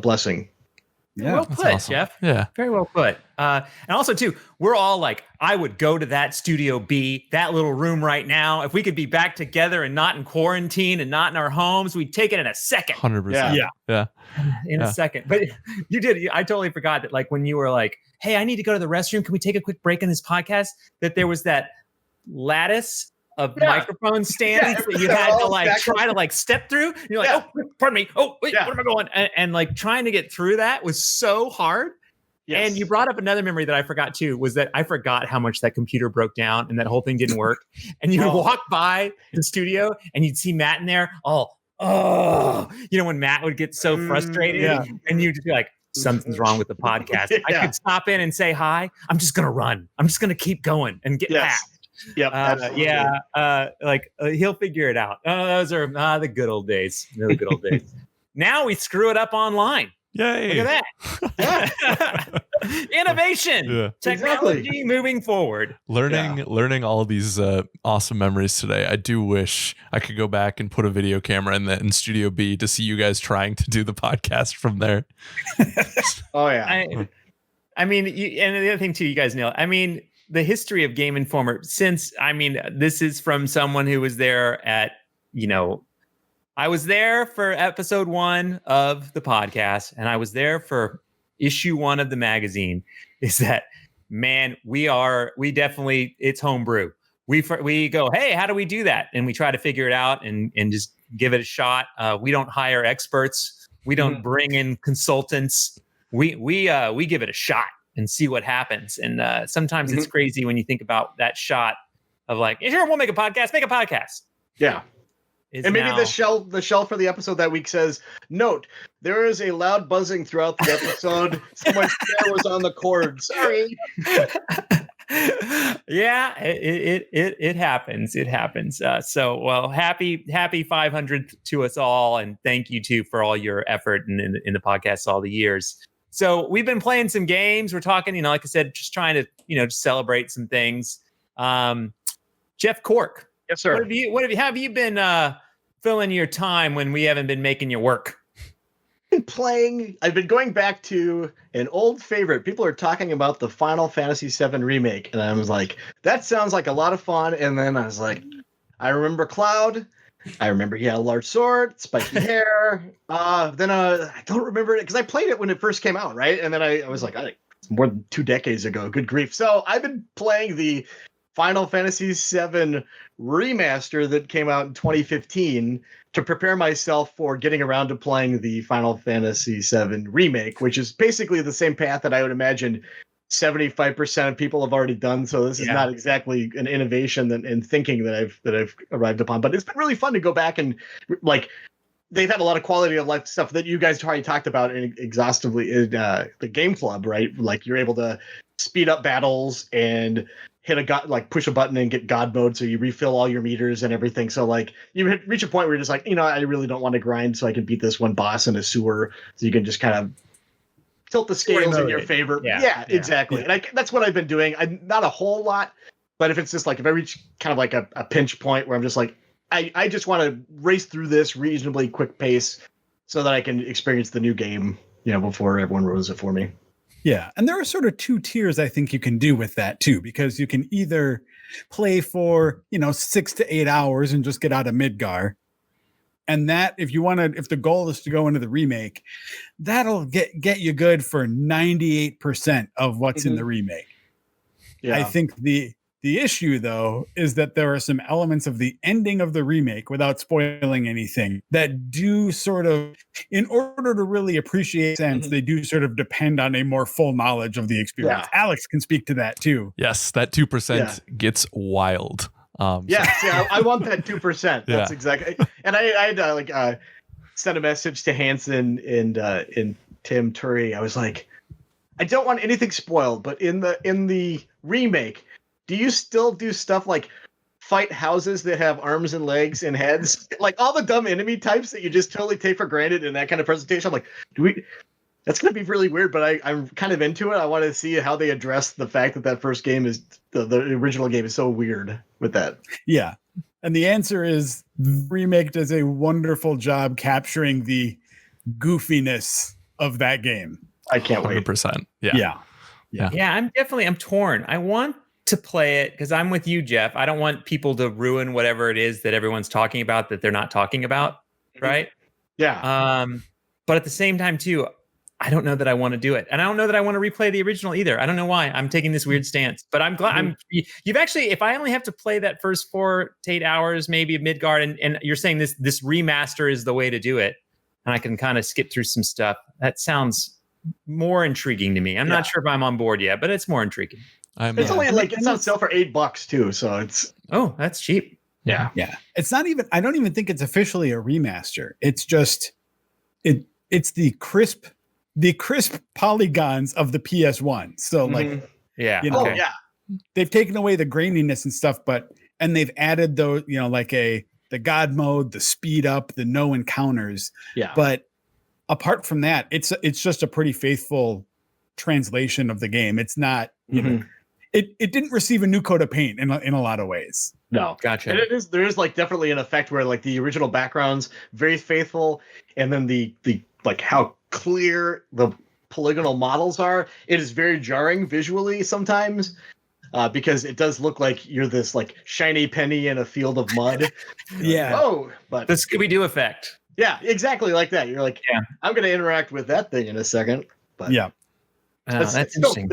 blessing. Yeah, well put, awesome. Jeff. Yeah, very well put. And also too, we're all like, I would go to that Studio B, that little room right now. If we could be back together and not in quarantine and not in our homes, we'd take it in a second. 100%. Yeah. In a second. But you did. I totally forgot that like when you were like, hey, I need to go to the restroom. Can we take a quick break in this podcast? That there was that lattice of microphone stands that you had to like try to like step through. And you're like, oh, pardon me. Oh, wait, where am I going? And like trying to get through that was so hard. Yes. And you brought up another memory that I forgot too, was that I forgot how much that computer broke down and that whole thing didn't work. And you'd walk by the studio and you'd see Matt in there. When Matt would get so frustrated and you'd just be like, something's wrong with the podcast. I could stop in and say hi. I'm just going to run. I'm just going to keep going and get back. Yep. He'll figure it out. Those are the good old days. The good old days. Now we screw it up online. Yay. Look at that. Innovation. Technology moving forward. Learning all these awesome memories today. I do wish I could go back and put a video camera in Studio B to see you guys trying to do the podcast from there. Oh yeah. I mean, and the other thing too, you guys know, I mean, the history of Game Informer this is from someone who was there at, I was there for episode 1 of the podcast, and I was there for issue 1 of the magazine. Is that, man, we definitely, it's homebrew. We go, hey, how do we do that? And we try to figure it out and just give it a shot. We don't hire experts. We don't bring in consultants. We give it a shot and see what happens. And sometimes it's crazy when you think about that shot of like, sure, we'll make a podcast. Make a podcast. Yeah. is and maybe now... the shell for the episode that week says, "Note: there is a loud buzzing throughout the episode. Someone's chair was on the cord. Sorry." Yeah, it happens. It happens. So, well, happy 500th to us all, and thank you too for all your effort in the podcast all the years. So we've been playing some games. We're talking, like I said, just trying to, just celebrate some things. Jeff Cork. Yes, sir. What have you been filling your time when we haven't been making you work? I've been going back to an old favorite. People are talking about the Final Fantasy VII remake, and I was like, that sounds like a lot of fun. And then I was like, I remember Cloud. I remember he had a large sword, spiky hair. Then I don't remember it because I played it when it first came out, right? And then I was like, more than 2 decades ago. Good grief. So I've been playing the Final Fantasy VII remaster that came out in 2015 to prepare myself for getting around to playing the Final Fantasy VII remake, which is basically the same path that I would imagine 75% of people have already done. So this is not exactly an innovation in thinking that I've arrived upon, but it's been really fun to go back and they've had a lot of quality of life stuff that you guys already talked about exhaustively in the game club, right? Like you're able to speed up battles and push a button and get God mode, so you refill all your meters and everything. So you reach a point where you're just like, I really don't want to grind, so I can beat this one boss in a sewer. So you can just kind of tilt the scales in your favor. Yeah, exactly. Yeah. And that's what I've been doing. Not a whole lot, but if it's just if I reach kind of a pinch point where I'm just like, I just want to race through this reasonably quick pace so that I can experience the new game, before everyone ruins it for me. Yeah. And there are sort of 2 tiers I think you can do with that too, because you can either play for, 6 to 8 hours and just get out of Midgar. And that, if the goal is to go into the remake, that'll get you good for 98% of what's in the remake. Yeah. I think the issue, though, is that there are some elements of the ending of the remake, without spoiling anything, that do sort of, in order to really appreciate sense, they do sort of depend on a more full knowledge of the experience. Yeah. Alex can speak to that too. Yes, that 2% gets wild. I want that 2%. That's exactly. And I had to send a message to Hanson and Tim Turi. I was like, I don't want anything spoiled, but in the remake, do you still do stuff like fight houses that have arms and legs and heads, like all the dumb enemy types that you just totally take for granted in that kind of presentation? I'm like, that's going to be really weird, but I'm kind of into it. I want to see how they address the fact that first game is the original game is so weird with that. Yeah. And the answer is the remake does a wonderful job capturing the goofiness of that game. I can't wait. 100%. Yeah. I'm torn. I want to play it because I'm with you, Jeff. I don't want people to ruin whatever it is that everyone's talking about that they're not talking about. Right. Yeah. But at the same time too, I don't know that I want to do it. And I don't know that I want to replay the original either. I don't know why I'm taking this weird stance, but I'm glad you've actually, if I only have to play that first 4 to 8 hours, maybe of Midgard, and you're saying this remaster is the way to do it. And I can kind of skip through some stuff. That sounds more intriguing to me. I'm not sure if I'm on board yet, but it's more intriguing. It's only it's on sale for $8 too. So it's, that's cheap. Yeah. Yeah. It's not even, I don't even think it's officially a remaster. It's just, it's the crisp polygons of the PS1. So they've taken away the graininess and stuff, and they've added those, the God mode, the speed up, the no encounters. Yeah. But apart from that, it's just a pretty faithful translation of the game. It's not, it didn't receive a new coat of paint in a lot of ways. No, gotcha. And there is definitely an effect where the original background's very faithful, and then the how clear the polygonal models are. It is very jarring visually sometimes because it does look like you're this shiny penny in a field of mud. But the Scooby-Doo effect. Yeah, exactly like that. You're like, I'm going to interact with that thing in a second. But that's interesting.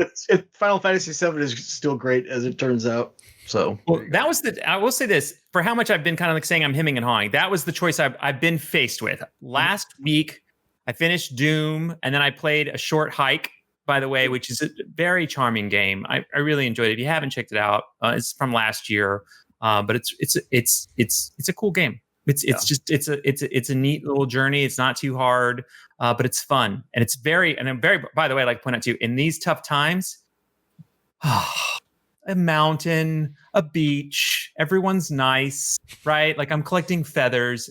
Final Fantasy VII is still great as it turns out. So that was I will say this, for how much I've been kind of saying I'm hemming and hawing. That was the choice I've been faced with. Last week, I finished Doom, and then I played A Short Hike, by the way, which is a very charming game. I really enjoyed it. If you haven't checked it out, it's from last year, but it's a cool game. It's a neat little journey. It's not too hard, but it's fun, and it's very. And I'm very. By the way, I like to point out too, in these tough times, a mountain, a beach, everyone's nice, right? Like I'm collecting feathers.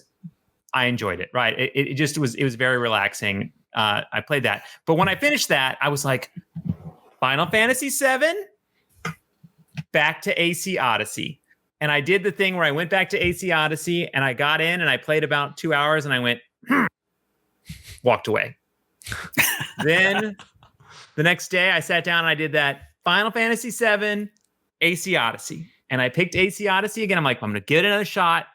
I enjoyed it, right? It was very relaxing. I played that, but when I finished that, I was like, Final Fantasy VII, back to AC Odyssey. And I did the thing where I went back to AC Odyssey and I got in and I played about 2 hours and I went, walked away. Then the next day I sat down and I did that Final Fantasy VII, AC Odyssey. And I picked AC Odyssey again. I'm like, I'm going to give it another shot.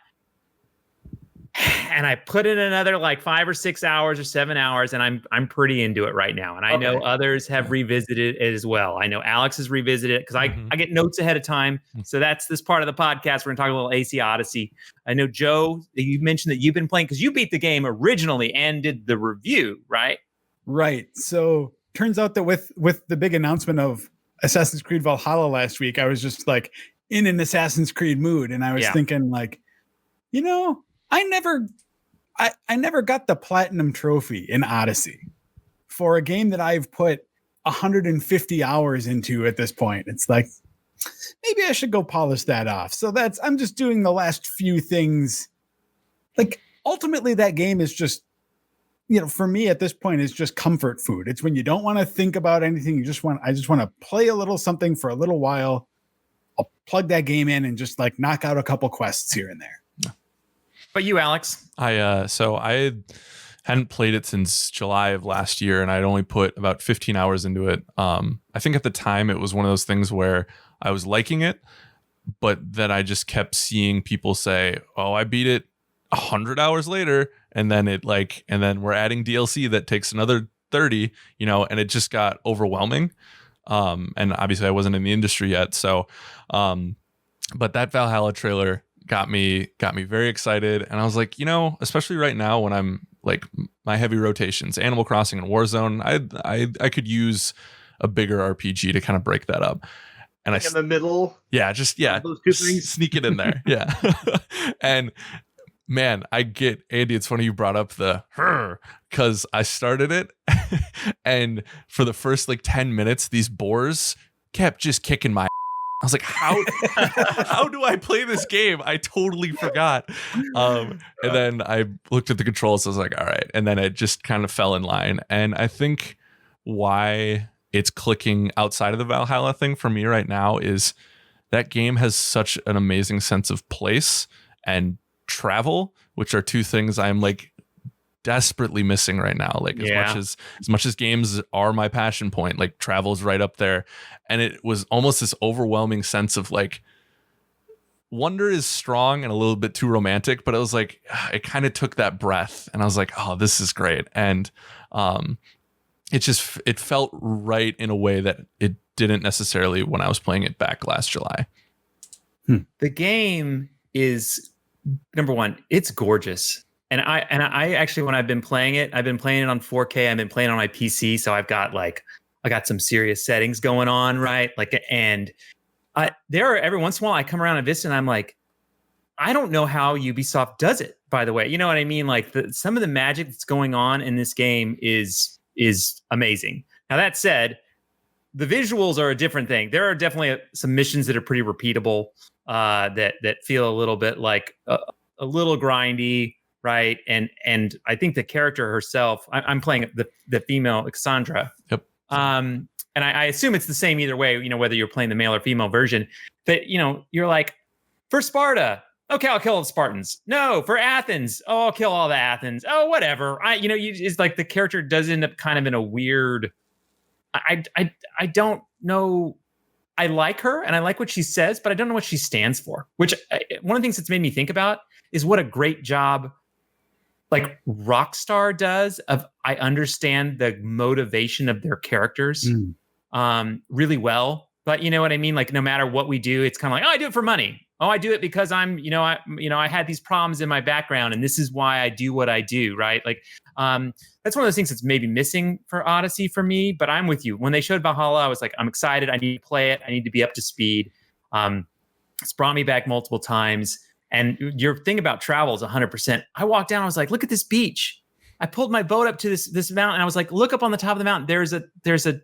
And I put in another like 5 or 6 hours or 7 hours, and I'm pretty into it right now. And I know others have revisited it as well. I know Alex has revisited it because I get notes ahead of time. So that's this part of the podcast. We're going to talk a little AC Odyssey. I know, Joe, you mentioned that you've been playing because you beat the game originally and did the review, right? Right. So turns out that with the big announcement of Assassin's Creed Valhalla last week, I was just like in an Assassin's Creed mood. And I was thinking like, I never got the platinum trophy in Odyssey for a game that I've put 150 hours into at this point. It's like, maybe I should go polish that off. So I'm just doing the last few things. Like ultimately that game is just, for me at this point is just comfort food. It's when you don't want to think about anything. I just want to play a little something for a little while. I'll plug that game in and just like knock out a couple quests here and there. But you, Alex? So I hadn't played it since July of last year, and I'd only put about 15 hours into it. I think at the time it was one of those things where I was liking it, but then I just kept seeing people say, "Oh, I beat it 100 hours later," and then we're adding DLC that takes another 30, and it just got overwhelming. And obviously I wasn't in the industry yet, so but that Valhalla trailer got me very excited, and I was like, especially right now when I'm like my heavy rotations, Animal Crossing and Warzone, I could use a bigger RPG to kind of break that up. And in the middle, those two things, sneak it in there, And man, I get Andy. It's funny you brought up the because I started it, and for the first like 10 minutes, these boars kept just kicking my. I was like, how do I play this game? I totally forgot. And then I looked at the controls. I was like, all right. And then it just kind of fell in line. And I think why it's clicking outside of the Valhalla thing for me right now is that game has such an amazing sense of place and travel, which are two things I'm like desperately missing right now. Like as much as games are my passion point, like travel's right up there. And it was almost this overwhelming sense of like wonder is strong and a little bit too romantic, but it was like it kind of took that breath and I was like, oh, this is great. And it felt right in a way that it didn't necessarily when I was playing it back last July. The game is, number one, it's gorgeous. And I actually, when I've been playing it on 4K. I've been playing on my PC, so I got some serious settings going on, right? Like, and there are every once in a while I come around a Vista and I'm like, I don't know how Ubisoft does it. By the way, you know what I mean? Like some of the magic that's going on in this game is amazing. Now that said, the visuals are a different thing. There are definitely some missions that are pretty repeatable, that feel a little bit like a little grindy. Right. And I think the character herself, I'm playing the female Cassandra. Yep. And I assume it's the same either way, whether you're playing the male or female version. But, you're like, for Sparta, okay, I'll kill all the Spartans. No, for Athens, I'll kill all the Athens. Oh, whatever. It's like the character does end up kind of in a weird. I don't know. I like her and I like what she says, but I don't know what she stands for. Which one of the things that's made me think about is what a great job like Rockstar does of I understand the motivation of their characters really well. But you know what I mean? Like no matter what we do, it's kind of like, oh, I do it for money. Oh, I do it because I'm, I had these problems in my background and this is why I do what I do. Right. Like that's one of those things that's maybe missing for Odyssey for me, but I'm with you. When they showed Valhalla, I was like, I'm excited. I need to play it. I need to be up to speed. It's brought me back multiple times. And your thing about travel is 100%. I walked down, I was like, look at this beach. I pulled my boat up to this mountain. I was like, look up on the top of the mountain. There's a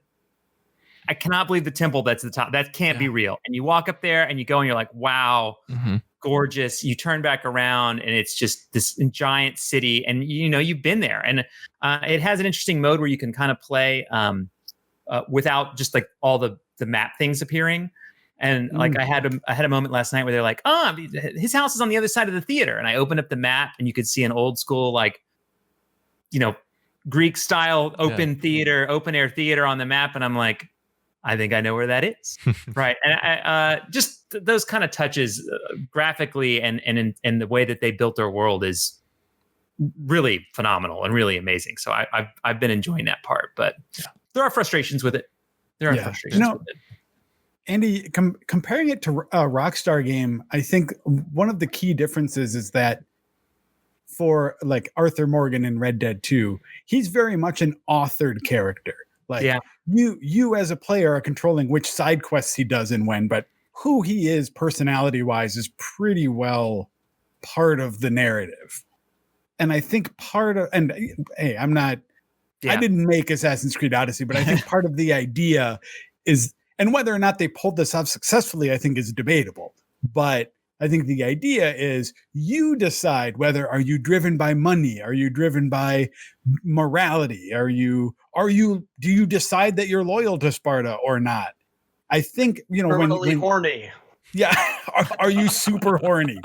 I cannot believe the temple that's at the top. That can't be real. And you walk up there and you go and you're like, wow, gorgeous. You turn back around and it's just this giant city. And you've been there. And it has an interesting mode where you can kind of play without just like all the map things appearing. And like I had a moment last night where they're like, his house is on the other side of the theater. And I opened up the map and you could see an old school, like, Greek style open air theater on the map. And I'm like, I think I know where that is. Right. And I just those kind of touches graphically and the way that they built their world is really phenomenal and really amazing. So I've been enjoying that part, but there are frustrations with it. With it. Andy, comparing it to a Rockstar game, I think one of the key differences is that for like Arthur Morgan in Red Dead 2, he's very much an authored character. Like you as a player are controlling which side quests he does and when, but who he is personality wise is pretty well part of the narrative. And I think hey, I didn't make Assassin's Creed Odyssey, but I think part of the idea is, and whether or not they pulled this off successfully, I think is debatable. But I think the idea is you decide whether are you driven by money? Are you driven by morality? Do you decide that you're loyal to Sparta or not? I think, when horny. Yeah. Are you super horny?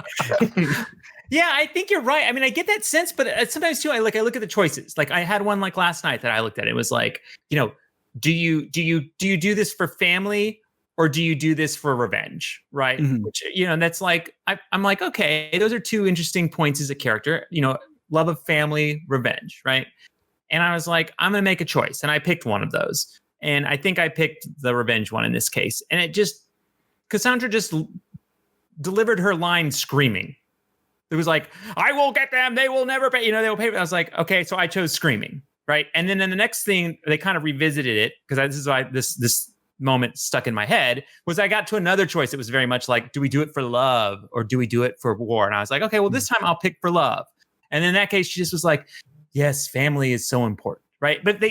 Yeah, I think you're right. I mean, I get that sense, but sometimes too, I look at the choices. Like I had one like last night that I looked at. It was like, do you do this for family or do you do this for revenge? Right. Which, that's like, I'm like, okay, those are two interesting points as a character, love of family, revenge. Right. And I was like, I'm going to make a choice. And I picked one of those. And I think I picked the revenge one in this case. And Cassandra just delivered her line screaming. It was like, I will get them. They will never pay. They will pay. I was like, okay, so I chose screaming. Right. And then in the next thing, they kind of revisited it because this is why this moment stuck in my head was I got to another choice. It was very much like, do we do it for love or do we do it for war? And I was like, okay, well, this time I'll pick for love. And in that case, she just was like, yes, family is so important. Right. But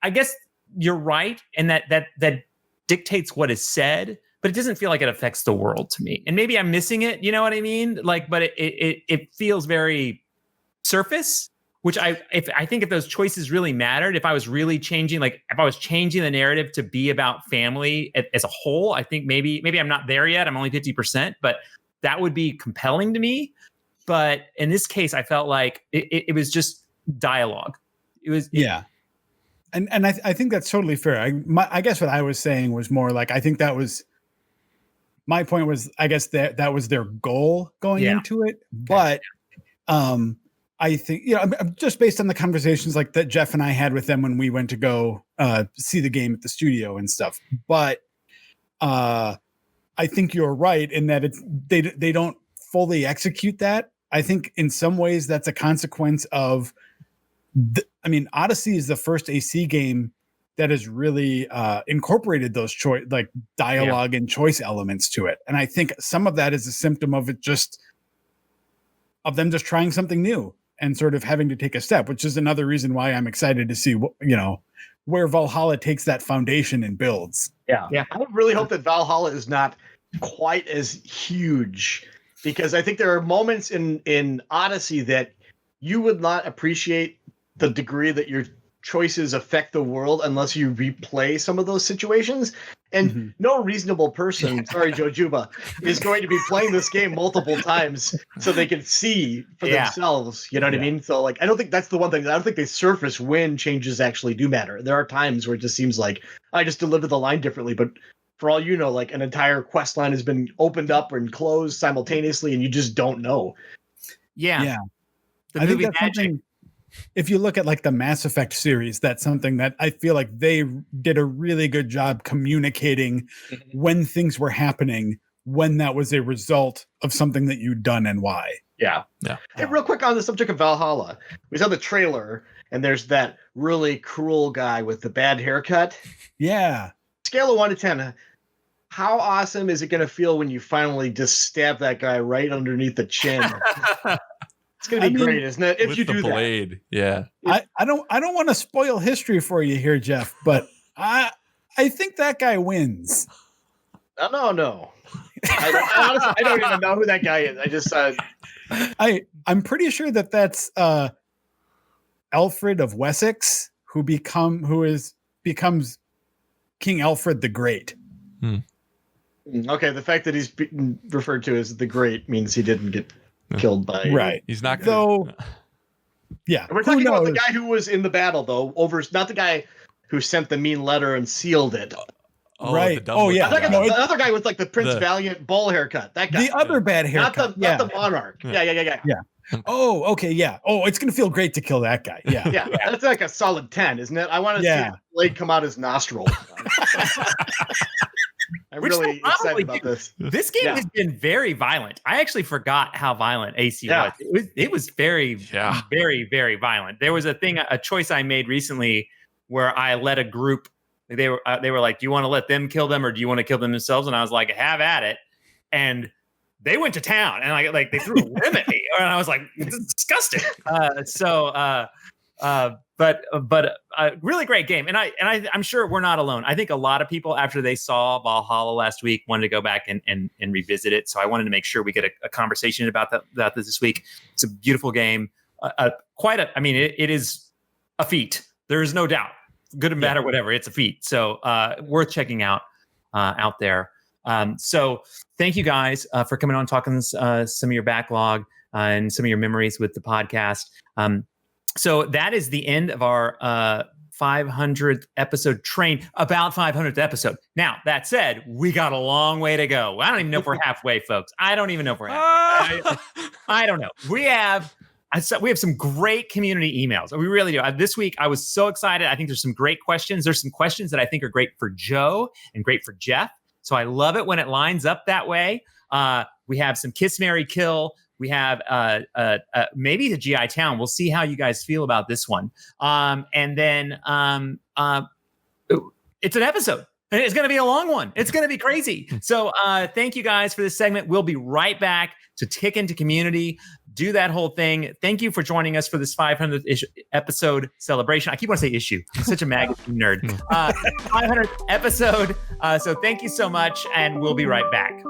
I guess you're right. And that dictates what is said, but it doesn't feel like it affects the world to me. And maybe I'm missing it. You know what I mean? Like, but it feels very surface, which I think if those choices really mattered, if I was really changing, like if I was changing the narrative to be about family as a whole, I think maybe I'm not there yet. I'm only 50%, but that would be compelling to me. But in this case, I felt like it was just dialogue. It was And I think that's totally fair. I guess what I was saying was more like, I think that was my point was, I guess that was their goal going into it. But I think, just based on the conversations like that Jeff and I had with them when we went to go see the game at the studio and stuff. But I think you're right in that they don't fully execute that. I think in some ways that's a consequence of Odyssey is the first AC game that has really incorporated those dialogue and choice elements to it. And I think some of that is a symptom of them just trying something new and sort of having to take a step, which is another reason why I'm excited to see where Valhalla takes that foundation and builds. Yeah. I really hope that Valhalla is not quite as huge, because I think there are moments in Odyssey that you would not appreciate the degree that your choices affect the world unless you replay some of those situations. And no reasonable person, sorry, Joe Juba, is going to be playing this game multiple times so they can see for themselves. You know what I mean? So like, I don't think that's the one thing. I don't think they surface when changes actually do matter. There are times where it just seems like I just delivered the line differently, but for all you know, like an entire quest line has been opened up and closed simultaneously and you just don't know. Yeah. I think that's something. If you look at like the Mass Effect series, that's something that I feel like they did a really good job communicating when things were happening, when that was a result of something that you'd done and why. Yeah. Hey, real quick on the subject of Valhalla, we saw the trailer and there's that really cruel guy with the bad haircut. Yeah. Scale of 1 to 10. how awesome is it going to feel when you finally just stab that guy right underneath the chin? It's going to be great, isn't it? If you do blade. that. Yeah. I don't want to spoil history for you here, Jeff, but I think that guy wins. No. I honestly, I don't even know who that guy is. I just I'm pretty sure that's Alfred of Wessex, who becomes King Alfred the Great. Okay, the fact that he's referred to as the Great means he didn't get killed by. Right. He's not though. Yeah, we're talking about the guy who was in the battle, though. Not the guy who sent the mean letter and sealed it. Oh, right. Oh, yeah. The other guy with like the Prince Valiant bowl haircut. That guy. The other bad haircut. Not the monarch. Yeah. Oh, okay. Yeah. Oh, it's gonna feel great to kill that guy. Yeah. Yeah. That's like a solid 10, isn't it? I want to see the blade come out his nostril. I'm really excited about this. This game has been very violent. I actually forgot how violent AC was. It was very, very, very violent. There was a choice I made recently where I let a group. They were like, "Do you want to let them kill them, or do you want to kill them themselves?" And I was like, "Have at it." And they went to town, and like they threw a whim at me, and I was like, "This is disgusting." But really great game, and I'm sure we're not alone. I think a lot of people, after they saw Valhalla last week, wanted to go back and revisit it. So I wanted to make sure we get a conversation about this week. It's a beautiful game. It is a feat. There is no doubt. Good and bad or whatever, it's a feat. So worth checking out there. So thank you guys for coming on, talking some of your backlog and some of your memories with the podcast. So that is the end of our 500th episode train, about 500th episode. Now, that said, we got a long way to go. I don't even know if we're halfway, folks. I don't even know if we're halfway. I don't know. We have some great community emails. We really do. This week, I was so excited. I think there's some great questions. There's some questions that I think are great for Joe and great for Jeff. So I love it when it lines up that way. We have some Kiss, Marry, Kill. We have maybe the GI Town. We'll see how you guys feel about this one. And then it's an episode. It's going to be a long one. It's going to be crazy. So thank you guys for this segment. We'll be right back to tick into community, do that whole thing. Thank you for joining us for this 500th episode celebration. I keep wanting to say issue. I'm such a magazine nerd. 500th episode. So thank you so much, and we'll be right back.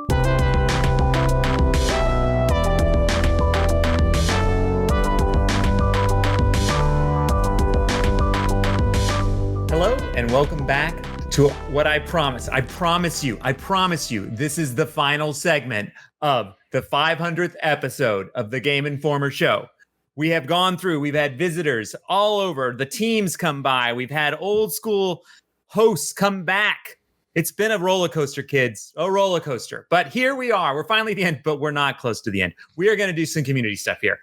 Hello, and welcome back to what I promise. I promise you, this is the final segment of the 500th episode of the Game Informer Show. We have gone through, we've had visitors all over, the teams come by, we've had old school hosts come back. It's been a roller coaster, kids, a roller coaster. But here we are, we're finally at the end, but we're not close to the end. We are gonna do some community stuff here.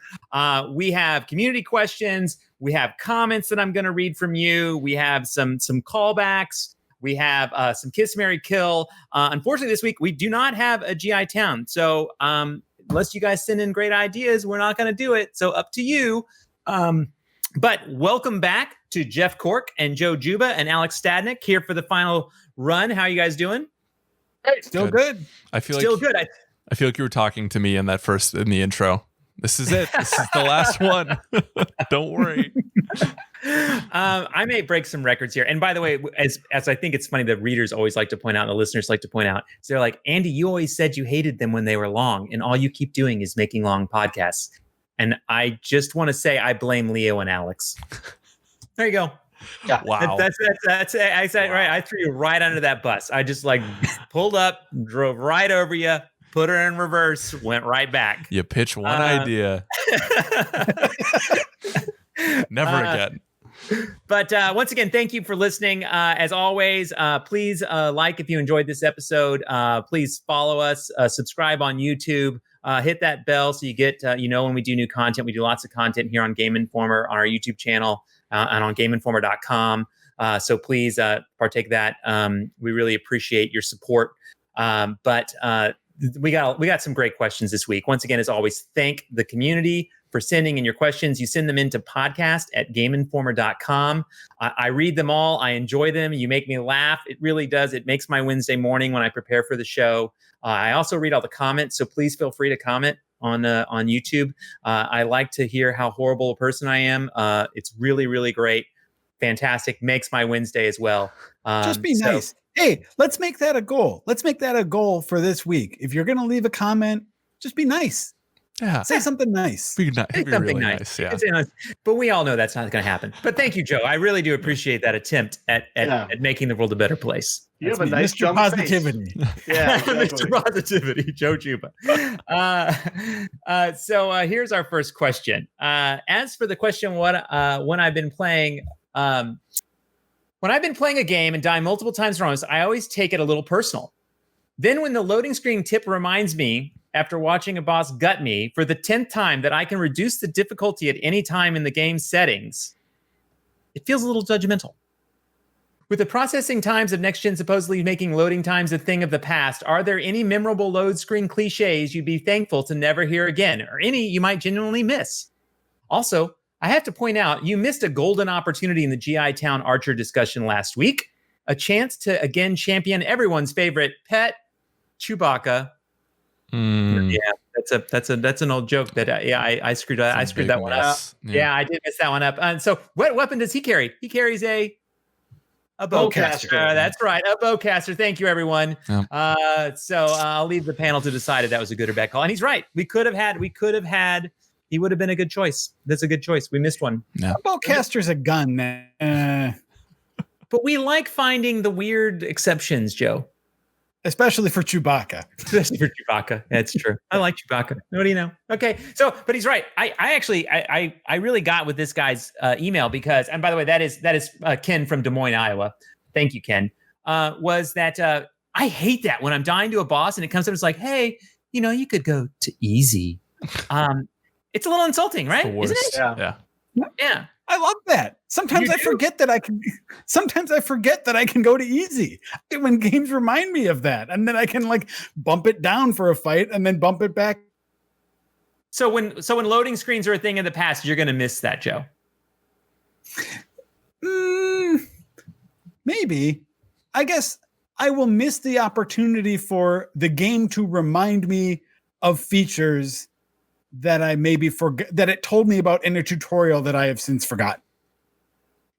We have community questions, we have comments that I'm gonna read from you, we have some callbacks, we have some Kiss, Marry, Kill. Unfortunately, this week, we do not have a GI Town. So unless you guys send in great ideas, we're not going to do it. So up to you. But welcome back to Jeff Cork and Joe Juba and Alex Stadnik here for the final run. How are you guys doing? Hey, still good. I feel still like good. I feel like you were talking to me in the intro. This is it. This is the last one. Don't worry. I may break some records here. And by the way, as I think it's funny, the readers always like to point out, and the listeners like to point out, so they're like, Andy, you always said you hated them when they were long, and all you keep doing is making long podcasts. And I just want to say I blame Leo and Alex. There you go. Yeah, wow. That's I said, wow. Right. I threw you right under that bus. I just pulled up, drove right over you, put her in reverse, went right back. You pitch one idea. Never again. But once again, thank you for listening. As always, please like if you enjoyed this episode. Please follow us, subscribe on YouTube, hit that bell so you get when we do new content. We do lots of content here on Game Informer on our YouTube channel and on GameInformer.com. So please partake of that. We really appreciate your support. But we got some great questions this week. Once again, as always, thank the community for sending in your questions. You send them into podcast@gameinformer.com. I read them all. I enjoy them. You make me laugh. It really does. It makes my Wednesday morning when I prepare for the show. I also read all the comments, so please feel free to comment on YouTube. I like to hear how horrible a person I am. It's really, really great. Fantastic. Makes my Wednesday as well. Just be nice. Hey, let's make that a goal. Let's make that a goal for this week. If you're going to leave a comment, just be nice. Yeah. Say something nice. Be something really nice. Yeah. But we all know that's not going to happen. But thank you, Joe. I really do appreciate that attempt at making the world the better place. You have a nice Mr. Positivity. Yeah, exactly. Mr. Positivity, Joe Juba. So here's our first question. As for the question, when I've been playing a game and die multiple times wrong, I always take it a little personal. Then when the loading screen tip reminds me, after watching a boss gut me for the 10th time, that I can reduce the difficulty at any time in the game settings, it feels a little judgmental. With the processing times of next gen supposedly making loading times a thing of the past, are there any memorable load screen cliches you'd be thankful to never hear again, or any you might genuinely miss? Also, I have to point out, you missed a golden opportunity in the GI Town Archer discussion last week, a chance to again champion everyone's favorite pet, Chewbacca. Yeah, that's an old joke that I screwed that one up. Yeah, I did mess that one up. And so, what weapon does he carry? He carries a bowcaster. That's right, a bowcaster. Thank you, everyone. Yeah. So I'll leave the panel to decide if that was a good or bad call. And he's right. We could have had. He would have been a good choice. That's a good choice. We missed one. Yeah. A bowcaster's a gun, man. But we like finding the weird exceptions, Joe. Especially for Chewbacca. That's true. I like Chewbacca. What do you know? Okay. So, but he's right. I really got with this guy's email because, and by the way, that is Ken from Des Moines, Iowa. Thank you, Ken. Was that I hate that when I'm dying to a boss and it comes up, it's like, hey, you could go to easy. It's a little insulting, right? Isn't it? Yeah. Yeah. I love that. Sometimes I forget that I can go to easy when games remind me of that. And then I can bump it down for a fight and then bump it back. So when loading screens are a thing in the past, you're going to miss that, Joe. Maybe. I guess I will miss the opportunity for the game to remind me of features that I maybe forget, that it told me about in a tutorial that I have since forgotten.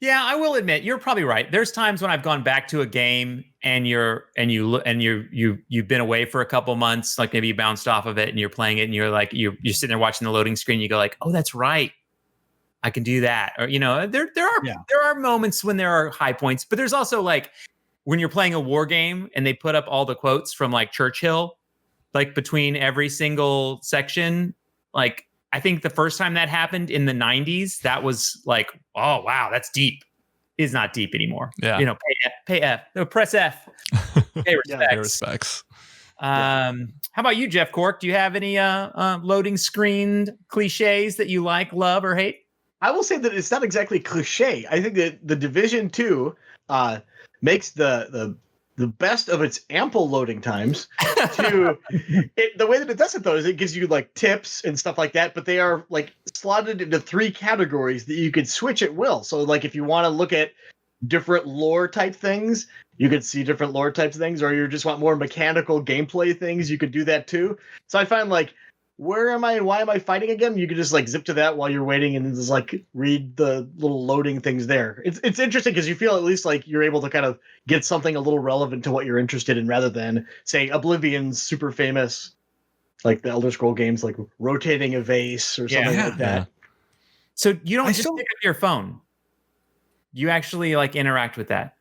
Yeah, I will admit you're probably right. There's times when I've gone back to a game and you've been away for a couple months, like maybe you bounced off of it and you're playing it and you're like you're sitting there watching the loading screen. You go like, oh, that's right, I can do that. Or there are moments when there are high points, but there's also like when you're playing a war game and they put up all the quotes from like Churchill, like between every single section. Like, I think the first time that happened in the 90s, that was like, oh, wow, that's deep. It's not deep anymore. Yeah. Pay F. No, press F. Pay respects. Pay respects. How about you, Jeff Cork? Do you have any loading screen cliches that you like, love, or hate? I will say that it's not exactly cliche. I think that the Division 2 makes the best of its ample loading times. The way that it does it, though, is it gives you like tips and stuff like that, but they are like slotted into 3 categories that you could switch at will. So like if you want to look at different lore type things, you could see different lore types of things, or you just want more mechanical gameplay things, you could do that too. So I find like, where am I and why am I fighting again? You could just like zip to that while you're waiting and just like read the little loading things there. It's interesting because you feel at least like you're able to kind of get something a little relevant to what you're interested in, rather than say Oblivion's super famous, like the Elder Scroll games, like rotating a vase or something like that. Yeah. So you don't just pick up your phone. You actually like interact with that.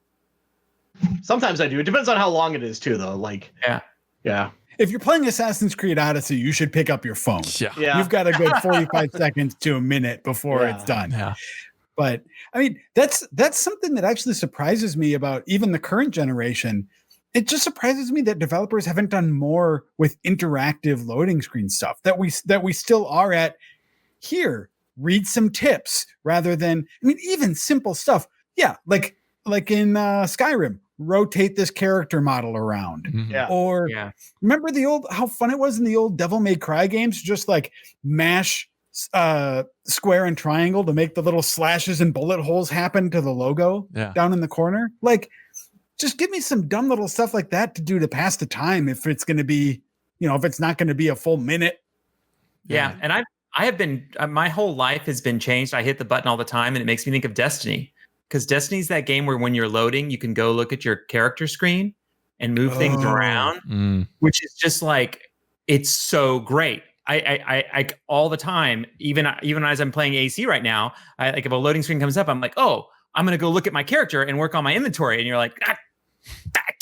Sometimes I do. It depends on how long it is too, though. Like, yeah. If you're playing Assassin's Creed Odyssey, you should pick up your phone. Yeah. You've got a good 45 seconds to a minute before it's done. Yeah. But I mean, that's something that actually surprises me about even the current generation. It just surprises me that developers haven't done more with interactive loading screen stuff, that we still are at here. Read some tips rather than, I mean, even simple stuff. Yeah. Like in Skyrim, rotate this character model around. Mm-hmm. Yeah. Or remember how fun it was in the old Devil May Cry games? Just like mash square and triangle to make the little slashes and bullet holes happen to the logo down in the corner. Like, just give me some dumb little stuff like that to do to pass the time if it's going to be, if it's not going to be a full minute. Yeah. And I have been, my whole life has been changed. I hit the button all the time and it makes me think of Destiny, because Destiny's that game where when you're loading, you can go look at your character screen and move things around, which is just like, it's so great. I all the time, even as I'm playing AC right now, like if a loading screen comes up, I'm like, oh, I'm going to go look at my character and work on my inventory. And you're like, I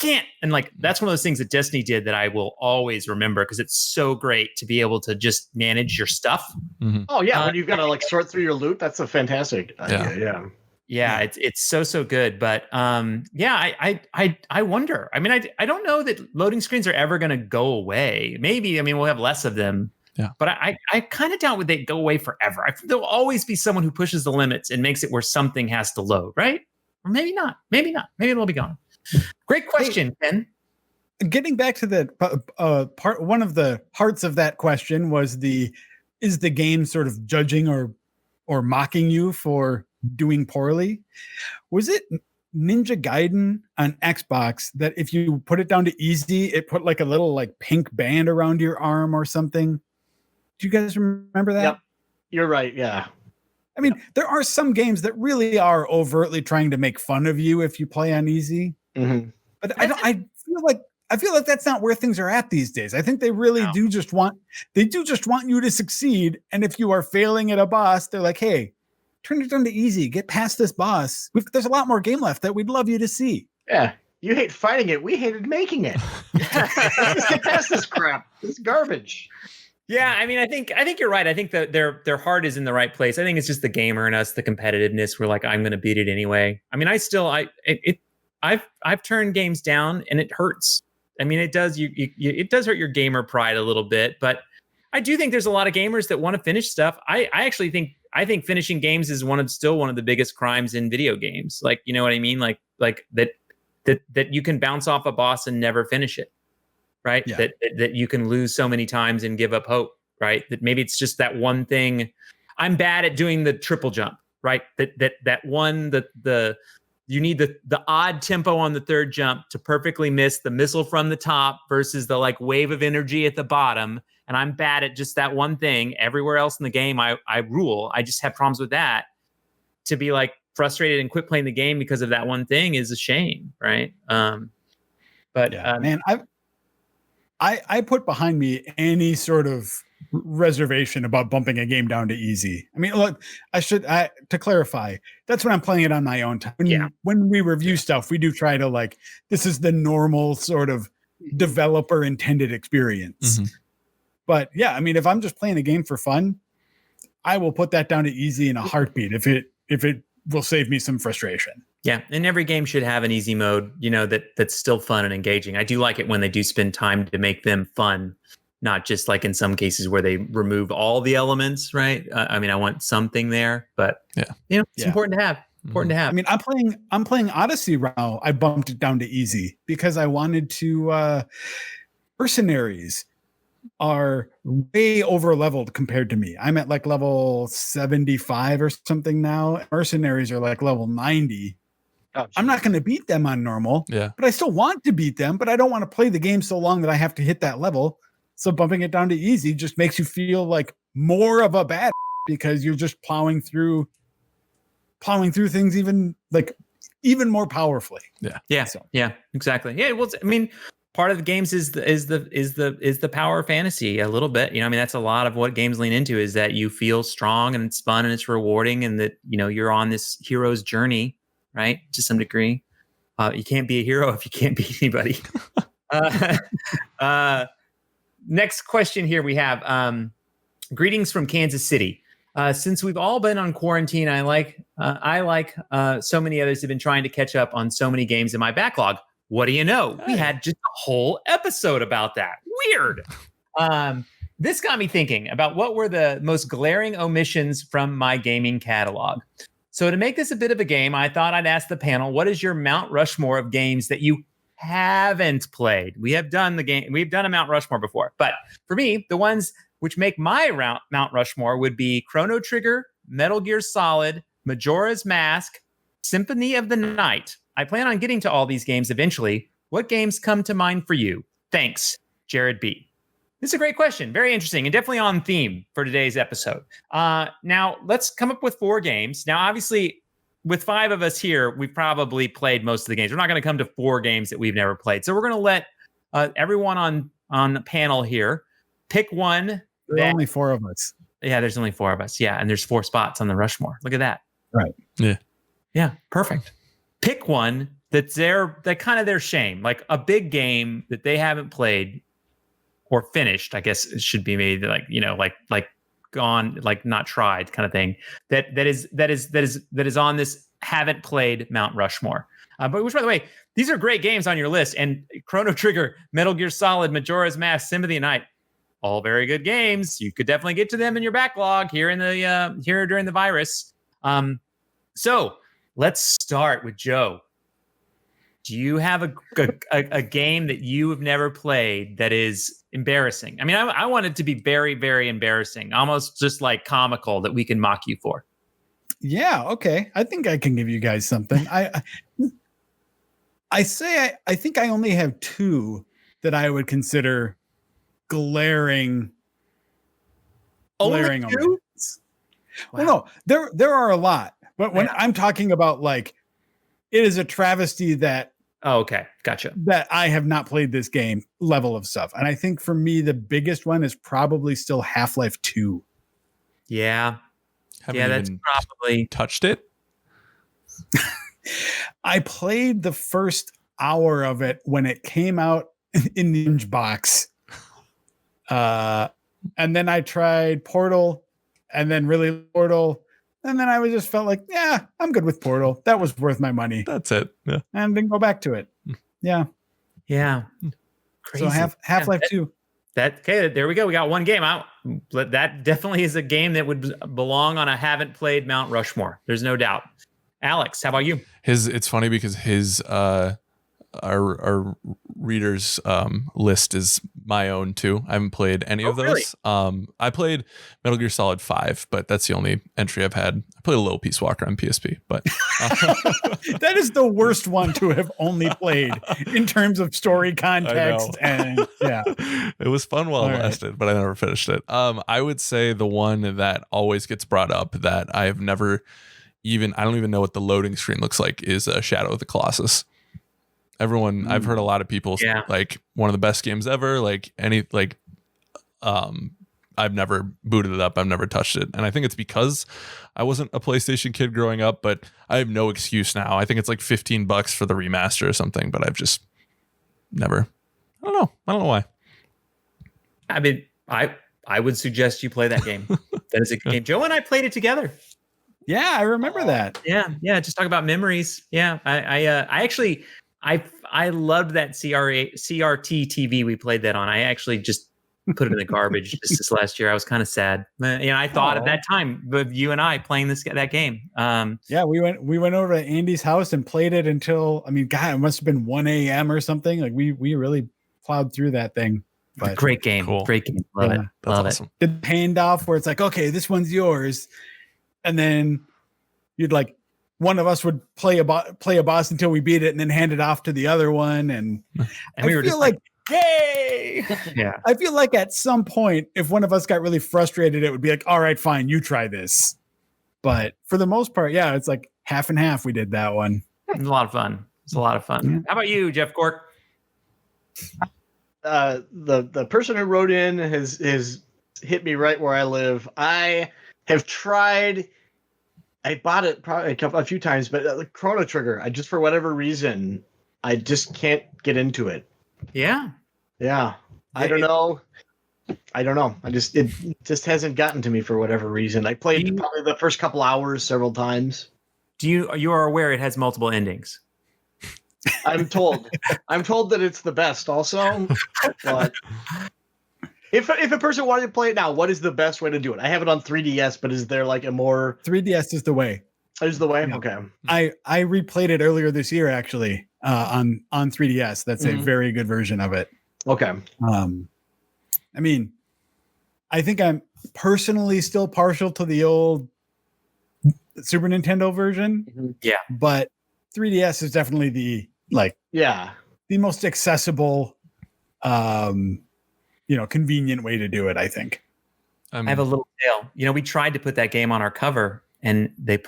can't. And like, that's one of those things that Destiny did that I will always remember, because it's so great to be able to just manage your stuff. Oh yeah. When you've got to like sort through your loot, that's a fantastic idea. Yeah. It's so good. But I wonder, I mean, I don't know that loading screens are ever going to go away. Maybe, I mean, we'll have less of them. Yeah. But I kind of doubt they go away forever. There'll always be someone who pushes the limits and makes it where something has to load, right? Or maybe not. Maybe it'll be gone. Great question, Ben. Getting back to the part, one of the parts of that question was is the game sort of judging or mocking you for doing poorly? Was it Ninja Gaiden on Xbox that if you put it down to easy, it put like a little like pink band around your arm or something? Do you guys remember that? Yep. You're right. Yeah. I mean, there are some games that really are overtly trying to make fun of you if you play on easy. Mm-hmm. But I feel like that's not where things are at these days. I think they really do just want you to succeed. And if you are failing at a boss, they're like, hey, turn it down to easy. Get past this boss. There's a lot more game left that we'd love you to see. Yeah. You hate fighting it. We hated making it. Let's get past this crap. It's garbage. Yeah, I mean, I think you're right. I think that their heart is in the right place. I think it's just the gamer in us, the competitiveness. We're like, I'm going to beat it anyway. I mean, I've turned games down and it hurts. I mean, it does it does hurt your gamer pride a little bit, but I do think there's a lot of gamers that want to finish stuff. I actually think finishing games is still one of the biggest crimes in video games. Like, you know what I mean? Like that you can bounce off a boss and never finish it. Right. Yeah. That you can lose so many times and give up hope. Right. That maybe it's just that one thing. I'm bad at doing the triple jump. Right. You need the odd tempo on the third jump to perfectly miss the missile from the top versus the like wave of energy at the bottom. And I'm bad at just that one thing. Everywhere else in the game, I rule. I just have problems with that. To be like frustrated and quit playing the game because of that one thing is a shame. Right. Man, I put behind me any sort of reservation about bumping a game down to easy. I mean, look, to clarify, that's when I'm playing it on my own time. When we review stuff, we do try to like, this is the normal sort of developer intended experience. Mm-hmm. But yeah, I mean, if I'm just playing a game for fun, I will put that down to easy in a heartbeat if it will save me some frustration. Yeah, and every game should have an easy mode, that's still fun and engaging. I do like it when they do spend time to make them fun, not just like in some cases where they remove all the elements, right? I mean, I want something there, but it's important to have. Important to have. I mean, I'm playing Odyssey right now. I bumped it down to easy because I wanted to. Mercenaries are way over leveled compared to me. I'm at like level 75 or something now. Mercenaries are like level 90. Oh, I'm not going to beat them on normal, but I still want to beat them, but I don't want to play the game so long that I have to hit that level. So bumping it down to easy just makes you feel like more of a bad because you're just plowing through things even more powerfully. Yeah, exactly. Yeah. Well, I mean, part of the games is the power of fantasy a little bit. I mean, that's a lot of what games lean into is that you feel strong and it's fun and it's rewarding and that, you're on this hero's journey, right? To some degree. You can't be a hero if you can't beat anybody. Next question here we have, greetings from Kansas City. Since we've all been on quarantine, I like so many others have been trying to catch up on so many games in my backlog. What do you know? We had just a whole episode about that. Weird. This got me thinking about what were the most glaring omissions from my gaming catalog. So to make this a bit of a game, I thought I'd ask the panel, what is your Mount Rushmore of games that you haven't played? We have done a Mount Rushmore before, but for me, the ones which make my Mount Rushmore would be Chrono Trigger, Metal Gear Solid, Majora's Mask, Symphony of the Night. I plan on getting to all these games eventually. What games come to mind for you? Thanks, Jared B. This is a great question. Very interesting and definitely on theme for today's episode. Now, let's come up with 4 games. Now, obviously, with 5 of us here, we've probably played most of the games. We're not going to come to 4 games that we've never played. So we're going to let everyone on the panel here pick one. There are only 4 of us. Yeah, there's only 4 of us. Yeah, and there's 4 spots on the Rushmore. Look at that. Right. Yeah. Yeah, perfect. Pick one that's kind of their shame, like a big game that they haven't played or finished. I guess it should be made like gone, like not tried kind of thing. That is on this haven't played Mount Rushmore. But which, by the way, these are great games on your list. And Chrono Trigger, Metal Gear Solid, Majora's Mask, Symphony of the Night, all very good games. You could definitely get to them in your backlog here during the virus. So let's start with Joe. Do you have a game that you have never played that is embarrassing? I mean, I want it to be very, very embarrassing, almost just like comical that we can mock you for. Yeah, okay. I think I can give you guys something. I think I only have 2 that I would consider glaring. Only 2? Well, no, there are a lot. But when I'm talking about like, it is a travesty that. Oh, okay. Gotcha. That I have not played this game level of stuff. And I think for me, the biggest one is probably still Half-Life 2. Yeah. Haven't that's probably touched it. I played the first hour of it when it came out in the orange box. And then I tried Portal and then really Portal. And then I just felt like, yeah, I'm good with Portal. That was worth my money. That's it. Yeah. And then go back to it. Yeah. Yeah. Crazy. So Half-Life 2. Okay, there we go. We got one game out. That definitely is a game that would belong on a haven't played Mount Rushmore. There's no doubt. Alex, how about you? It's funny because his our readers list is my own too. I haven't played any of those. Really? I played Metal Gear Solid 5, but that's the only entry I've had. I played a little Peace Walker on PSP, but that is the worst one to have only played in terms of story context. And yeah, it was fun while it lasted, but I never finished it. I would say the one that always gets brought up that I have never I don't even know what the loading screen looks like is Shadow of the Colossus. Everyone, I've heard a lot of people like one of the best games ever. I've never booted it up. I've never touched it. And I think it's because I wasn't a PlayStation kid growing up, but I have no excuse now. I think it's like $15 for the remaster or something, but I've just never, I don't know why. I mean, I would suggest you play that game. That is a good game. Joe and I played it together. Yeah, I remember that. Yeah. Just talk about memories. Yeah. I loved that CRT TV we played that on. I actually just put it in the garbage just this last year. I was kind of sad. I thought at that time with you and I playing that game. Yeah, we went over to Andy's house and played it until, God, it must have been 1 a.m. or something. Like we really plowed through that thing. But great game. Cool. Great game. Love it. That's Love awesome. The handoff where it's like, okay, this one's yours. And then you'd like, one of us would play a boss until we beat it and then hand it off to the other one. And we were just like, yay. Yeah. I feel like at some point, if one of us got really frustrated, it would be like, all right, fine, you try this. But for the most part, yeah, it's like half and half. We did that one. It was a lot of fun. Yeah. How about you, Jeff Cork? The person who wrote in has hit me right where I live. I have tried. I bought it probably a few times, but Chrono Trigger, for whatever reason, I just can't get into it. Yeah. I don't know. It just hasn't gotten to me for whatever reason. I played probably the first couple hours several times. You are aware it has multiple endings? I'm told that it's the best also. But if a person wanted to play it now, what is the best way to do it? I have it on 3DS, but is there like a more 3DS is the way. Is the way? Yeah. Okay. I replayed it earlier this year actually on 3DS. That's a very good version of it. Okay. I think I'm personally still partial to the old Super Nintendo version. Yeah. But 3DS is definitely the most accessible, convenient way to do it, I think. I have a little tale. We tried to put that game on our cover and they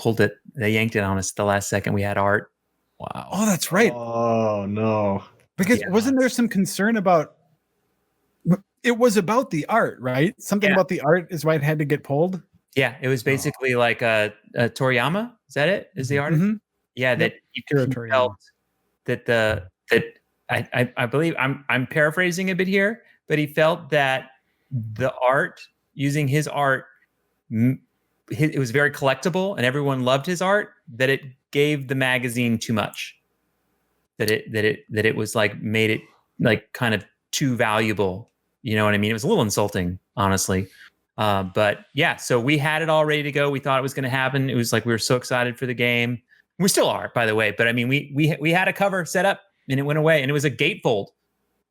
yanked it on us the last second. We had art. Wow. Oh, that's right. Oh no. Because wasn't there some concern about it was about the art, right? Something about the art is why it had to get pulled. Yeah, it was basically like Toriyama. Is that it? Is the artist? Mm-hmm. Yeah, that he felt that I believe I'm paraphrasing a bit here, but he felt that the art, using his art, it was very collectible and everyone loved his art, that it gave the magazine too much. That it was like made it like kind of too valuable. You know what I mean? It was a little insulting, honestly. But yeah, so we had it all ready to go. We thought it was going to happen. It was like we were so excited for the game. We still are, by the way. But I mean, we had a cover set up and it went away, and it was a gatefold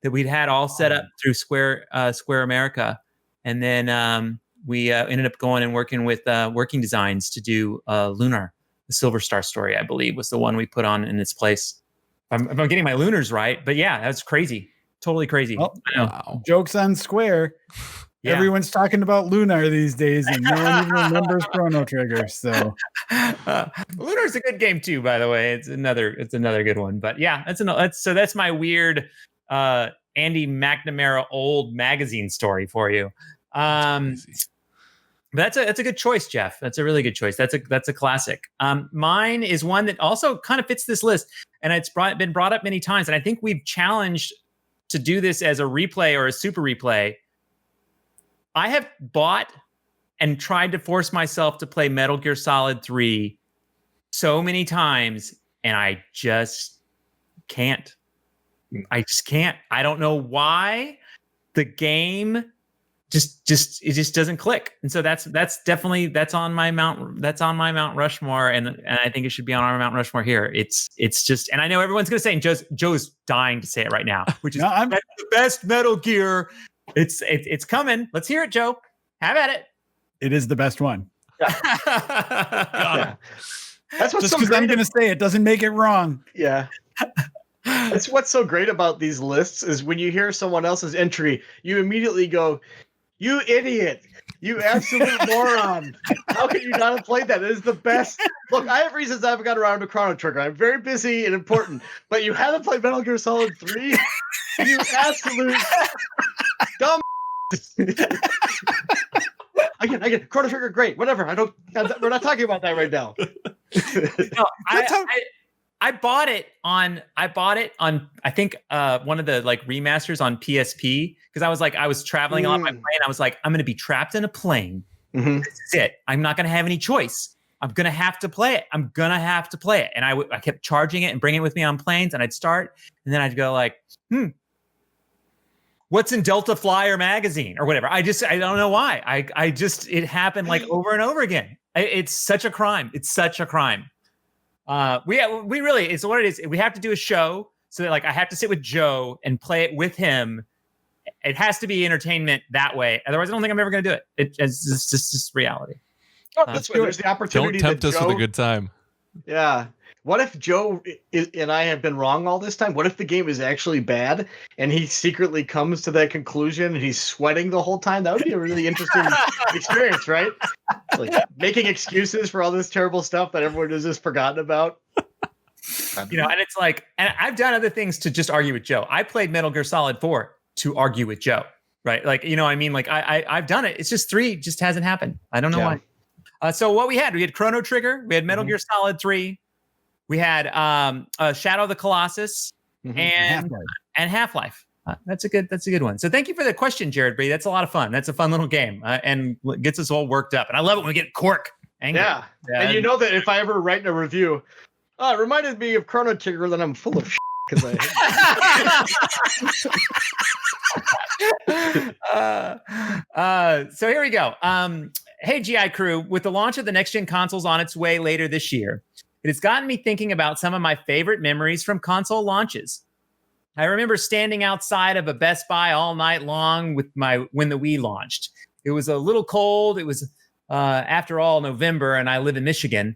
that we'd had all set up through Square America, and then we ended up going and working with Working Designs to do Lunar, the Silver Star story, I believe, was the one we put on in its place. If I'm getting my lunars right, but yeah, that's crazy. Totally crazy. Well, wow. Joke's on Square. Yeah. Everyone's talking about Lunar these days, and no one even remembers Chrono Trigger. So Lunar's a good game too, by the way. It's another good one. But yeah, that's my weird Andy McNamara old magazine story for you. But that's a good choice, Jeff. That's a really good choice. That's a classic. Mine is one that also kind of fits this list, and it's been brought up many times. And I think we've challenged to do this as a replay or a super replay. I have bought and tried to force myself to play Metal Gear Solid 3 so many times, and I just can't. I just can't. I don't know why. The game just doesn't click. And so that's definitely on my Mount Rushmore, and I think it should be on our Mount Rushmore here. It's just, and I know everyone's gonna say, and Joe's dying to say it right now, which is that's the best Metal Gear. It's coming. Let's hear it, Joe. Have at it. It is the best one. Yeah. That's what's just so because I'm going to say it doesn't make it wrong. Yeah. That's what's so great about these lists is when you hear someone else's entry, you immediately go, "You idiot! You absolute moron! How can you not have played that? It is the best." Look, I have reasons I haven't got around to Chrono Trigger. I'm very busy and important, but you haven't played Metal Gear Solid 3? You absolute dumb. Again, Chrono Trigger, great. Whatever. We're not talking about that right now. No, I bought it on I think one of the like remasters on PSP, because I was traveling a lot by plane. I was like, I'm going to be trapped in a plane. Mm-hmm. This is it. I'm not going to have any choice. I'm going to have to play it. And I kept charging it and bringing it with me on planes, and I'd start, and then I'd go like, what's in Delta Flyer magazine or whatever. I don't know why. It happened like over and over again. It's such a crime. We really, it's what it is. We have to do a show so that like I have to sit with Joe and play it with him. It has to be entertainment that way. Otherwise, I don't think I'm ever going to do it. It's just reality. Oh, that's why there's the opportunity. Don't tempt us with a good time. Yeah. What if Joe and I have been wrong all this time? What if the game is actually bad and he secretly comes to that conclusion and he's sweating the whole time? That would be a really interesting experience, right? Like making excuses for all this terrible stuff that everyone has just forgotten about. And it's like, and I've done other things to just argue with Joe. I played Metal Gear Solid 4 to argue with Joe, right? Like, what I mean? Like I've done it. It's just 3 just hasn't happened. I don't know why. So what we had Chrono Trigger, we had Metal Gear Solid 3. We had Shadow of the Colossus and Half-Life. That's a good one. So thank you for the question, Jared Bree. That's a lot of fun. That's a fun little game and gets us all worked up. And I love it when we get Cork angry. Yeah. And you know that if I ever write in a review, it reminded me of Chrono Trigger, then I'm full of shit because so here we go. Hey, GI crew, with the launch of the next-gen consoles on its way later this year, it has gotten me thinking about some of my favorite memories from console launches. I remember standing outside of a Best Buy all night long when the Wii launched. It was a little cold. It was, after all, November, and I live in Michigan.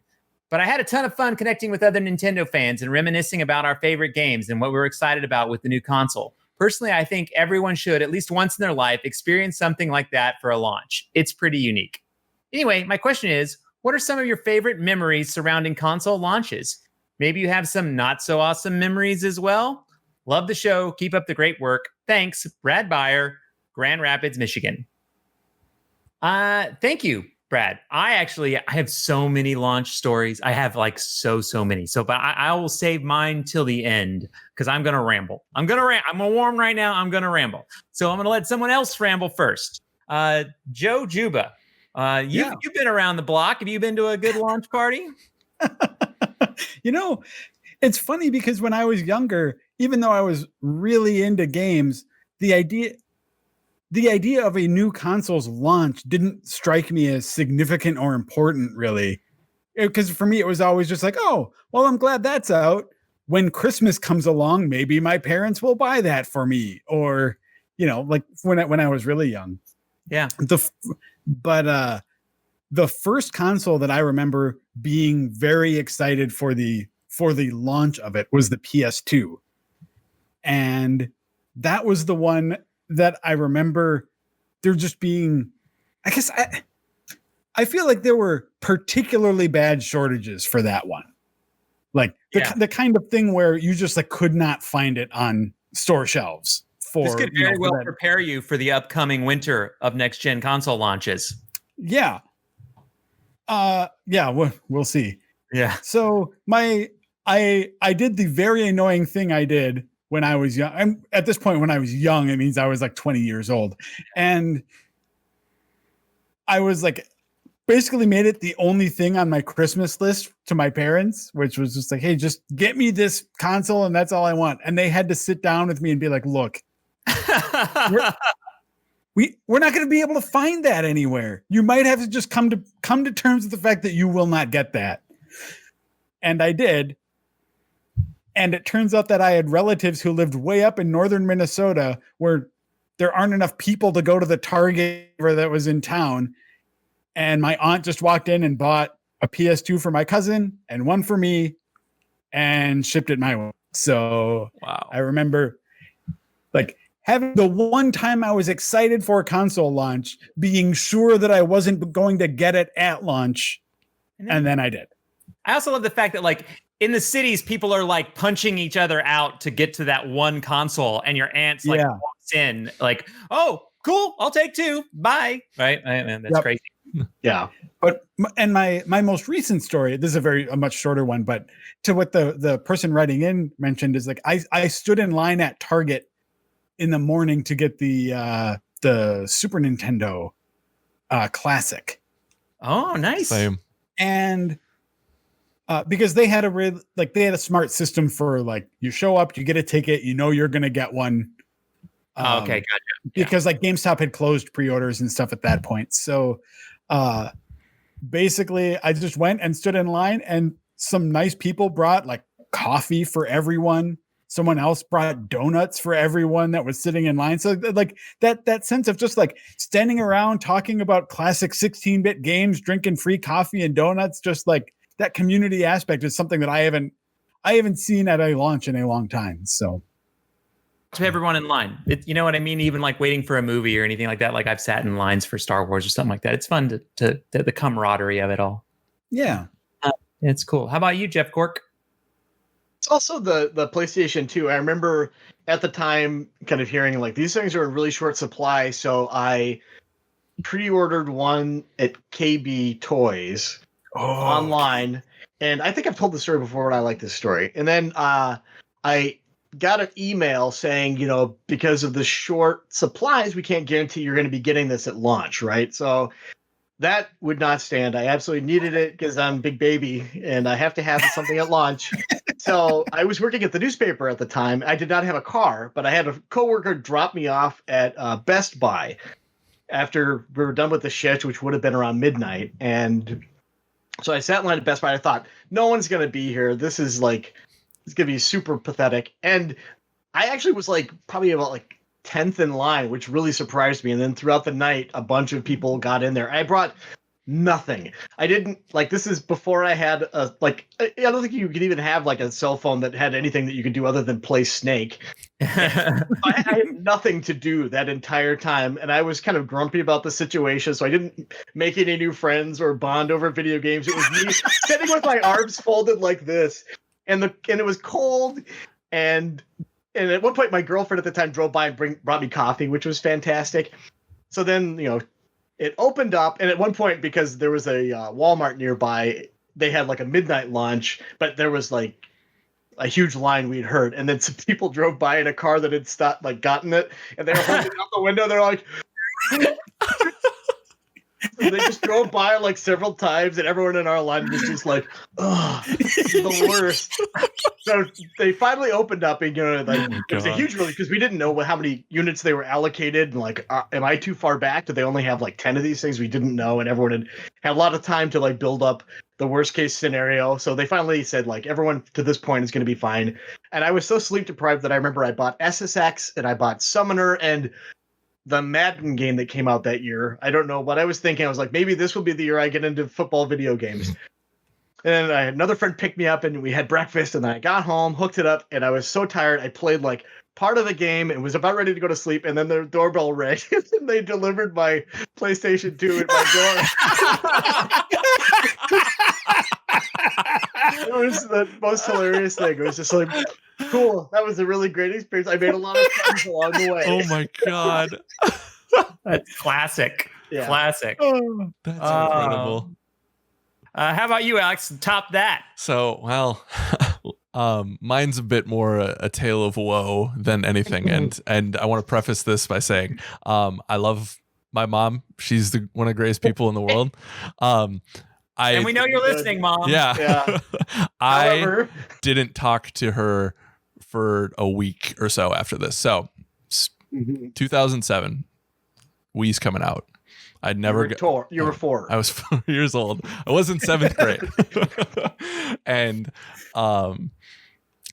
But I had a ton of fun connecting with other Nintendo fans and reminiscing about our favorite games and what we were excited about with the new console. Personally, I think everyone should, at least once in their life, experience something like that for a launch. It's pretty unique. Anyway, my question is, what are some of your favorite memories surrounding console launches? Maybe you have some not so awesome memories as well? Love the show. Keep up the great work. Thanks, Brad Beyer, Grand Rapids, Michigan. Thank you, Brad. I have so many launch stories. I have like so many. but I will save mine till the end because I'm going to ramble. I'm warm right now. I'm going to ramble. So I'm going to let someone else ramble first. Joe Juba, you've been around the block. Have you been to a good launch party? It's funny because when I was younger, even though I was really into games, the idea of a new console's launch didn't strike me as significant or important, really. Because for me, it was always just like, oh, well, I'm glad that's out. When Christmas comes along, maybe my parents will buy that for me. Or, like when I was really young. Yeah. But the first console that I remember being very excited for the launch of it was the PS2. And that was the one that I remember there just being, I guess I feel like there were particularly bad shortages for that one. Like the kind of thing where you just like could not find it on store shelves. This could very well prepare you for the upcoming winter of next gen console launches. Yeah. We'll see. Yeah. So I did the very annoying thing I did when I was young. At this point, when I was young, it means I was like 20 years old. And I was like, basically made it the only thing on my Christmas list to my parents, which was just like, hey, just get me this console and that's all I want. And they had to sit down with me and be like, look, we're not going to be able to find that anywhere. You might have to just come to terms with the fact that you will not get that. And I did. And it turns out that I had relatives who lived way up in northern Minnesota where there aren't enough people to go to the Target that was in town. And my aunt just walked in and bought a PS2 for my cousin and one for me and shipped it my way. So wow. I remember like having the one time I was excited for a console launch, being sure that I wasn't going to get it at launch. And then I did. I also love the fact that like in the cities, people are like punching each other out to get to that one console, and your aunt's like walks in like, oh, cool, I'll take two. Bye. Right? That's crazy. Yeah. But my most recent story, this is a much shorter one, but to what the person writing in mentioned is like I stood in line at Target in the morning to get the Super Nintendo Classic. Oh, nice. Same. And because they had a smart system for like you show up, you get a ticket, you're gonna get one. Okay, gotcha. Because like GameStop had closed pre-orders and stuff at that point. So basically I just went and stood in line, and some nice people brought like coffee for everyone. Someone else brought donuts for everyone that was sitting in line. So like that sense of just like standing around talking about classic 16-bit games, drinking free coffee and donuts, just like that community aspect is something that I haven't seen at a launch in a long time. So to everyone in line, you know what I mean? Even like waiting for a movie or anything like that. Like I've sat in lines for Star Wars or something like that. It's fun to the camaraderie of it all. Yeah. It's cool. How about you, Jeff Cork? It's also the PlayStation 2. I remember at the time kind of hearing like these things are in really short supply. So I pre-ordered one at KB Toys online. And I think I've told the story before, but I like this story. And then I got an email saying, because of the short supplies, we can't guarantee you're going to be getting this at launch, right? So that would not stand. I absolutely needed it because I'm a big baby and I have to have something at launch. So I was working at the newspaper at the time. I did not have a car, but I had a coworker drop me off at Best Buy after we were done with the shift, which would have been around midnight. And so I sat in line at Best Buy. I thought, no one's going to be here. This is like, it's going to be super pathetic. And I actually was like, probably about like 10th in line, which really surprised me. And then throughout the night, a bunch of people got in there. I brought nothing. I didn't this is before I had I don't think you could even have like a cell phone that had anything that you could do other than play Snake. I had nothing to do that entire time, and I was kind of grumpy about the situation, so I didn't make any new friends or bond over video games. It was me sitting with my arms folded like this, and it was cold, and at one point my girlfriend at the time drove by and brought me coffee, which was fantastic. So then, it opened up, and at one point, because there was a Walmart nearby, they had like a midnight launch, but there was like a huge line we'd heard, and then some people drove by in a car that had stopped, gotten it, and they were holding out the window. They're like, they just drove by several times, and everyone in our line was just like, "Oh, this is the worst." So they finally opened up, and it was a huge relief because we didn't know how many units they were allocated, and am I too far back? Do they only have 10 of these things? We didn't know, and everyone had a lot of time to build up the worst case scenario. So they finally said everyone to this point is going to be fine. And I was so sleep deprived that I remember I bought SSX and I bought Summoner and the Madden game that came out that year. I don't know what I was thinking. I was like, maybe this will be the year I get into football video games. And I had another friend pick me up, and we had breakfast, and then I got home, hooked it up, and I was so tired. I played part of the game and was about ready to go to sleep, and then the doorbell rang, and they delivered my PlayStation 2 at my door. It was the most hilarious thing. It was just cool. That was a really great experience. I made a lot of friends along the way. Oh my God. That's classic. Yeah. Classic. That's incredible. How about you, Alex? Top that. So, well, mine's a bit more a tale of woe than anything. And I want to preface this by saying, I love my mom. She's one of the greatest people in the world. And we know you're listening, Mom. Yeah. I didn't talk to her for a week or so after this. So 2007, Wii's coming out. I'd never you were 4. I was 4 years old. I was in 7th grade. And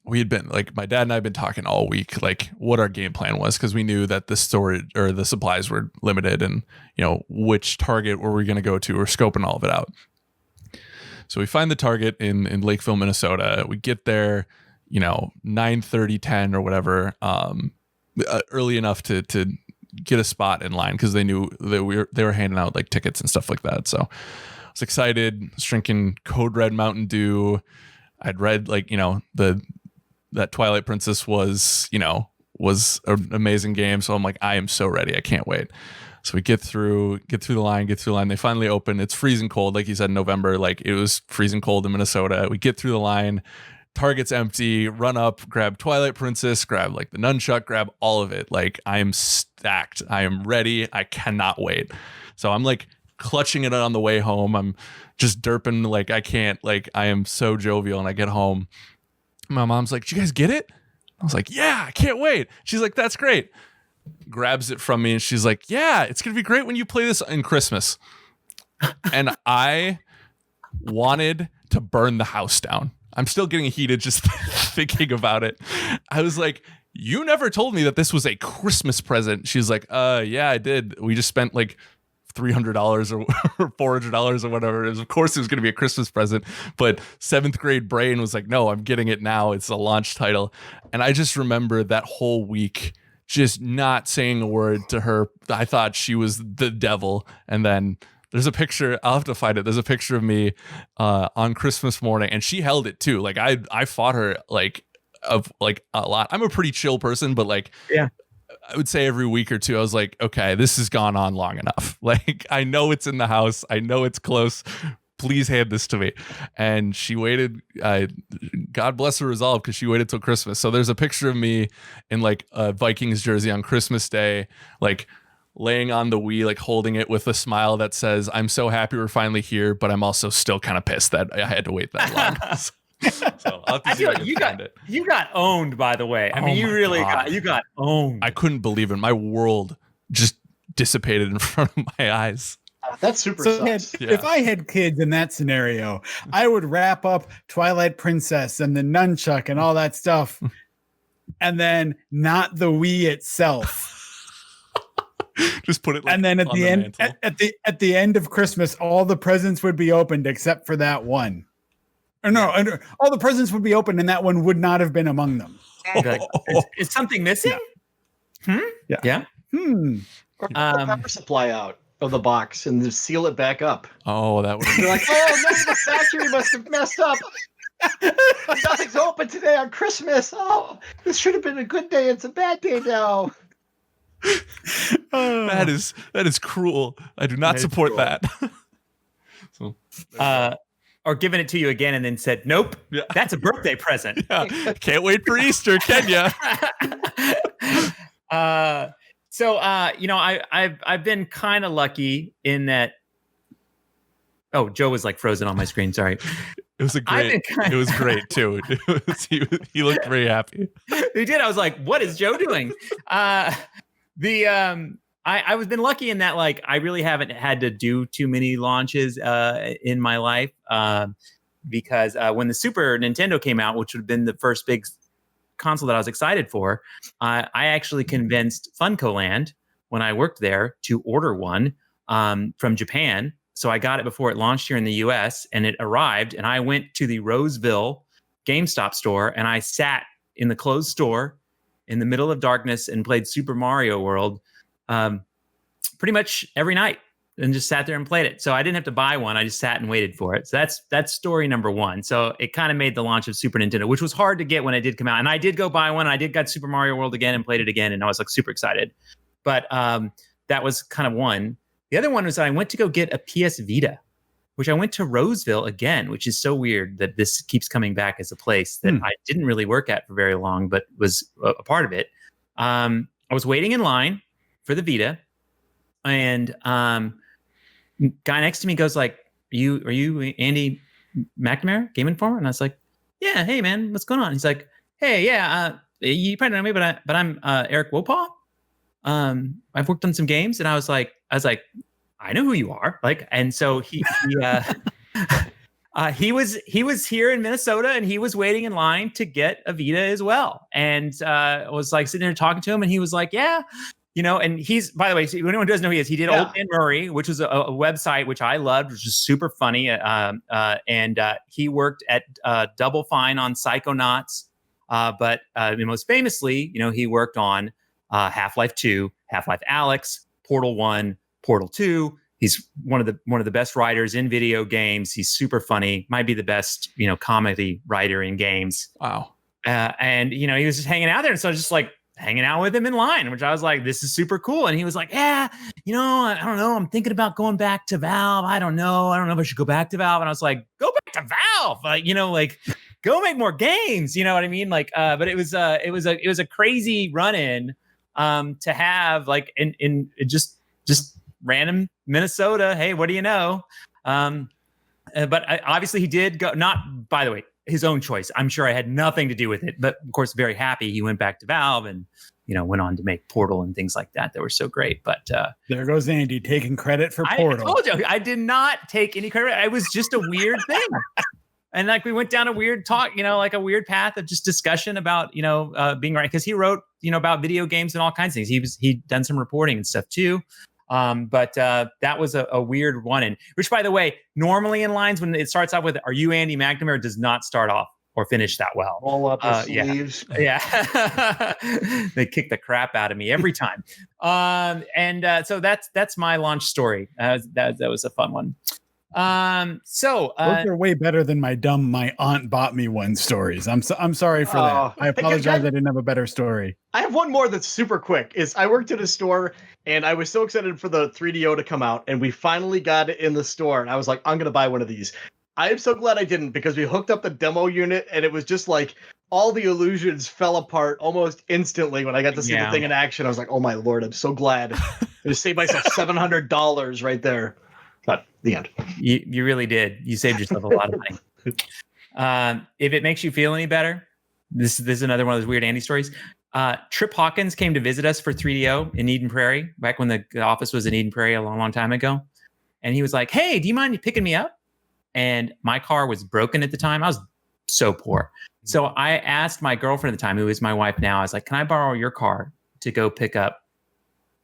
we had been my dad and I had been talking all week, what our game plan was, because we knew that the storage or the supplies were limited, and which Target were we going to go to, or scoping all of it out. So we find the Target in Lakeville, Minnesota. We get there, 9:30, 10 or whatever, early enough to get a spot in line, because they knew that they were handing out tickets and stuff like that. So I was excited. I was drinking Code Red Mountain Dew. I'd read that Twilight Princess was an amazing game. So I'm like, I am so ready. I can't wait. So we get through the line. They finally open. It's freezing cold. Like you said, in November, it was freezing cold in Minnesota. We get through the line. Target's empty. Run up, grab Twilight Princess, grab the nunchuck, grab all of it. I am stacked. I am ready. I cannot wait. So I'm clutching it on the way home. I'm just derping I can't. I am so jovial. And I get home. My mom's like, "Did you guys get it?" I was like, "Yeah, I can't wait." She's like, "That's great." Grabs it from me, and she's like, "Yeah, it's gonna be great when you play this in Christmas." And I wanted to burn the house down. I'm still getting heated just thinking about it. I was like, "You never told me that this was a Christmas present." She's like, "Yeah, I did. We just spent $300 or $400 or whatever it is. Of course it was going to be a Christmas present." But 7th grade brain was like, "No, I'm getting it now. It's a launch title." And I just remember that whole week just not saying a word to her. I thought she was the devil. And then there's a picture, I'll have to find it. There's a picture of me on Christmas morning, and she held it too. I fought her a lot. I'm a pretty chill person, but yeah, I would say every week or two, I was like, okay, this has gone on long enough. I know it's in the house. I know it's close. Please hand this to me. And she waited. God bless her resolve, because she waited till Christmas. So there's a picture of me in a Vikings jersey on Christmas Day, laying on the Wii, holding it with a smile that says, "I'm so happy we're finally here, but I'm also still kind of pissed that I had to wait that long." So I'll have to see if I can find it. You got owned, by the way. I mean, you really got owned. I couldn't believe it. My world just dissipated in front of my eyes. That's super sus. If I had kids in that scenario, I would wrap up Twilight Princess and the nunchuck and all that stuff, and then not the Wii itself. Just put it. Like, and then at the end, at the end of Christmas, all the presents would be opened except for that one. Or no, all the presents would be opened, and that one would not have been among them. Like, is something missing? Yeah. Yeah. Or the pepper supply out of the box and just seal it back up. Oh, that would. You're like, oh no, the factory must have messed up. Nothing's open today on Christmas. Oh, this should have been a good day. It's a bad day now. That is cruel. I do not support that. So, or giving it to you again and then said, nope, that's a birthday present. Yeah. Can't wait for Easter, can ya? I've been kind of lucky in that. Oh, Joe was like frozen on my screen. Sorry. It was it was great too. He looked very happy. He did. I was like, what is Joe doing? I was been lucky in that, like, I really haven't had to do too many launches in my life because when the Super Nintendo came out, which would have been the first big console that I was excited for, I actually convinced Funko Land when I worked there to order one from Japan. So I got it before it launched here in the US, and it arrived, and I went to the Roseville GameStop store, and I sat in the closed store in the middle of darkness and played Super Mario World pretty much every night, and just sat there and played it. So I didn't have to buy one. I just sat and waited for it. So that's story number one. So it kind of made the launch of Super Nintendo, which was hard to get when it did come out. And I did go buy one. I did got Super Mario World again and played it again, and I was like super excited. But that was kind of one. The other one was that I went to go get a PS Vita, which I went to Roseville again, which is so weird that this keeps coming back as a place that I didn't really work at for very long, but was a part of it. I was waiting in line for the Vita, and guy next to me goes like, are you Andy McNamara, Game Informer? And I was like, yeah, hey man, what's going on? He's like, hey, yeah, you probably don't know me, but I'm Eric Wopaw. I've worked on some games, and I was like, I know who you are. Like, and so he was here in Minnesota, and he was waiting in line to get a Vita as well. And I was like sitting there talking to him, and he was like, yeah, and he's, by the way, so anyone who doesn't know who he is, he did Old Man Murray, which was a website which I loved, which was super funny. And he worked at Double Fine on Psychonauts. But most famously, he worked on Half-Life 2, Half-Life Alex, Portal 1, Portal 2. He's one of the best writers in video games. He's super funny. Might be the best, comedy writer in games. Wow. And he was just hanging out there, and so I was just like hanging out with him in line, which I was like, this is super cool. And he was like, yeah, I don't know. I'm thinking about going back to Valve. I don't know if I should go back to Valve. And I was like, go back to Valve. Go make more games. You know what I mean? But it was a crazy run-in to have, like, in just random Minnesota. Hey, what do you know? But obviously he did go, not, by the way, his own choice. I'm sure I had nothing to do with it, but of course, very happy he went back to Valve and, went on to make Portal and things like that were so great. But there goes Andy taking credit for Portal. I told you, I did not take any credit. It was just a weird thing. And we went down a weird talk, like a weird path of just discussion about, being right. Cause he wrote, about video games and all kinds of things. He'd done some reporting and stuff too. But that was a weird one. And which, by the way, normally in lines, when it starts out with, are you Andy McNamara, does not start off or finish that well. Roll up the sleeves. Yeah. They kick the crap out of me every time. So that's my launch story. That was a fun one. Those are way better than my aunt bought me one stories. I'm sorry for that. I apologize. I didn't have a better story. I have one more that's super quick. I worked at a store, and I was so excited for the 3DO to come out, and we finally got it in the store, and I was like, I'm gonna buy one of these. I am so glad I didn't, because we hooked up the demo unit, and it was just like all the illusions fell apart almost instantly when I got to see the thing in action. I was like, oh my lord, I'm so glad. I just saved myself $700 right there. But the end. You really did. You saved yourself a lot of money. If it makes you feel any better, this is another one of those weird Andy stories. Trip Hawkins came to visit us for 3DO in Eden Prairie, back when the office was in Eden Prairie a long, long time ago. And he was like, hey, do you mind picking me up? And my car was broken at the time. I was so poor. So I asked my girlfriend at the time, who is my wife now, I was like, can I borrow your car to go pick up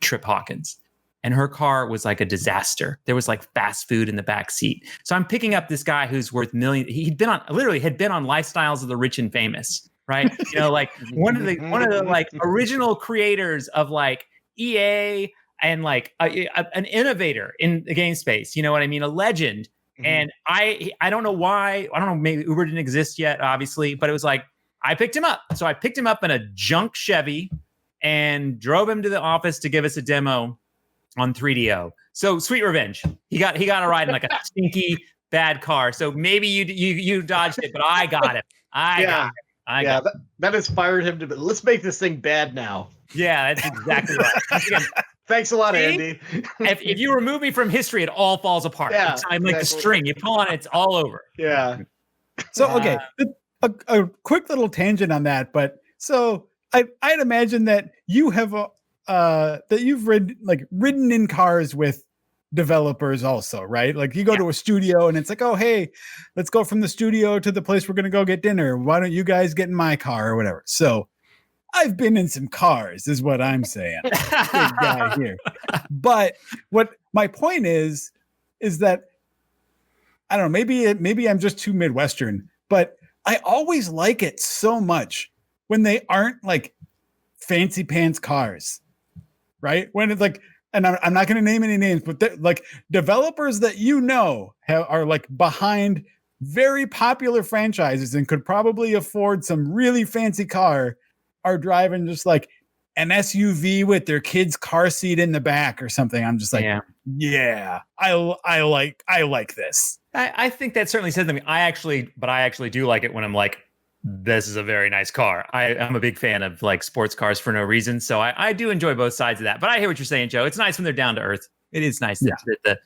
Trip Hawkins? and her car was like a disaster. There was like fast food in the back seat. So I'm picking up this guy who's worth millions. He'd been on Lifestyles of the Rich and Famous, right? You know, like one of the like original creators of like EA and like an innovator in the game space. You know what I mean? A legend. Mm-hmm. And I don't know why. I don't know. Maybe Uber didn't exist yet, obviously, but it was like I picked him up. So I picked him up in a junk Chevy and drove him to the office to give us a demo on 3DO. So Sweet Revenge. He got a ride in like a stinky bad car. So maybe you dodged it, but I got it. I got it. That inspired him to. Let's make this thing bad now. Yeah, that's exactly right. Thanks a lot, Andy. if you remove me from history, it all falls apart. Yeah, I'm like the string. You pull on it, it's all over. Yeah. So okay, a quick little tangent on that, but so I'd imagine that you have that you've ridden in cars with developers also, right? Like you go to a studio and it's like, oh hey, let's go from the studio to the place we're gonna go get dinner. Why don't you guys get in my car or whatever? So I've been in some cars, is what I'm saying. Big guy here. But what my point is that I don't know, maybe I'm just too Midwestern, but I always like it so much when they aren't like fancy pants cars, right? When it's like, and I'm not going to name any names, but like developers that are like behind very popular franchises and could probably afford some really fancy car are driving just like an SUV with their kid's car seat in the back or something. I'm just like, yeah, I like this. I think that certainly says something. I actually do like it when I'm like, this is a very nice car. I'm a big fan of like sports cars for no reason. So I do enjoy both sides of that. But I hear what you're saying, Joe. It's nice when they're down to earth. It is nice that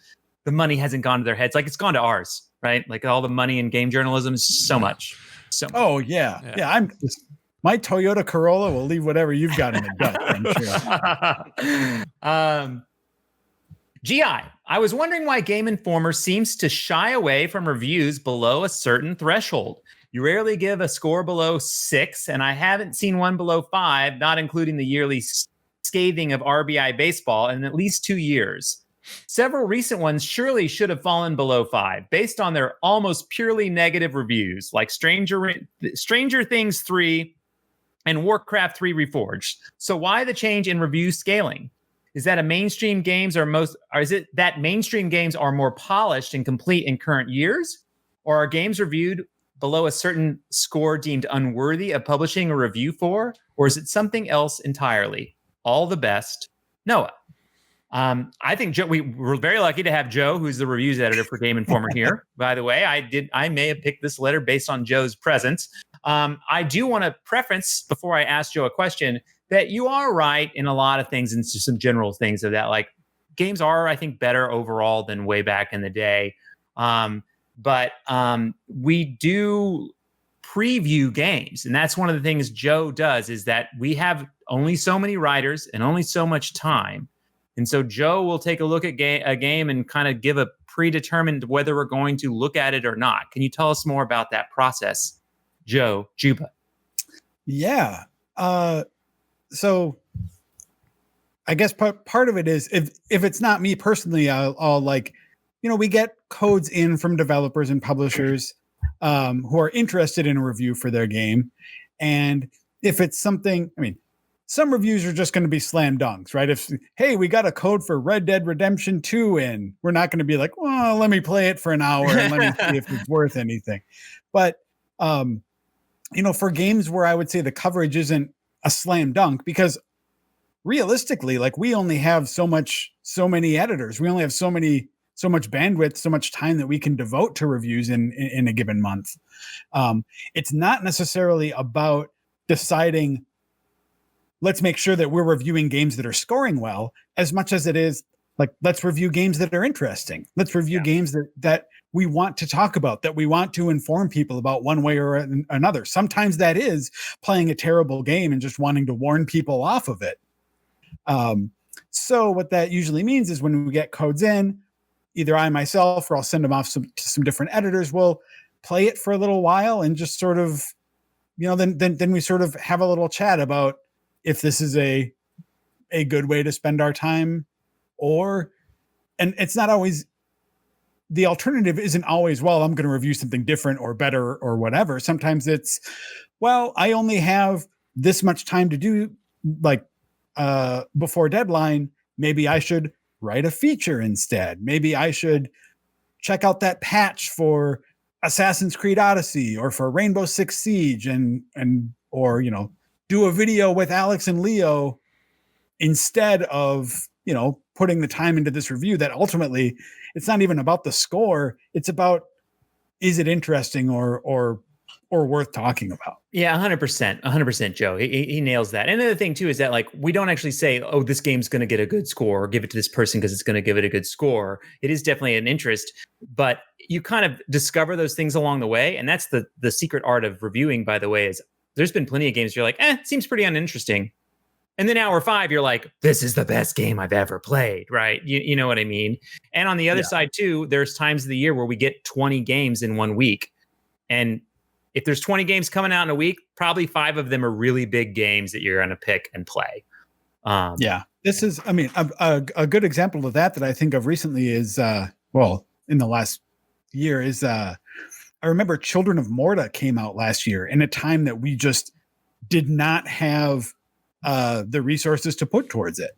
the money hasn't gone to their heads. Like it's gone to ours, right? Like all the money in game journalism is so much. Oh yeah. My Toyota Corolla will leave whatever you've got in the gut, I'm sure. GI, I was wondering why Game Informer seems to shy away from reviews below a certain threshold. You rarely give a score below 6, and I haven't seen one below 5, not including the yearly scathing of RBI baseball in at least 2 years. Several recent ones surely should have fallen below 5, based on their almost purely negative reviews, like Stranger Things 3 and Warcraft 3 Reforged. So why the change in review scaling? Is that mainstream games are more polished and complete in current years? Or are games reviewed below a certain score deemed unworthy of publishing a review for? Or is it something else entirely? All the best, Noah. I think Joe, we were very lucky to have Joe, who's the reviews editor for Game Informer here. By the way, I may have picked this letter based on Joe's presence. I do want to preference before I ask Joe a question that you are right in a lot of things and some general things of that. Like games are, I think, better overall than way back in the day. But we do preview games. And that's one of the things Joe does is that we have only so many writers and only so much time. And so Joe will take a look at a game and kind of give a predetermined whether we're going to look at it or not. Can you tell us more about that process, Joe, Juba? Yeah. So I guess part of it is if it's not me personally, I'll like, we get codes in from developers and publishers who are interested in a review for their game. And if it's something, some reviews are just going to be slam dunks, right? If, hey, we got a code for Red Dead Redemption 2 in, we're not going to be like, well, let me play it for an hour and let me see if it's worth anything. But, for games where I would say the coverage isn't a slam dunk, because realistically, like we only have so many editors. We only have so much bandwidth, so much time that we can devote to reviews in a given month. It's not necessarily about deciding, let's make sure that we're reviewing games that are scoring well, as much as it is like, let's review games that are interesting. Let's review games that we want to talk about, that we want to inform people about one way or another. Sometimes that is playing a terrible game and just wanting to warn people off of it. So what that usually means is when we get codes in, either I myself or I'll send them off to some different editors, we'll play it for a little while and just sort of, then we sort of have a little chat about if this is a good way to spend our time and it's not always, the alternative isn't always, well, I'm going to review something different or better or whatever. Sometimes it's, well, I only have this much time to do, like, before deadline. Maybe I should write a feature instead. Maybe I should check out that patch for Assassin's Creed Odyssey or for Rainbow Six Siege or, you know, do a video with Alex and Leo instead of, you know, putting the time into this review that ultimately it's not even about the score. It's about, is it interesting or worth talking about? Yeah, 100%, Joe. He nails that. And another thing too is that, like, we don't actually say, oh, this game's going to get a good score, or give it to this person because it's going to give it a good score. It is definitely an interest, but you kind of discover those things along the way. And that's the secret art of reviewing, by the way, is there's been plenty of games where you're like, seems pretty uninteresting. And then hour 5, you're like, this is the best game I've ever played, right? You know what I mean? And on the other side too, there's times of the year where we get 20 games in 1 week. And if there's 20 games coming out in a week, probably 5 of them are really big games that you're going to pick and play. This is, I mean, a good example of that I think of recently is, in the last year is, I remember Children of Morta came out last year in a time that we just did not have the resources to put towards it.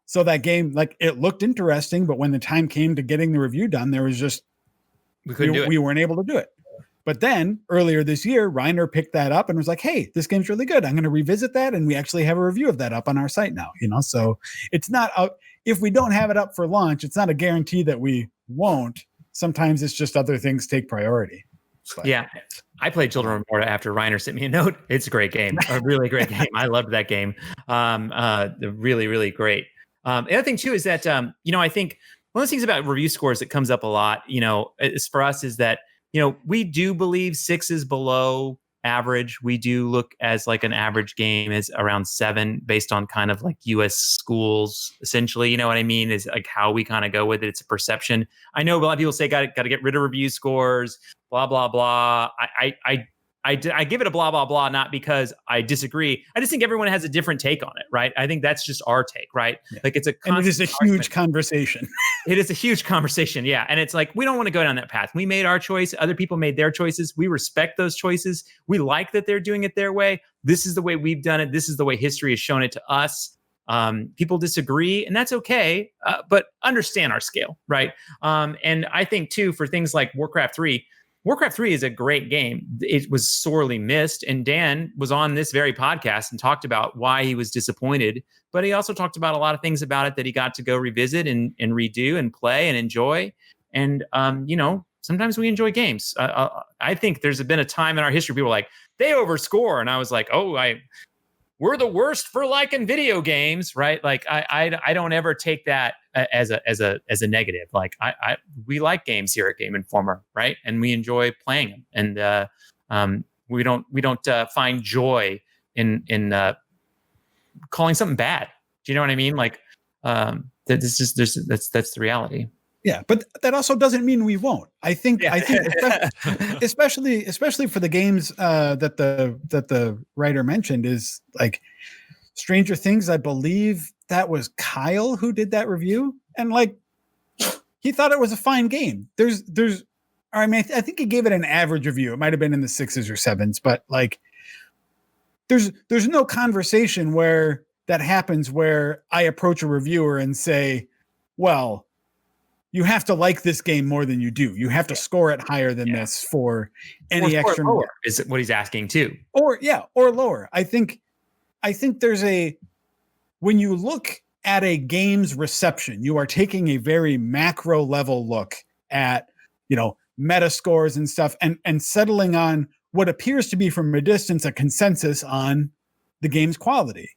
So that game, like, it looked interesting, but when the time came to getting the review done, there was just, we weren't able to do it. But then earlier this year, Reiner picked that up and was like, hey, this game's really good. I'm going to revisit that. And we actually have a review of that up on our site now, you know? So it's not out. If we don't have it up for launch, it's not a guarantee that we won't. Sometimes it's just other things take priority. But. Yeah. I played Children of Morta after Reiner sent me a note. It's a great game, a really great game. I loved that game. Really, really great. The other thing too is that, you know, I think one of the things about review scores that comes up a lot, you know, is for us is that, you know, we do believe 6 is below average. We do look as like an average game is around 7 based on kind of like US schools, essentially. You know what I mean? Is like how we kind of go with it. It's a perception. I know a lot of people say got to get rid of review scores, blah, blah, blah. I give it a blah, blah, blah, not because I disagree. I just think everyone has a different take on it, right? I think that's just our take, right? Yeah. Like it is a huge conversation. It is a huge conversation, yeah. And it's like, we don't want to go down that path. We made our choice. Other people made their choices. We respect those choices. We like that they're doing it their way. This is the way we've done it. This is the way history has shown it to us. People disagree, and that's okay, but understand our scale, right? And I think, too, for things like Warcraft 3 is a great game. It was sorely missed. And Dan was on this very podcast and talked about why he was disappointed. But he also talked about a lot of things about it that he got to go revisit and redo and play and enjoy. And, you know, sometimes we enjoy games. I think there's been a time in our history people were like, they overscore. And I was like, we're the worst for liking video games, right? Like I don't ever take that as a negative. Like we like games here at Game Informer, right? And we enjoy playing them, and we don't find joy in calling something bad. Do you know what I mean? Like that's the reality. Yeah, but that also doesn't mean we won't. I think especially for the games that the writer mentioned is like Stranger Things. I believe that was Kyle who did that review, and like he thought it was a fine game. I think he gave it an average review. It might have been in the 6s or 7s, but like there's no conversation where that happens where I approach a reviewer and say, well, you have to like this game more than you do. You have to score it higher than this for any extra. Lower is what he's asking too. Or lower. I think there's when you look at a game's reception, you are taking a very macro level look at, you know, meta scores and stuff and settling on what appears to be from a distance a consensus on the game's quality.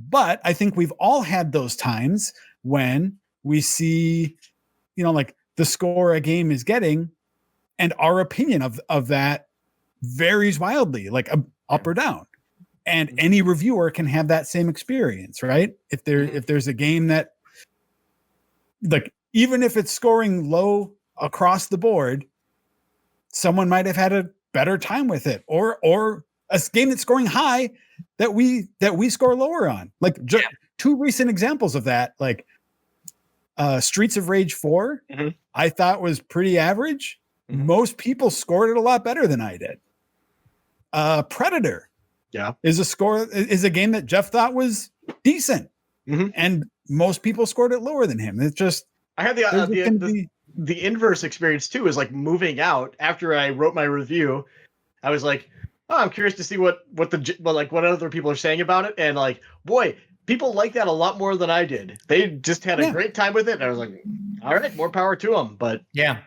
But I think we've all had those times when we see, you know, like the score a game is getting and our opinion of that varies wildly, like up or down. And any reviewer can have that same experience, right? If there's a game that, like, even if it's scoring low across the board, someone might have had a better time with it, or a game that's scoring high that we score lower on. Like two recent examples of that, like Streets of Rage 4, I thought was pretty average. Most people scored it a lot better than I did. Predator, is a game that Jeff thought was decent, and most people scored it lower than him. It's just I had the inverse experience too. Is like moving out after I wrote my review. I was like, oh, I'm curious to see what other people are saying about it, and like, boy, people like that a lot more than I did. They just had a great time with it. And I was like, all right, more power to them. But yeah.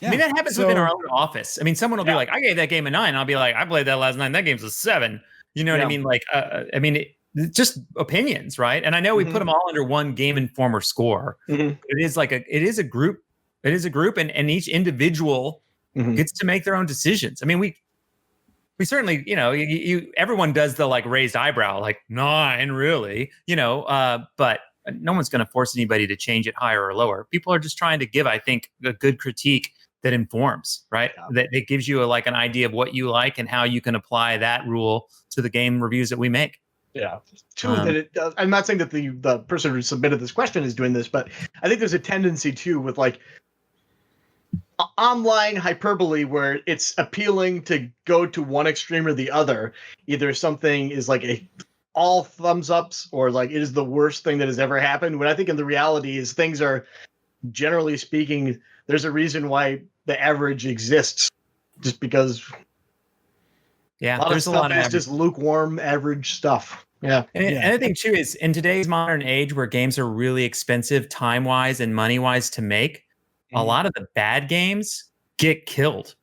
I mean, that happens within our own office. I mean, someone will be like, I gave that game a 9. I'll be like, I played that last night. That game's a 7. You know what I mean? Like, it's just opinions, right? And I know we put them all under one Game Informer score. It is a group. It is a group, and each individual gets to make their own decisions. I mean, we certainly, everyone does the like raised eyebrow, like 9, really, but no one's going to force anybody to change it higher or lower. People are just trying to give, I think, a good critique that informs, right? That it gives you an idea of what you like and how you can apply that rule to the game reviews that we make. Yeah. I'm not saying that the person who submitted this question is doing this, but I think there's a tendency too with like online hyperbole where it's appealing to go to one extreme or the other. Either something is like all thumbs ups or like it is the worst thing that has ever happened. When I think in the reality is things are, generally speaking, there's a reason why the average exists, just because there's a lot of just lukewarm average stuff. Yeah. And I think too is in today's modern age where games are really expensive time-wise and money-wise to make, a lot of the bad games get killed.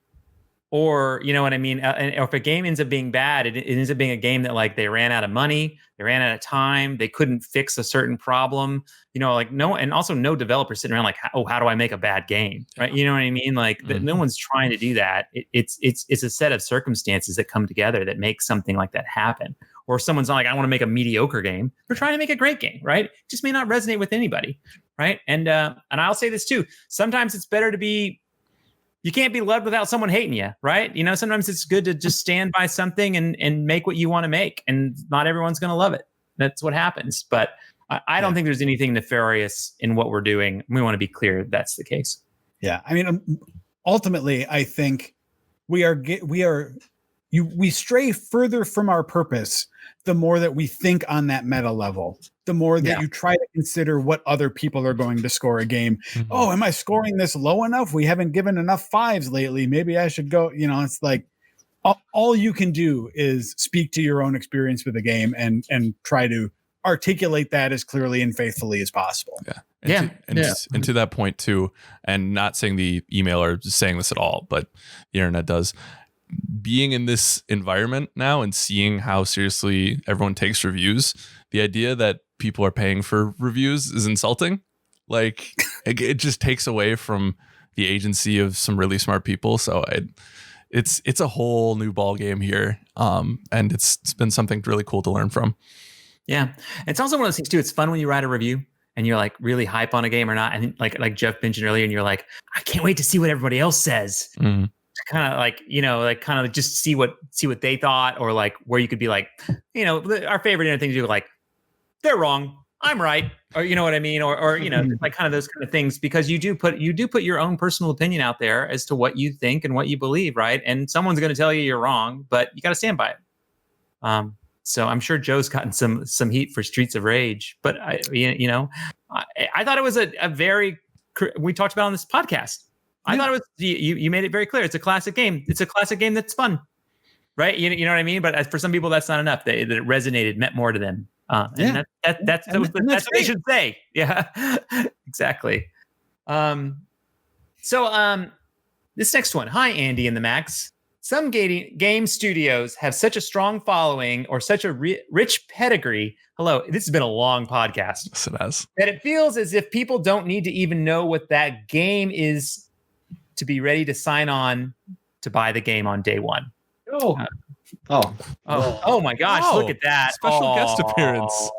Or, you know what I mean? Or if a game ends up being bad, it ends up being a game that like they ran out of money, they ran out of time, they couldn't fix a certain problem, and also no developer sitting around like, how do I make a bad game? Right. You know what I mean? Like no one's trying to do that. It's a set of circumstances that come together that make something like that happen. Or someone's not like, I want to make a mediocre game. They're trying to make a great game, right? It just may not resonate with anybody. Right. And I'll say this too. Sometimes it's better to you can't be loved without someone hating you, right? Sometimes it's good to just stand by something and make what you want to make, and not everyone's going to love it. That's what happens. But I don't think there's anything nefarious in what we're doing. We want to be clear that's the case. Yeah. I mean, ultimately, I think we stray further from our purpose the more that we think on that meta level, the more that you try to consider what other people are going to score a game. Oh, am I scoring this low enough? We haven't given enough 5s lately. Maybe I should go, it's like all you can do is speak to your own experience with the game and try to articulate that as clearly and faithfully as possible. And to that point too, and not saying the emailer is saying this at all, but the internet does. Being in this environment now and seeing how seriously everyone takes reviews, the idea that people are paying for reviews is insulting. Like it just takes away from the agency of some really smart people. So it's a whole new ball game here. And it's been something really cool to learn from. Yeah. It's also one of those things too. It's fun when you write a review and you're like really hype on a game or not. And like Jeff mentioned earlier, and you're like, I can't wait to see what everybody else says. Kind of like, kind of just see what they thought, or like where you could be like, our favorite thing to do, like, they're wrong, I'm right, or you know what I mean, or like kind of those kind of things, because you do put your own personal opinion out there as to what you think and what you believe, right? And someone's going to tell you you're wrong, but you got to stand by it. So I'm sure Joe's gotten some heat for Streets of Rage, but I thought it was a very, we talked about on this podcast. I thought it was, you made it very clear. It's a classic game. It's a classic game that's fun, right? You know what I mean? But for some people, that's not enough. That it resonated, meant more to them. And that's what they should say. Yeah, exactly. So this next one. Hi, Andy and the Max. Some game studios have such a strong following or such a rich pedigree. Hello, this has been a long podcast. Yes, it has. That it feels as if people don't need to even know what that game is to be ready to sign on to buy the game on day one. Oh my gosh, look at that. Special guest appearance.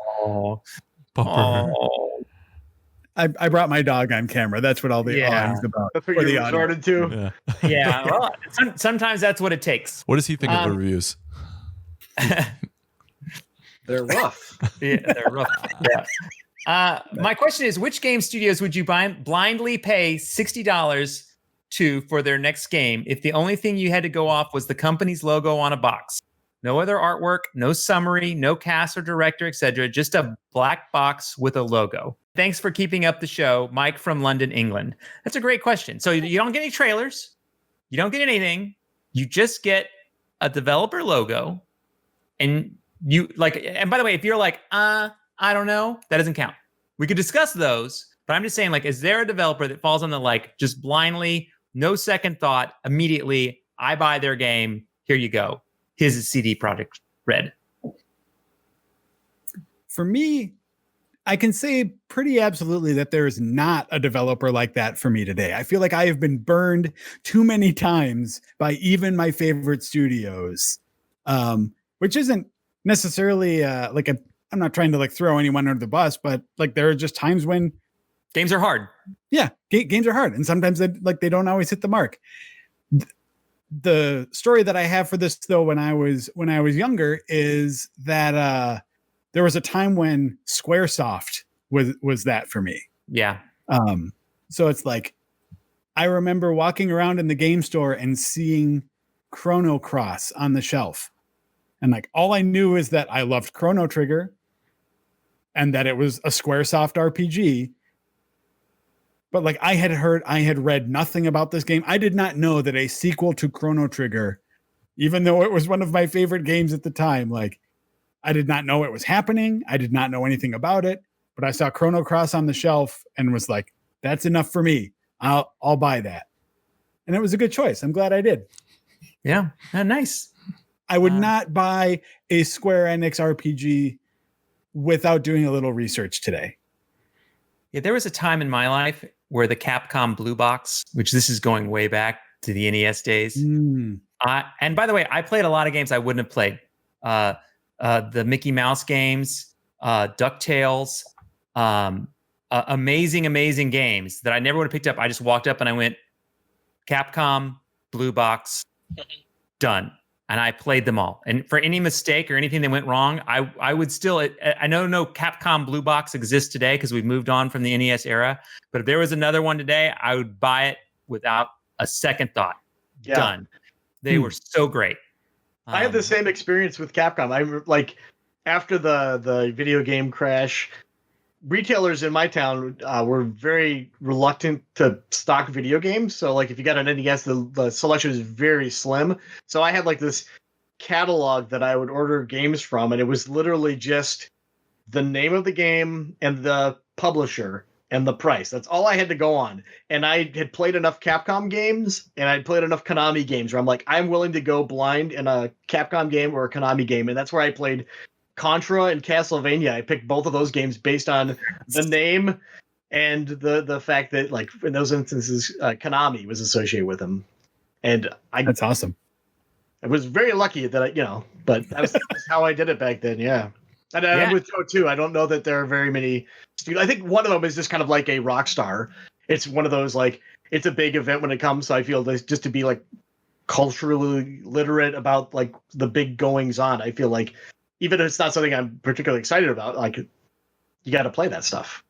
I brought my dog on camera. That's what all the awing's about. That's what you resorted to. Yeah. Well, sometimes that's what it takes. What does he think of the reviews? They're rough. Yeah, they're rough. Yeah. My question is, which game studios would you blindly pay $60 to for their next game if the only thing you had to go off was the company's logo on a box? No other artwork, no summary, no cast or director, etc. Just a black box with a logo. Thanks for keeping up the show, Mike from London, England. That's a great question. So you don't get any trailers. You don't get anything. You just get a developer logo. And you and by the way, if you're like, I don't know, that doesn't count. We could discuss those, but I'm just saying, is there a developer that falls on the just blindly, no second thought, immediately, I buy their game, here you go. Here's a CD Projekt Red. For me, I can say pretty absolutely that there is not a developer like that for me today. I feel like I have been burned too many times by even my favorite studios, which isn't necessarily I'm not trying to throw anyone under the bus, but there are just times when games are hard. Yeah, games are hard, and sometimes they don't always hit the mark. The story that I have for this, though, when I was younger, is that there was a time when Squaresoft was that for me. Yeah. So it's I remember walking around in the game store and seeing Chrono Cross on the shelf, and all I knew is that I loved Chrono Trigger, and that it was a Squaresoft RPG. But I had read nothing about this game. I did not know that a sequel to Chrono Trigger, even though it was one of my favorite games at the time, I did not know it was happening. I did not know anything about it, but I saw Chrono Cross on the shelf and was like, that's enough for me. I'll buy that. And it was a good choice. I'm glad I did. Yeah. Nice. I would not buy a Square Enix RPG without doing a little research today. Yeah, there was a time in my life where the Capcom Blue Box, which this is going way back to the NES days. And by the way, I played a lot of games I wouldn't have played. The Mickey Mouse games, DuckTales, amazing games that I never would have picked up. I just walked up and I went, Capcom Blue Box, done. And I played them all. And for any mistake or anything that went wrong, I would still, I know no Capcom Blue Box exists today because we've moved on from the NES era. But if there was another one today, I would buy it without a second thought. Yeah. Done. They were so great. I had the same experience with Capcom. After the video game crash, retailers in my town were very reluctant to stock video games. So if you got an NES, the selection is very slim. So I had this catalog that I would order games from, and it was literally just the name of the game and the publisher and the price. That's all I had to go on. And I had played enough Capcom games and I'd played enough Konami games where I'm I'm willing to go blind in a Capcom game or a Konami game. And that's where I played Contra and Castlevania. I picked both of those games based on the name and the fact that in those instances Konami was associated with them. And that's awesome. I was very lucky that but that's how I did it back then. Yeah. And I'm with Joe too. I don't know that there are very many studios. I think one of them is just kind of like a Rockstar. It's one of those it's a big event when it comes. So I feel just to be culturally literate about the big goings on. I feel even if it's not something I'm particularly excited about, you got to play that stuff.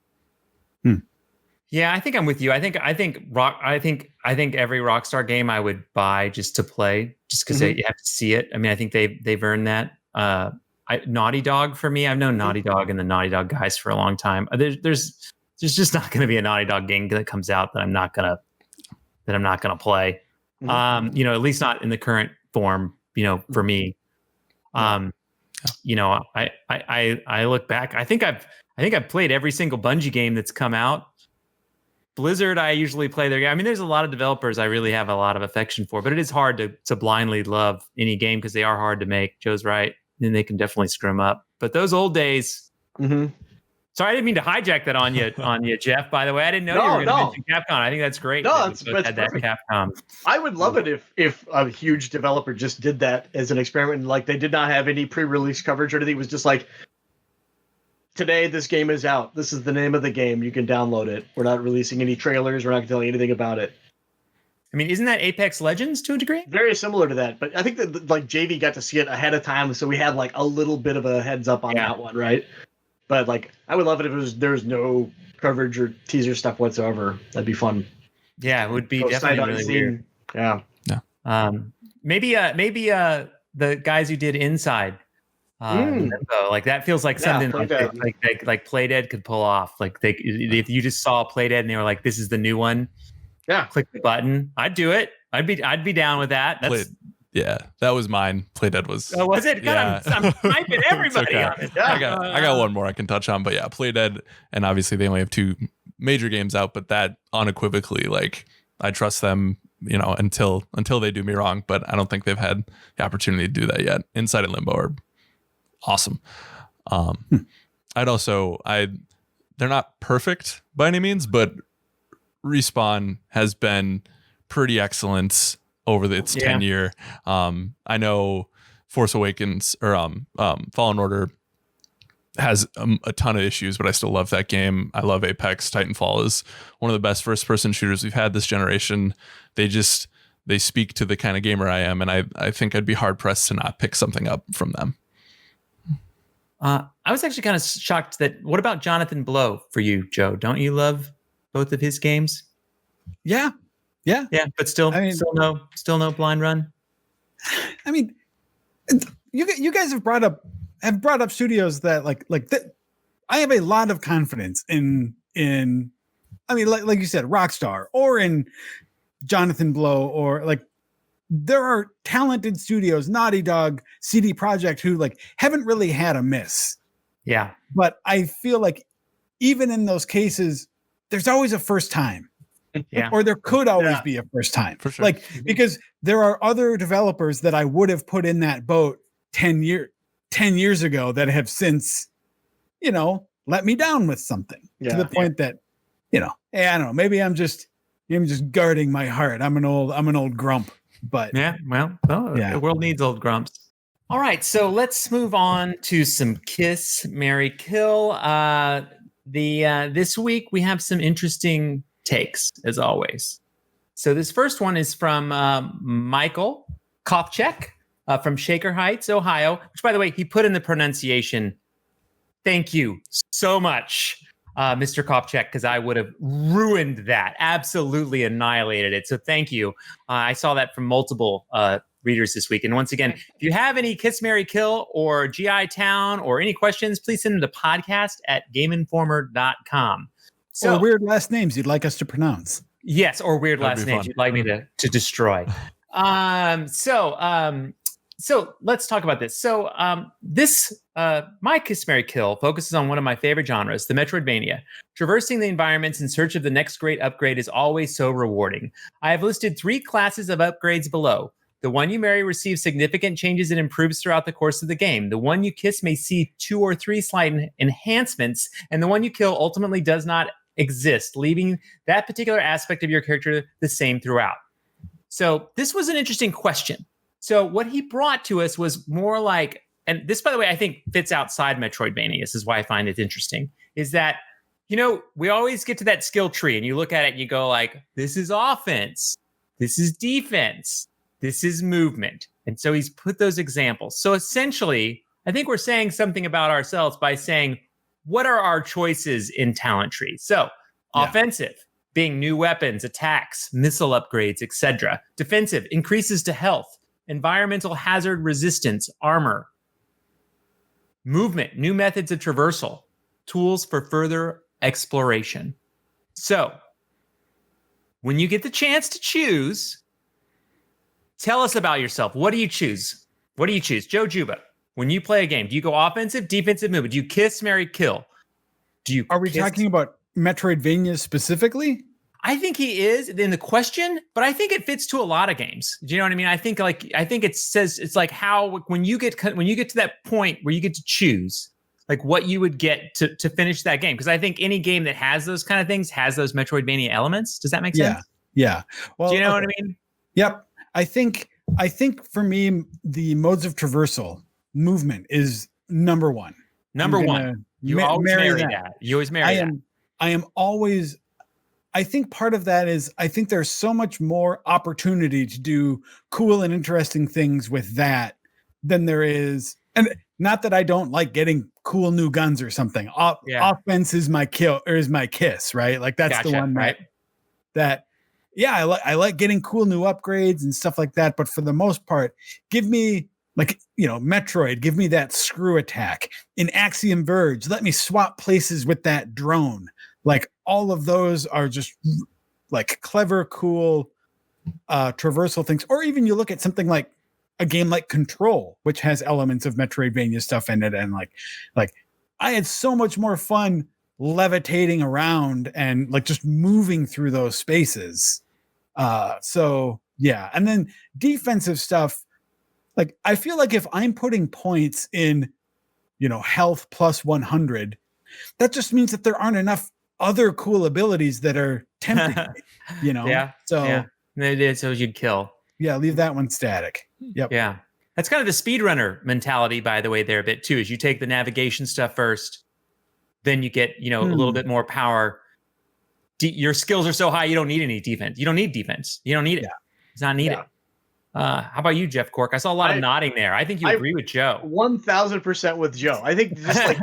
Yeah, I think I'm with you. I think every Rockstar game I would buy just to play, just because you have to see it. I mean, I think they've earned that. Naughty Dog for me. I've known Naughty Dog and the Naughty Dog guys for a long time. There's just not going to be a Naughty Dog game that comes out that I'm not gonna play. At least not in the current form. For me. I look back. I think I've played every single Bungie game that's come out. Blizzard, I usually play their game. I mean, there's a lot of developers I really have a lot of affection for, but it is hard to blindly love any game because they are hard to make. Joe's right, and they can definitely screw them up. But those old days. Sorry, I didn't mean to hijack that on you, Jeff. By the way, I didn't know you were going to mention Capcom. I think that's great. No, that's that Capcom. I would love it if a huge developer just did that as an experiment. They did not have any pre-release coverage or anything. It was just today this game is out. This is the name of the game. You can download it. We're not releasing any trailers. We're not telling you anything about it. I mean, isn't that Apex Legends to a degree? Very similar to that, but I think that JV got to see it ahead of time, so we had a little bit of a heads up on that one, right? But like, I would love it if there's no coverage or teaser stuff whatsoever. That'd be fun. Yeah, it would be definitely really weird. Yeah. Maybe the guys who did Inside, Limbo, like that feels like something like Playdead could pull off. Like if you just saw Playdead and they were like, "This is the new one," click the button. I'd do it. I'd be down with that. Yeah, that was mine. Playdead was. Oh, was it? God, yeah. I'm sniping everybody on it. I got one more I can touch on, but yeah, Playdead, and obviously they only have 2 major games out, but that unequivocally, like, I trust them, until they do me wrong, but I don't think they've had the opportunity to do that yet. Inside and Limbo are awesome. They're not perfect by any means, but Respawn has been pretty excellent over its tenure. I know Force Awakens or Fallen Order has a ton of issues, but I still love that game. I love Apex. Titanfall is one of the best first-person shooters we've had this generation. They speak to the kind of gamer I am, and I think I'd be hard-pressed to not pick something up from them. I was actually kind of shocked that. What about Jonathan Blow for you, Joe? Don't you love both of his games? Yeah. But still no Blind Run. I mean, you guys have brought up studios that like that. I have a lot of confidence in. I mean, like you said, Rockstar or in Jonathan Blow, or like there are talented studios, Naughty Dog, CD Projekt, who like haven't really had a miss. Yeah, but I feel like even in those cases, there's always a first time. Yeah. Or there could always be a first time. For sure. Like, because there are other developers that I would have put in that boat 10 years ago that have since, let me down with something to the point that, I don't know, maybe I'm just guarding my heart. I'm an old grump, but the world needs old grumps. All right. So let's move on to some Kiss, Marry, Kill. This week we have some interesting takes, as always. So this first one is from Michael Kovchek from Shaker Heights, Ohio, which, by the way, he put in the pronunciation. Thank you so much, Mr. Kovchek, because I would have ruined that, absolutely annihilated it. So thank you. I saw that from multiple readers this week. And once again, if you have any Kiss, Marry, Kill or GI Town or any questions, please send them to podcast@gameinformer.com. So, or weird last names you'd like us to pronounce. Yes, or weird last names you'd like me to destroy. So let's talk about this. So my Kiss, Marry, Kill focuses on one of my favorite genres, the Metroidvania. Traversing the environments in search of the next great upgrade is always so rewarding. I have listed 3 classes of upgrades below. The one you marry receives significant changes and improves throughout the course of the game. The one you kiss may see 2 or 3 slight enhancements, and the one you kill ultimately does not exist, leaving that particular aspect of your character the same throughout. So this was an interesting question. So what he brought to us was more like, and this, by the way, I think fits outside Metroidvania. This is why I find it interesting, is that, we always get to that skill tree and you look at it and you go like, this is offense, this is defense, this is movement. And so he's put those examples. So essentially, I think we're saying something about ourselves by saying, what are our choices in talent tree? So offensive, being new weapons, attacks, missile upgrades, etc. Defensive, increases to health, environmental hazard resistance, armor. Movement, new methods of traversal, tools for further exploration. So when you get the chance to choose, tell us about yourself. What do you choose? Joe Juba, when you play a game, do you go offensive, defensive, movement? Do you kiss, marry, kill? Are we talking about Metroidvania specifically? I think he is in the question, but I think it fits to a lot of games. Do you know what I mean? I think it says it's like how when you get to that point where you get to choose like what you would get to finish that game, because I think any game that has those kind of things has those Metroidvania elements. Does that make sense? Yeah. Well, do you know what I mean? Yep. I think for me, the modes of traversal, movement is number one. Number one. You always marry that. You always marry that. I am always. I think part of that is I think there's so much more opportunity to do cool and interesting things with that than there is. And not that I don't like getting cool new guns or something. Offense is my kill or is my kiss, right? Like that's the one that I like getting cool new upgrades and stuff like that. But for the most part, give me like, Metroid, give me that screw attack. In Axiom Verge, let me swap places with that drone. Like all of those are just like clever, cool traversal things. Or even you look at something like a game like Control, which has elements of Metroidvania stuff in it. And like I had so much more fun levitating around and like just moving through those spaces. So yeah. And then defensive stuff, like I feel like if I'm putting points in, health plus 100, that just means that there aren't enough other cool abilities that are tempting me, Yeah. So so you'd kill. Yeah, leave that one static. Yep. Yeah. That's kind of the speedrunner mentality, by the way, there a bit too, is you take the navigation stuff first, then you get, a little bit more power. Your skills are so high, you don't need any defense. You don't need defense. You don't need it. It's not needed. How about you, Jeff Cork? I saw a lot of nodding there. I think you agree with Joe. 1000% with Joe. I think just like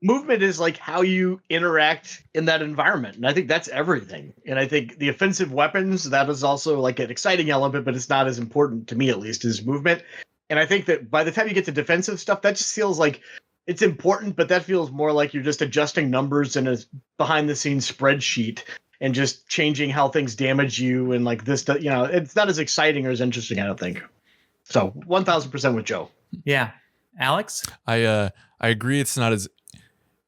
movement is like how you interact in that environment. And I think that's everything. And I think the offensive weapons, that is also like an exciting element, but it's not as important to me, at least, as movement. And I think that by the time you get to defensive stuff, that just feels like it's important, but that feels more like you're just adjusting numbers in a behind the scenes spreadsheet and just changing how things damage you. And like this, it's not as exciting or as interesting, I don't think. So 1000% with Joe. Yeah. Alex? I agree. It's not as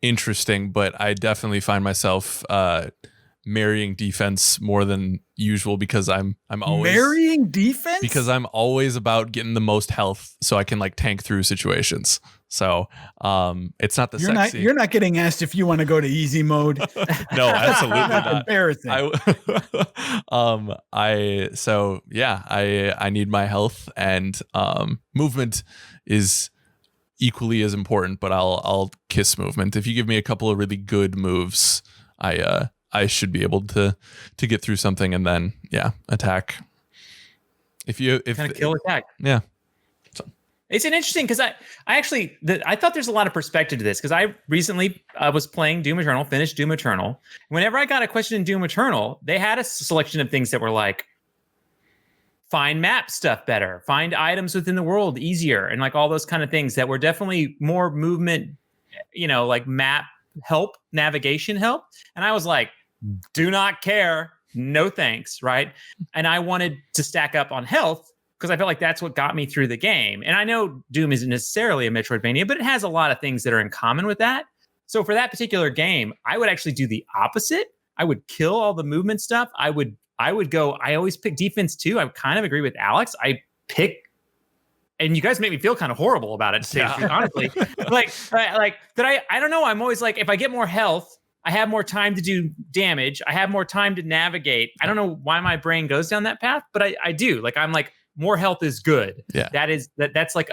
interesting, but I definitely find myself marrying defense more than usual because I'm always marrying defense because I'm always about getting the most health so I can like tank through situations. So it's not the sexy. You're not getting asked if you want to go to easy mode. No, absolutely not. Embarrassing. I need my health, and movement is equally as important, but I'll kiss movement. If you give me a couple of really good moves, I should be able to get through something, and then attack. If kind of kill attack. Yeah. It's an interesting because I thought there's a lot of perspective to this because I recently was playing Doom Eternal, finished Doom Eternal. Whenever I got a question in Doom Eternal, they had a selection of things that were like, find map stuff better, find items within the world easier, and like all those kind of things that were definitely more movement, like map help, navigation help. And I was like, do not care, no thanks, right? And I wanted to stack up on health because I felt like that's what got me through the game. And I know Doom isn't necessarily a Metroidvania, but it has a lot of things that are in common with that. So for that particular game, I would actually do the opposite. I would kill all the movement stuff. I would go, I always pick defense too. I kind of agree with Alex. I pick, and you guys make me feel kind of horrible about it, honestly. like that I don't know. I'm always like, if I get more health, I have more time to do damage. I have more time to navigate. I don't know why my brain goes down that path, but I do. Like, I'm like, more health is good. Yeah. That's like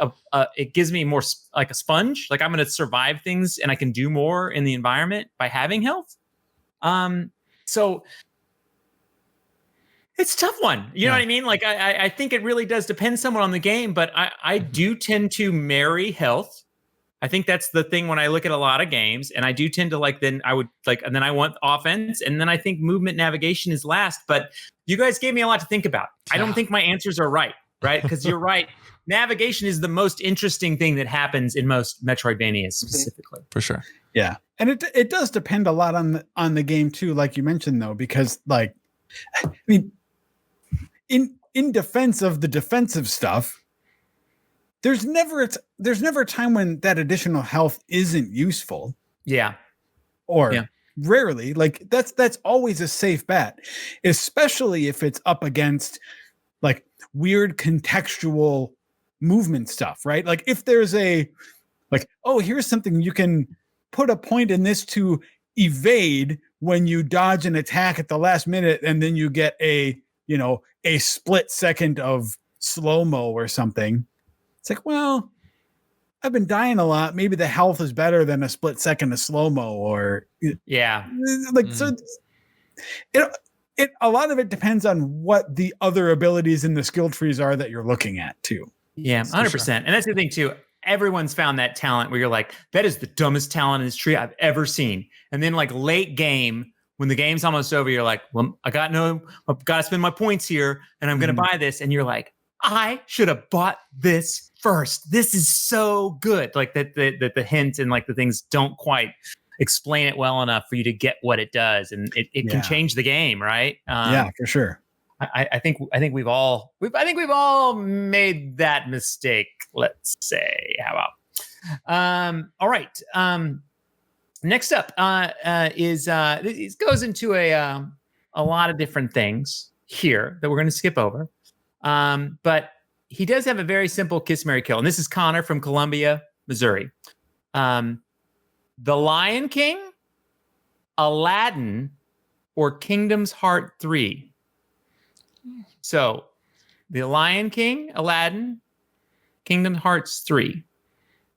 it gives me more like a sponge. Like, I'm going to survive things and I can do more in the environment by having health. So it's a tough one. You know what I mean? Like, I think it really does depend somewhat on the game, but I do tend to marry health. I think that's the thing when I look at a lot of games, and I do tend to and then I want offense, and then I think movement navigation is last, but you guys gave me a lot to think about. I don't think my answers are right? Because you're right. Navigation is the most interesting thing that happens in most Metroidvanias specifically. For sure. Yeah. And it does depend a lot on the game too, like you mentioned though, because like, I mean, in defense of the defensive stuff, there's never a time when that additional health isn't useful. Yeah. Or rarely. Like that's always a safe bet, especially if it's up against like weird contextual movement stuff, right? Like if there's here's something you can put a point in this to evade when you dodge an attack at the last minute, and then you get a split second of slow-mo or something. It's like, well, I've been dying a lot. Maybe the health is better than a split second of slow-mo, or so it a lot of it depends on what the other abilities in the skill trees are that you're looking at too. Yeah, 100%. And that's the thing too. everyone's found that talent where you're like, that is the dumbest talent in this tree I've ever seen. And then like late game, when the game's almost over, you're like, well, I've got to spend my points here and I'm going to buy this. And you're like, I should have bought this first. This is so good. Like that the hint and like the things don't quite explain it well enough for you to get what it does. And it can change the game, right? Yeah, for sure. I think we've all made that mistake. Let's say. How about? All right. Next up is this goes into a lot of different things here that we're going to skip over. But he does have a very simple kiss, marry, kill, and this is Connor from Columbia, Missouri. The Lion King, Aladdin, or Kingdom's Heart 3. So, The Lion King, Aladdin, Kingdom Hearts 3.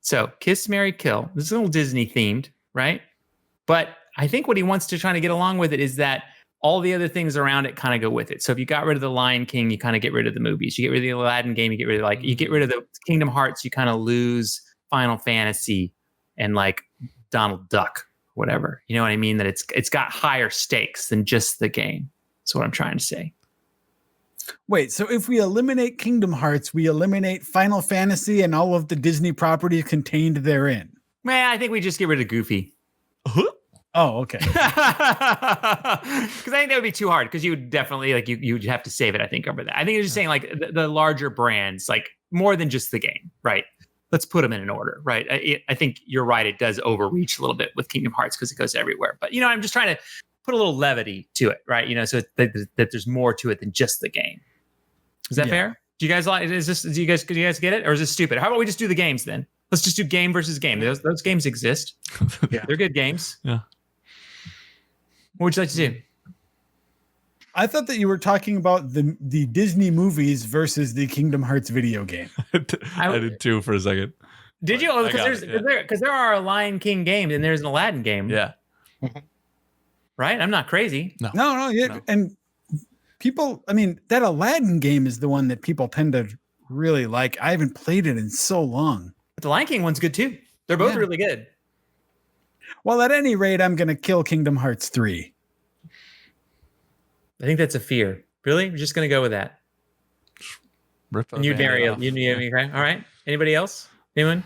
So, kiss, marry, kill. This is a little Disney themed, right? But I think what he wants to try to get along with it is that all the other things around it kind of go with it. So if you got rid of the Lion King, you kind of get rid of the movies. You get rid of the Aladdin game, you get rid of the Kingdom Hearts, you kind of lose Final Fantasy and like Donald Duck, whatever. You know what I mean? That it's got higher stakes than just the game. That's what I'm trying to say. Wait, so if we eliminate Kingdom Hearts, we eliminate Final Fantasy and all of the Disney properties contained therein? Man, I think we just get rid of Goofy. Oh, okay. Because I think that would be too hard. Because you would definitely you'd have to save it. I think over that. I think you're just saying like the larger brands, like more than just the game, right? Let's put them in an order, right? I think you're right. It does overreach a little bit with Kingdom Hearts because it goes everywhere. But I'm just trying to put a little levity to it, right? So that there's more to it than just the game. Is that fair? Do you guys like? Do you guys get it, or is this stupid? How about we just do the games then? Let's just do game versus game. Those games exist. Yeah, they're good games. Yeah. What would you like to do? I thought that you were talking about the Disney movies versus the Kingdom Hearts video game. I did too for a second. Did you? Because there are a Lion King game and there's an Aladdin game. Yeah. Right? I'm not crazy. No. And people, I mean, that Aladdin game is the one that people tend to really like. I haven't played it in so long. But the Lion King one's good too. They're both really good. Well, at any rate, I'm going to kill Kingdom Hearts 3. I think that's a fear. Really? You're just going to go with that? You marry it. Okay. All right. Anybody else? Anyone?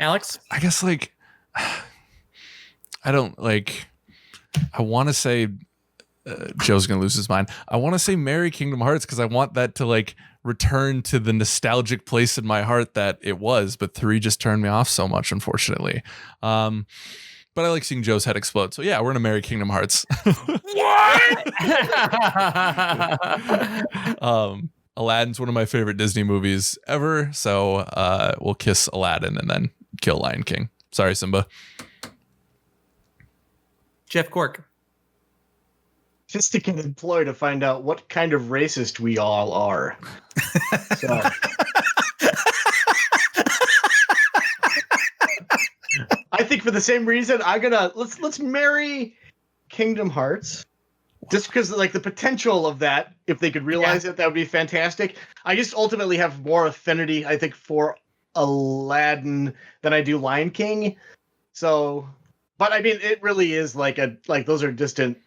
Alex? I guess I want to say Joe's going to lose his mind. I want to say marry Kingdom Hearts because I want that to return to the nostalgic place in my heart that it was, but 3 just turned me off so much, unfortunately. But I like seeing Joe's head explode. So yeah, we're going to marry Kingdom Hearts. What? Aladdin's one of my favorite Disney movies ever. So we'll kiss Aladdin and then kill Lion King. Sorry, Simba. Jeff Cork. Just sticking an employ to find out what kind of racist we all are. So. I think for the same reason, let's marry Kingdom Hearts. Just because the potential of that, if they could realize it, that would be fantastic. I just ultimately have more affinity, I think, for Aladdin than I do Lion King. So, but I mean, it really is those are distant.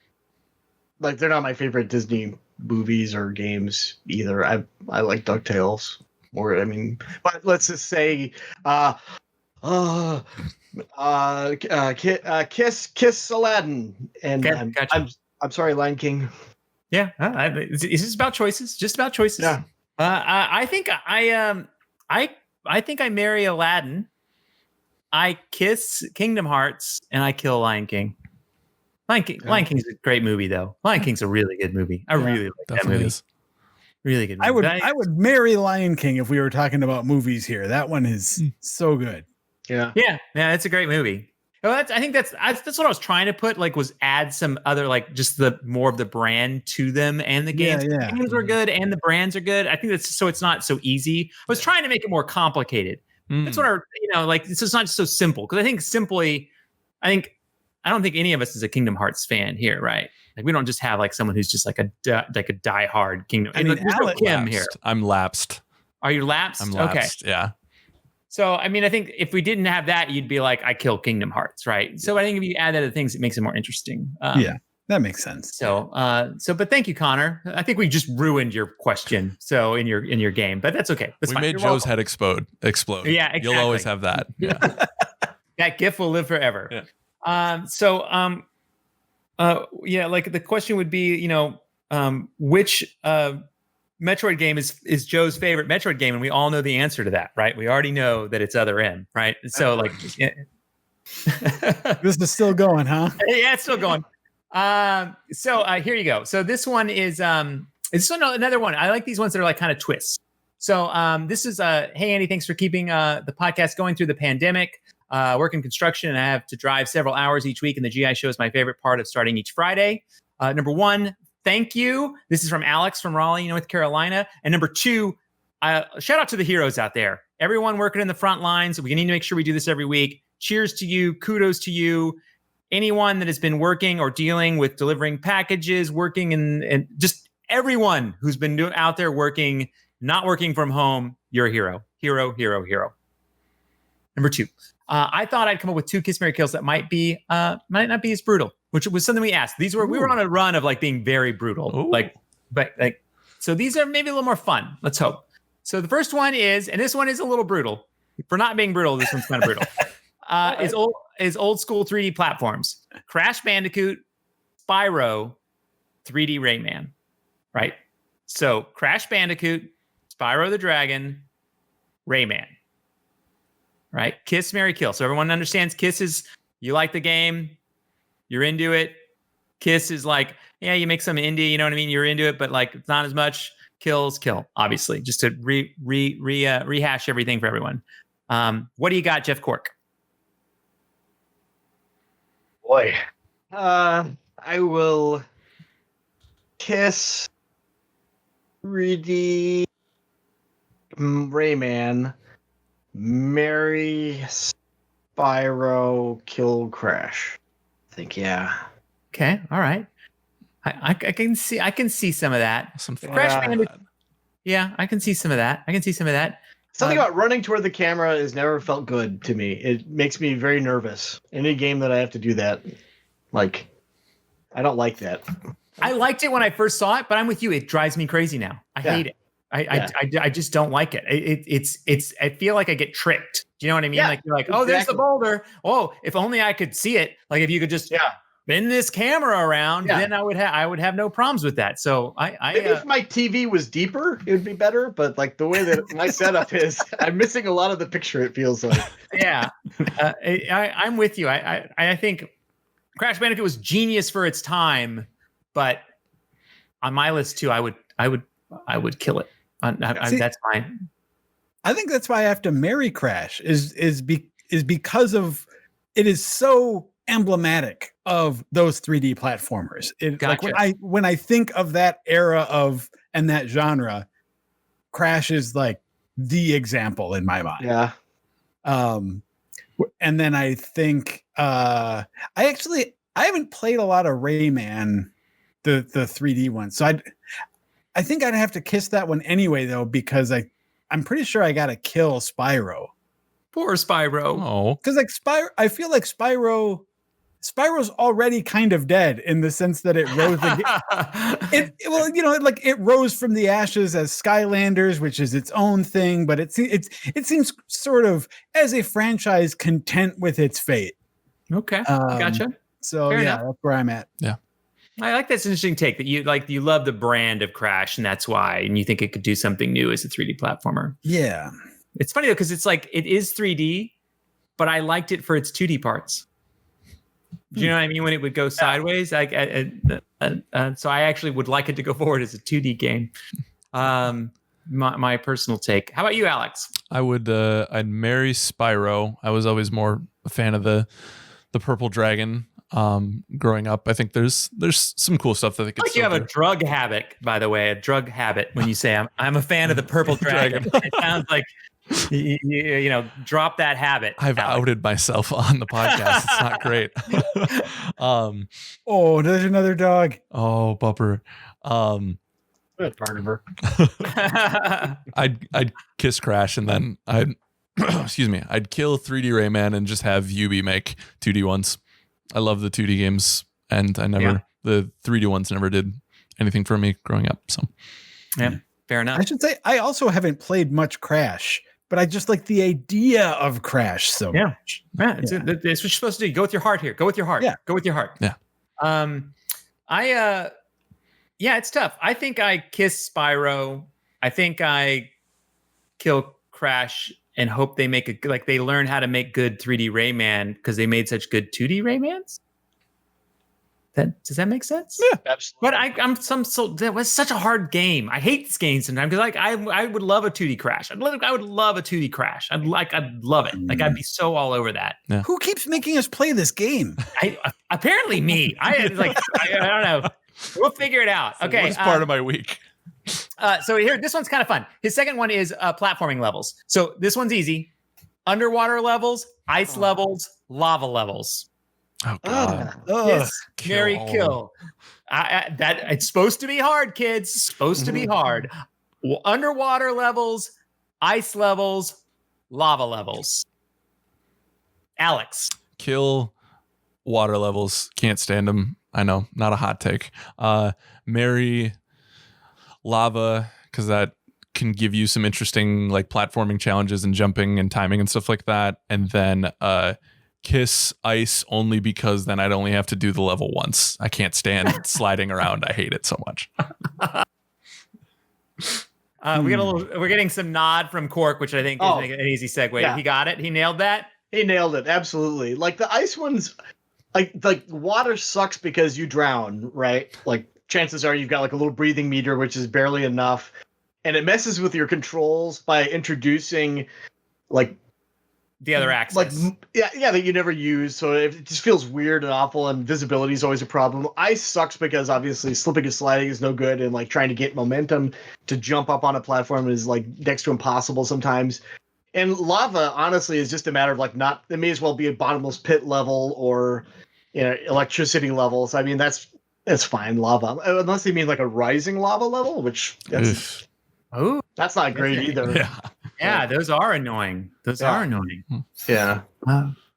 They're not my favorite Disney movies or games either. I like DuckTales more. I mean, but let's just say, kiss Aladdin, and gotcha. I'm sorry, Lion King. Yeah, it's just about choices. Just about choices. Yeah. I think I think I marry Aladdin. I kiss Kingdom Hearts, and I kill Lion King. Lion King's a great movie, though. Lion King's a really good movie. I really like that movie. Is. Really good movie. I would marry Lion King if we were talking about movies here. That one is so good. Yeah, it's a great movie. Well, I think that's what I was trying to put. Was add some other just the more of the brand to them and the games. Yeah. The games are good and the brands are good. I think that's so it's not so easy. I was trying to make it more complicated. That's what it's just not so simple because I don't think any of us is a Kingdom Hearts fan here, right? We don't just have someone who's just a diehard Kingdom. I mean, there's no Kim here. I'm lapsed. Are you lapsed? I'm lapsed. Okay. Yeah. So, I mean, I think if we didn't have that, you'd be like, I kill Kingdom Hearts, right? So I think if you add that to things, it makes it more interesting. Yeah, that makes sense. So, but thank you, Connor. I think we just ruined your question. So in your game, but that's okay. That's we fine. made You're Joe's welcome. head explode. Yeah, exactly. You'll always have that. Yeah. That GIF will live forever. Yeah. Like the question would be, which Metroid game is Joe's favorite Metroid game, and we all know the answer to that, right? We already know that it's Other M, right? So like, this is still going, huh? Yeah, it's still going. So here you go. So this one is it's another one. I like these ones that are like kind of twists. So this is hey Andy, thanks for keeping the podcast going through the pandemic. Work in construction, and I have to drive several hours each week, and the GI show is my favorite part of starting each Friday. Number one, thank you. This is from Alex from Raleigh, North Carolina. And number two, shout out to the heroes out there. Everyone working in the front lines. We need to make sure we do this every week. Cheers to you. Kudos to you. Anyone that has been working or dealing with delivering packages, working and just everyone who's been out there working, not working from home, you're a hero. Hero, hero, hero. Number two, I thought I'd come up with 2 Kiss, Marry, Kills that might not be as brutal, which was something we asked. We were on a run of like being very brutal. So these are maybe a little more fun. Let's hope. So the first one is, and this one is a little brutal. For not being brutal, this one's kind of brutal. Is old school 3D platforms. Crash Bandicoot, Spyro, 3D Rayman. Right? So Crash Bandicoot, Spyro the Dragon, Rayman. Right? Kiss, Marry, Kill. So everyone understands Kiss is you like the game, you're into it. Kiss is like, yeah, you make some indie, you know what I mean? You're into it, but like it's not as much. Kills, kill, obviously, just to rehash everything for everyone. What do you got, Jeff Cork? Boy, I will Kiss, 3D, Rayman, marry, Spyro, kill, Crash. I think, yeah. Okay, all right. I can see some of that. Crash Bandicoot. Yeah, I can see some of that. Something about running toward the camera has never felt good to me. It makes me very nervous. Any game that I have to do that, like, I don't like that. I liked it when I first saw it, but I'm with you. It drives me crazy now. I hate it. I just don't like it. It's. I feel like I get tricked. Do you know what I mean? Yeah, like you're like, oh, there's the boulder. Oh, if only I could see it. Like if you could just spin this camera around, then I would have no problems with that. So maybe if my TV was deeper, it would be better. But like the way that my setup is, I'm missing a lot of the picture. It feels like. Yeah, I'm with you. I think Crash Bandicoot was genius for its time, but on my list too, I would kill it. That's fine. I think that's why I have to marry Crash is because of it is so emblematic of those 3D platformers. Gotcha. Like when I think of that era of and that genre, Crash is like the example in my mind. Yeah. And then I think I haven't played a lot of Rayman, the 3D one. So I think I'd have to kiss that one anyway though, because I'm pretty sure I gotta kill Spyro. Poor Spyro. Oh. Because like I feel like Spyro's already kind of dead in the sense that it rose it rose from the ashes as Skylanders, which is its own thing, but it seems sort of as a franchise content with its fate. Okay. Gotcha. So Fair enough. That's where I'm at. Yeah. I like that's an interesting take that you love the brand of Crash and that's why, and you think it could do something new as a 3D platformer. Yeah. It's funny though, because it's like it is 3D, but I liked it for its 2D parts. Do you know what I mean? When it would go sideways, so I actually would like it to go forward as a 2D game. My personal take. How about you, Alex? I'd marry Spyro. I was always more a fan of the Purple Dragon. Growing up, I think there's some cool stuff that they could. Like you have a drug habit, by the way, when you say I'm a fan of the Purple Dragon. It sounds like you drop that habit. I've outed myself on the podcast. It's not great. Oh, there's another dog. Oh, bumper. Barber. I'd kiss Crash and then I'd excuse me, I'd kill 3D Rayman and just have Yubi make 2D ones. I love the 2D games, and the 3D ones never did anything for me growing up. So, yeah, fair enough. I should say I also haven't played much Crash, but I just like the idea of Crash so much. Yeah, it's what you're supposed to do. Go with your heart here. Go with your heart. Yeah. Go with your heart. Yeah. It's tough. I think I kiss Spyro. I think I kill Crash and hope they make they learn how to make good 3D Rayman because they made such good 2D Raymans. Does that make sense? Yeah, absolutely. But that was such a hard game. I hate this game sometimes because I would love a 2D Crash. I would love a 2D Crash. I'd love it. Like I'd be so all over that. Yeah. Who keeps making us play this game? Apparently me. I don't know. We'll figure it out. Okay. What's part of my week? So here, this one's kind of fun. His second one is platforming levels. So this one's easy. Underwater levels, ice levels, lava levels. Oh God! Yes, Mary kill. That it's supposed to be hard, kids. It's supposed to be hard. Underwater levels, ice levels, lava levels. Alex, kill water levels. Can't stand them. I know, not a hot take. Marry lava because that can give you some interesting like platforming challenges and jumping and timing and stuff like that. And then kiss ice only because then I'd only have to do the level once. I can't stand sliding around. I hate it so much. We're getting some nod from Cork, which I think is an easy segue. Yeah. He got it. He nailed that. He nailed it. Absolutely. Like the ice ones, like water sucks because you drown, right? Like chances are you've got like a little breathing meter, which is barely enough. And it messes with your controls by introducing like the other axis. Like, that you never use. So it just feels weird and awful, and visibility is always a problem. Ice sucks because obviously slipping and sliding is no good, and like trying to get momentum to jump up on a platform is like next to impossible sometimes. And lava, honestly, is just a matter of like it may as well be a bottomless pit level or electricity levels. I mean, that's fine, lava. Unless they mean like a rising lava level, which that's not great either. Yeah. Yeah, those are annoying. Yeah.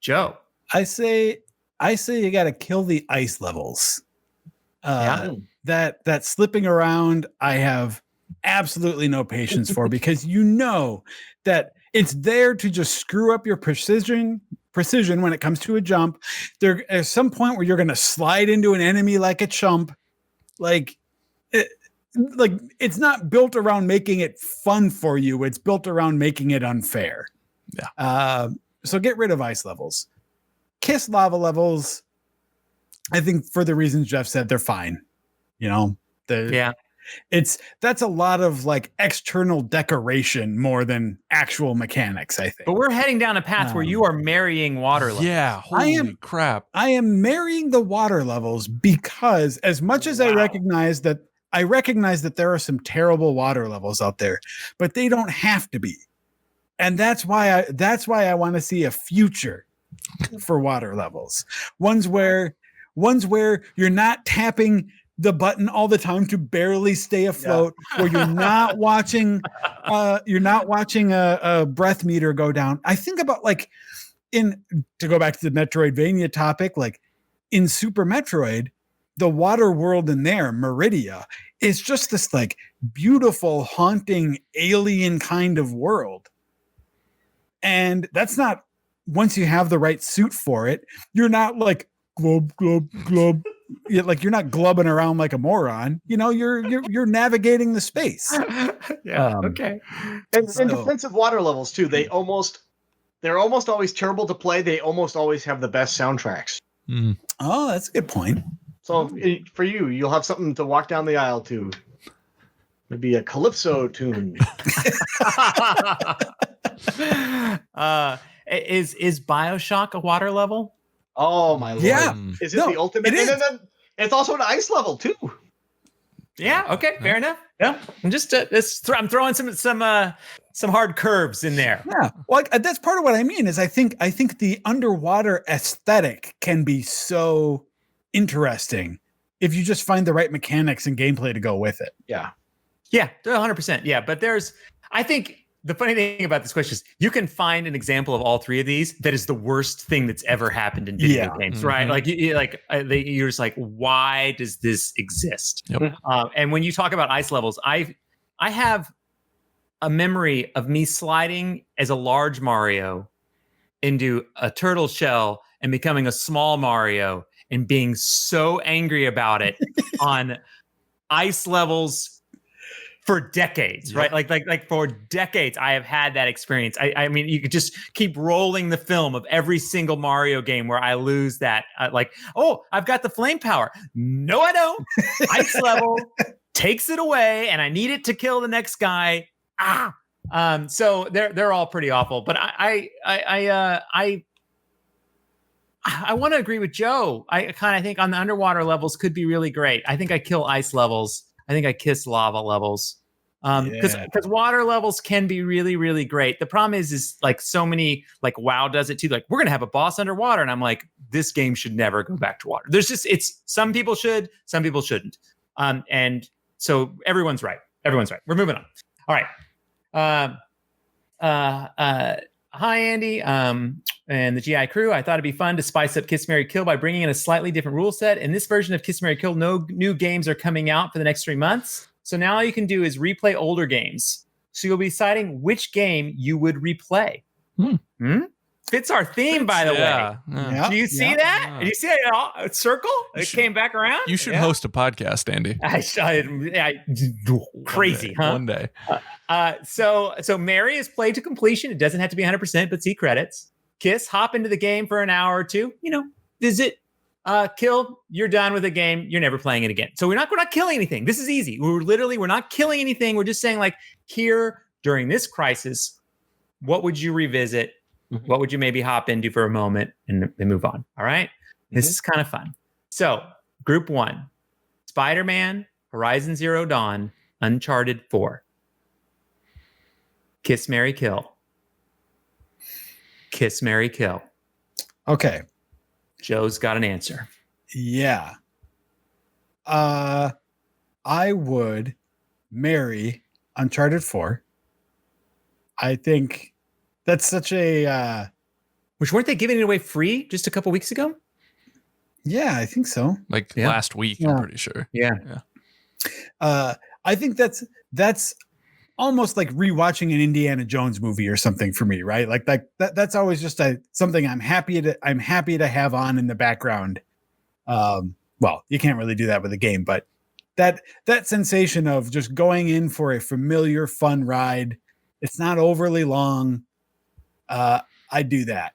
Joe. I say you got to kill the ice levels. That slipping around, I have absolutely no patience for because you know that it's there to just screw up your precision when it comes to a jump. There at some point where you're going to slide into an enemy like a chump, it's not built around making it fun for you. It's built around making it unfair. Yeah. So get rid of ice levels. Kiss lava levels. I think for the reasons Jeff said, they're fine. That's a lot of like external decoration more than actual mechanics, I think. But we're heading down a path where you are marrying water levels. Yeah. Holy crap. I am marrying the water levels because as much as I recognize that there are some terrible water levels out there, but they don't have to be. And that's why I want to see a future for water levels. Ones where you're not tapping the button all the time to barely stay afloat, where you're not watching a breath meter go down. I think about to go back to the Metroidvania topic, like in Super Metroid, the water world in there, Meridia, is just this like beautiful, haunting, alien kind of world. And that's not, once you have the right suit for it, you're not like glub, glub, glub. You're not glubbing around like a moron. You're navigating the space. Okay. And defensive water levels too. They're almost always terrible to play. They almost always have the best soundtracks. Mm. Oh, that's a good point. So for you'll have something to walk down the aisle to. Maybe a Calypso tune. Is BioShock a water level? Oh my lord! Yeah, is it the ultimate? And then it's also an ice level too. Yeah. Okay. Fair enough. Yeah. I'm just I'm throwing some hard curves in there. Yeah. Well, that's part of what I mean. Is I think the underwater aesthetic can be so interesting if you just find the right mechanics and gameplay to go with it. Yeah. Yeah. 100%. Yeah. But I think the funny thing about this question is you can find an example of all three of these that is the worst thing that's ever happened in video games, right? Like, you're just like, why does this exist? Yep. And when you talk about ice levels, I have a memory of me sliding as a large Mario into a turtle shell and becoming a small Mario and being so angry about it on ice levels for decades, right? Like for decades, I have had that experience. I mean, you could just keep rolling the film of every single Mario game where I lose that. Oh, I've got the flame power. No, I don't. Ice level takes it away, and I need it to kill the next guy. So they're all pretty awful. But I want to agree with Joe. I kind of think on the underwater levels could be really great. I think I kill ice levels. I think I kiss lava levels. Because water levels can be really, really great. The problem is like so many, like WoW does it too. Like, we're gonna have a boss underwater, and I'm like, this game should never go back to water. It's some people should, some people shouldn't. And so everyone's right. Everyone's right. We're moving on. All right. Hi, Andy. And the GI crew. I thought it'd be fun to spice up Kiss, Marry, Kill by bringing in a slightly different rule set. In this version of Kiss, Marry, Kill, no new games are coming out for the next 3 months. So now all you can do is replay older games. So you'll be deciding which game you would replay. Fits our theme, by the way. Do you see that? Did you see it circle? It came back around. You should host a podcast, Andy. Crazy, huh? One day. So Mary is played to completion. It doesn't have to be 100%, but see credits. Kiss, hop into the game for an hour or two. Visit. Kill, you're done with the game. You're never playing it again. So we're not killing anything. This is easy. We're not killing anything. We're just saying, like, here during this crisis, what would you revisit? What would you maybe hop into for a moment and then move on? All right. This is kind of fun. So group 1, Spider-Man, Horizon Zero Dawn, Uncharted 4. Kiss, Marry, Kill. Kiss, Marry, Kill. Okay. Joe's got an answer. Yeah. I would marry Uncharted 4. I think that's such a which weren't they giving it away free just a couple weeks ago? Yeah, I think so. Like last week, I'm pretty sure. Yeah. I think that's almost like rewatching an Indiana Jones movie or something for me, right? Like that's always just something I'm happy to have on in the background. Well, you can't really do that with a game, but that sensation of just going in for a familiar, fun ride. It's not overly long. I do that.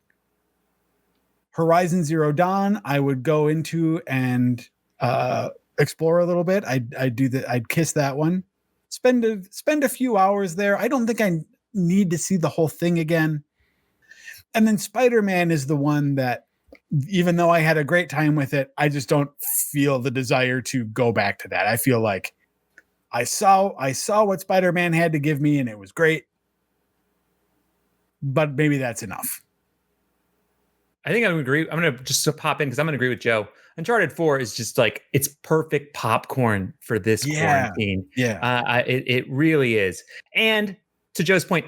Horizon Zero Dawn, I would go into and explore a little bit. I'd do that. I'd kiss that one. Spend a few hours there. I don't think I need to see the whole thing again. And then Spider-Man is the one that, even though I had a great time with it, I just don't feel the desire to go back to that. I feel like I saw what Spider-Man had to give me, and it was great. But maybe that's enough. I think I would agree. I'm going to just pop in because I'm going to agree with Joe. Uncharted 4 is just like, it's perfect popcorn for this quarantine. Yeah. It really is. And to Joe's point,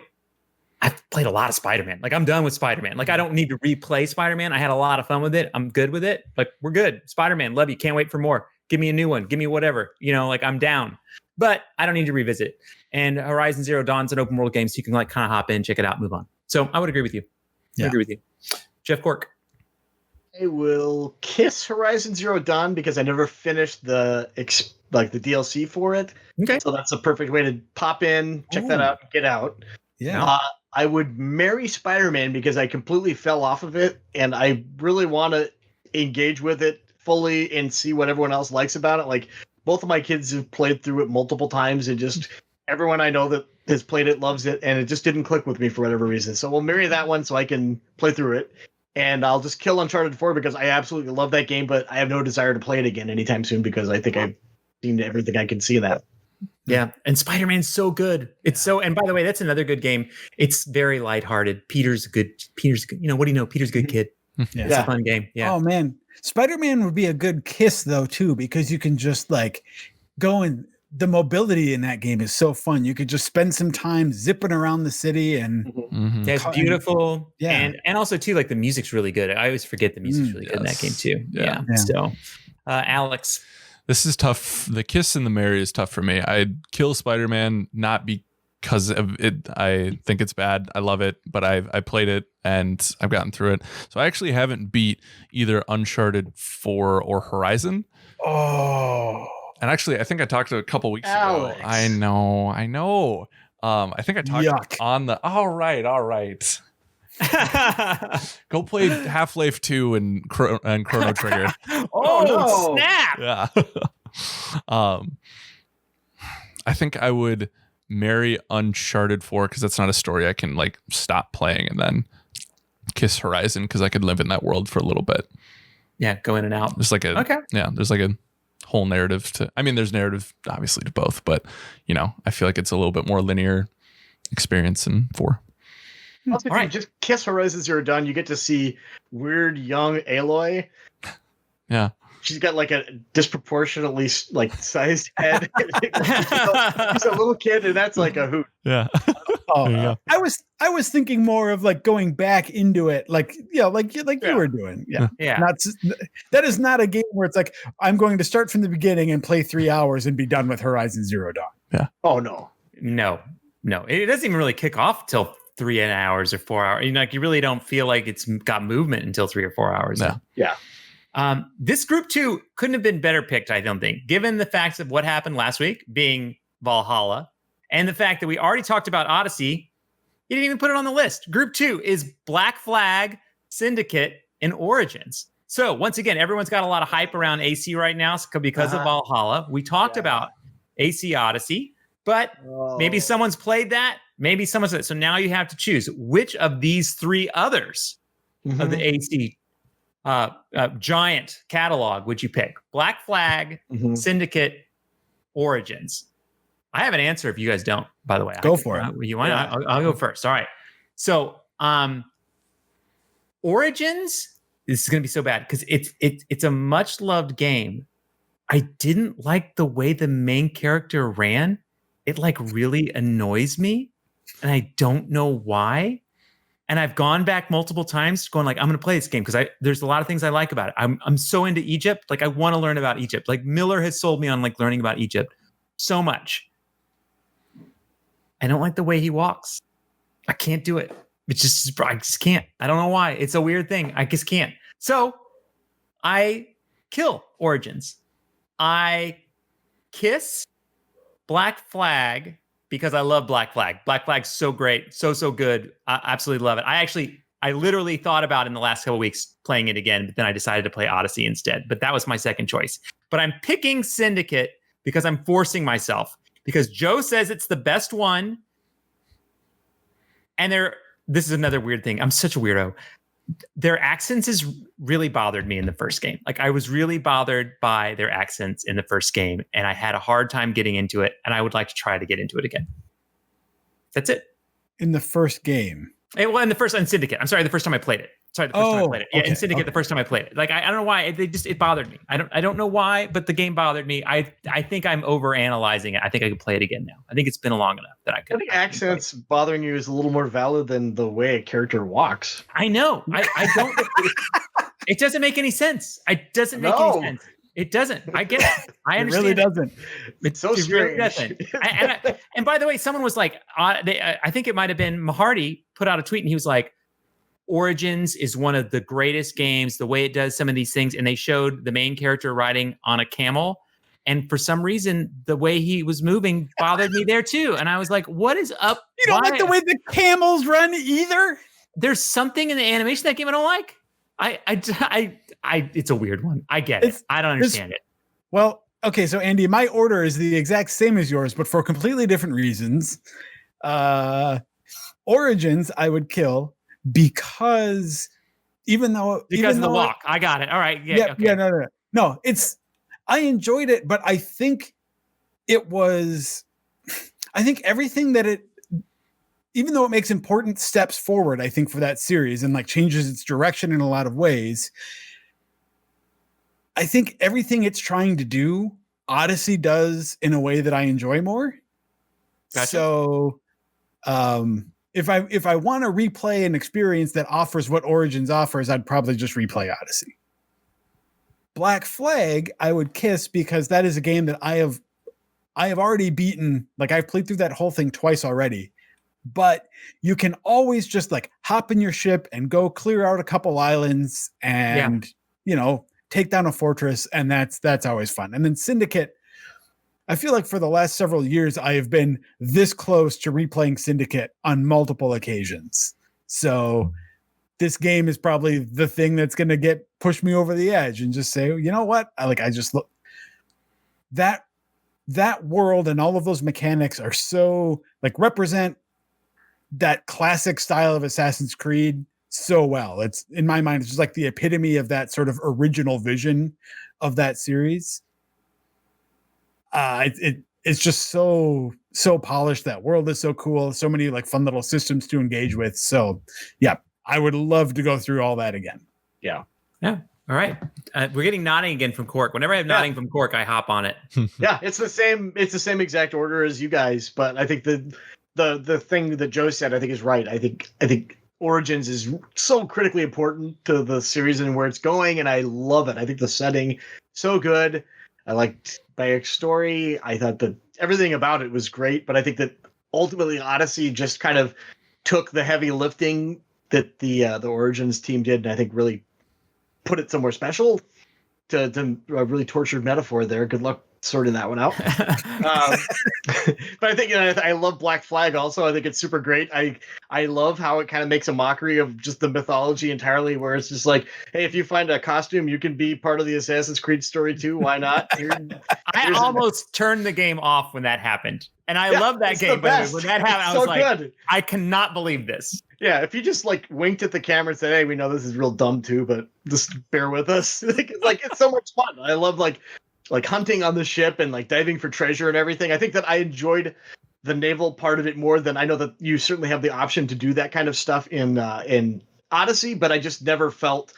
I've played a lot of Spider-Man. Like, I'm done with Spider-Man. Like, I don't need to replay Spider-Man. I had a lot of fun with it. I'm good with it. Like, we're good. Spider-Man, love you. Can't wait for more. Give me a new one. Give me whatever. Like, I'm down. But I don't need to revisit it. And Horizon Zero Dawn's an open world game, so you can like kind of hop in, check it out, move on. So I would agree with you. I agree with you. Jeff Cork. I will kiss Horizon Zero Dawn because I never finished the DLC for it. Okay. So that's a perfect way to pop in, check that out, and get out. Yeah. I would marry Spider-Man because I completely fell off of it, and I really want to engage with it fully and see what everyone else likes about it. Like, both of my kids have played through it multiple times, and just everyone I know that has played it loves it, and it just didn't click with me for whatever reason. So we'll marry that one so I can play through it. And I'll just kill Uncharted 4 because I absolutely love that game, but I have no desire to play it again anytime soon because I think I've seen everything I can see in that. Yeah, and Spider-Man's so good. It's so, and by the way, that's another good game. It's very lighthearted. Peter's good. What do you know? Peter's a good kid. It's a fun game. Yeah. Oh man, Spider-Man would be a good kiss though too, because you can just like go and the mobility in that game is so fun. You could just spend some time zipping around the city and it's beautiful. And also too, like the music's really good. I always forget the music's really good in that game too. Yeah. So Alex. This is tough. The kiss and the marry is tough for me. I'd kill Spider-Man not because of it. I think it's bad. I love it, but I played it and I've gotten through it. So I actually haven't beat either Uncharted 4 or Horizon. Oh. And actually, I think I talked a couple weeks ago. I know. I think I talked on the. All right. Go play Half-Life 2 and Chrono Trigger. Oh, no. Snap! Yeah. I think I would marry Uncharted 4 because that's not a story I can like stop playing, and then kiss Horizon because I could live in that world for a little bit. Yeah, go in and out. There's like a there's like a whole narrative to. I mean, there's narrative obviously to both, but you know, I feel like it's a little bit more linear experience in 4. Also, if you just kiss Horizon Zero Dawn, you get to see weird young Aloy. Yeah. She's got like a disproportionately like sized head. She's a little kid, and that's like a hoot. Yeah. I was thinking more of like going back into it, like you were doing. Yeah. That is not a game where it's like I'm going to start from the beginning and play 3 hours and be done with Horizon Zero Dawn. Yeah. Oh no. It doesn't even really kick off till 3 hours or 4 hours. You really don't feel like it's got movement until 3 or 4 hours. No. Yeah. This group 2 couldn't have been better picked, I don't think, given the facts of what happened last week being Valhalla and the fact that we already talked about Odyssey. You didn't even put it on the list. Group 2 is Black Flag, Syndicate, and Origins. So once again, everyone's got a lot of hype around AC right now because of Valhalla. We talked about AC Odyssey, but maybe someone's played that. Maybe someone's. So now you have to choose which of these 3 others of the AC giant catalog would you pick? Black Flag, Syndicate, Origins. I have an answer if you guys don't, by the way. Go for it. You want? I'll go first. All right. So Origins, this is going to be so bad because it's a much loved game. I didn't like the way the main character ran. It like really annoys me, and I don't know why. And I've gone back multiple times going like, I'm going to play this game because there's a lot of things I like about it. I'm so into Egypt. Like I want to learn about Egypt. Like Miller has sold me on like learning about Egypt so much. I don't like the way he walks. I can't do it. I just can't. I don't know why. It's a weird thing. I just can't. So I kill Origins. I kiss Black Flag because I love Black Flag. Black Flag's so great. So good. I absolutely love it. I literally thought about in the last couple of weeks playing it again, but then I decided to play Odyssey instead. But that was my second choice. But I'm picking Syndicate because I'm forcing myself. Because Joe says it's the best one. And this is another weird thing. I'm such a weirdo. Their accents has really bothered me in the first game. Like I was really bothered by their accents in the first game, and I had a hard time getting into it, and I would like to try to get into it again. That's it. In the first game. In Syndicate. I'm sorry, the first time I played it. Sorry, the first time I played it. Yeah, in Syndicate, the first time I played it. Like I don't know why. It bothered me. I don't know why, but the game bothered me. I think I'm over analyzing it. I think I could play it again now. I think it's been long enough that I could. I think accents bothering you is a little more valid than the way a character walks. I know. I don't. It doesn't make any sense. It doesn't make any sense. It doesn't. I get it. I understand. It really doesn't. It's so strange. Really doesn't. And by the way, someone was like, I think it might have been Mahardy put out a tweet, and he was like, Origins is one of the greatest games, the way it does some of these things. And they showed the main character riding on a camel. And for some reason, the way he was moving bothered me there too. And I was like, what is up? You don't like the way the camels run either? There's something in the animation of that game I don't like. It's a weird one. I get it. I don't understand it. Well, okay. So Andy, my order is the exact same as yours, but for completely different reasons. Origins, I would kill. Because of the walk, I got it. All right, no. I enjoyed it, but I think everything that it, even though it makes important steps forward, I think for that series and like changes its direction in a lot of ways, I think everything it's trying to do Odyssey does in a way that I enjoy more. Gotcha. So if I want to replay an experience that offers what Origins offers, I'd probably just replay Odyssey. Black Flag, I would kiss because that is a game that I have already beaten. Like I've played through that whole thing twice already, but you can always just like hop in your ship and go clear out a couple islands and, take down a fortress. And that's always fun. And then Syndicate, I feel like for the last several years, I have been this close to replaying Syndicate on multiple occasions. So this game is probably the thing that's going to push me over the edge and just say, you know what? I just look that world and all of those mechanics are so represent that classic style of Assassin's Creed so well. It's in my mind, it's just like the epitome of that sort of original vision of that series. It's just so polished. That world is so cool. So many fun little systems to engage with. So yeah, I would love to go through all that again. Yeah. All right. We're getting nodding again from Cork. Whenever I have nodding from Cork, I hop on it. Yeah, it's the same exact order as you guys, but I think the thing that Joe said, I think is right. I think Origins is so critically important to the series and where it's going, and I love it. I think the setting so good. I liked Bayek's story. I thought that everything about it was great, but I think that ultimately Odyssey just kind of took the heavy lifting that the Origins team did, and I think really put it somewhere special. To a really tortured metaphor there. Good luck sorting that one out. But I think I love Black Flag also. I think it's super great. I love how it kind of makes a mockery of just the mythology entirely, where it's just like, hey, if you find a costume, you can be part of the Assassin's Creed story too. Why not? I almost turned the game off when that happened. And I love that game. When that happened, I was like, I cannot believe this. Yeah, if you just winked at the camera and said, hey, we know this is real dumb too, but just bear with us. It's so much fun. I love hunting on the ship and diving for treasure and everything. I think that I enjoyed the naval part of it more than I know that you certainly have the option to do that kind of stuff in Odyssey, but I just never felt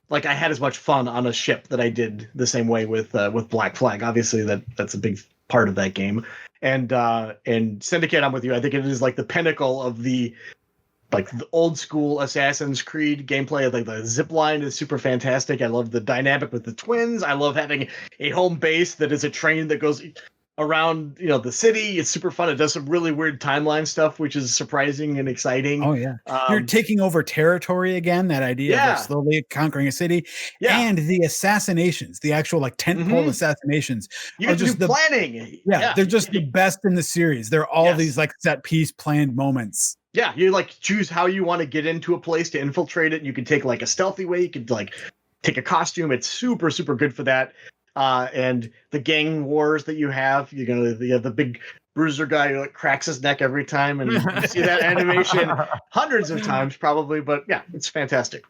like I had as much fun on a ship that I did the same way with Black Flag. Obviously that's a big part of that game. And Syndicate, I'm with you. I think it is the pinnacle of the old school Assassin's Creed gameplay. The zip line is super fantastic. I love the dynamic with the twins. I love having a home base that is a train that goes around the city. It's super fun. It does some really weird timeline stuff, which is surprising and exciting. Oh yeah, you're taking over territory again. That idea of slowly conquering a city, and the assassinations, the actual tentpole assassinations. You get to do planning. Yeah, they're just the best in the series. They're all these set piece planned moments. Yeah, you choose how you want to get into a place to infiltrate it. You can take a stealthy way. You could take a costume. It's super, super good for that. And the gang wars that you have, you have the big bruiser guy who cracks his neck every time, and you see that animation hundreds of times probably. But yeah, it's fantastic.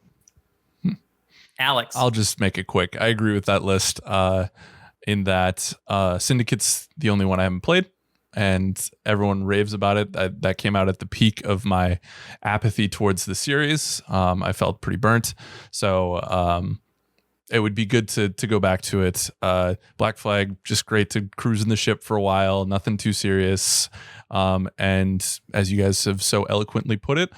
Alex, I'll just make it quick. I agree with that list. In that Syndicate's the only one I haven't played. And everyone raves about it. That came out at the peak of my apathy towards the series. I felt pretty burnt. So it would be good to go back to it. Black Flag, just great to cruise in the ship for a while. Nothing too serious. And as you guys have so eloquently put it,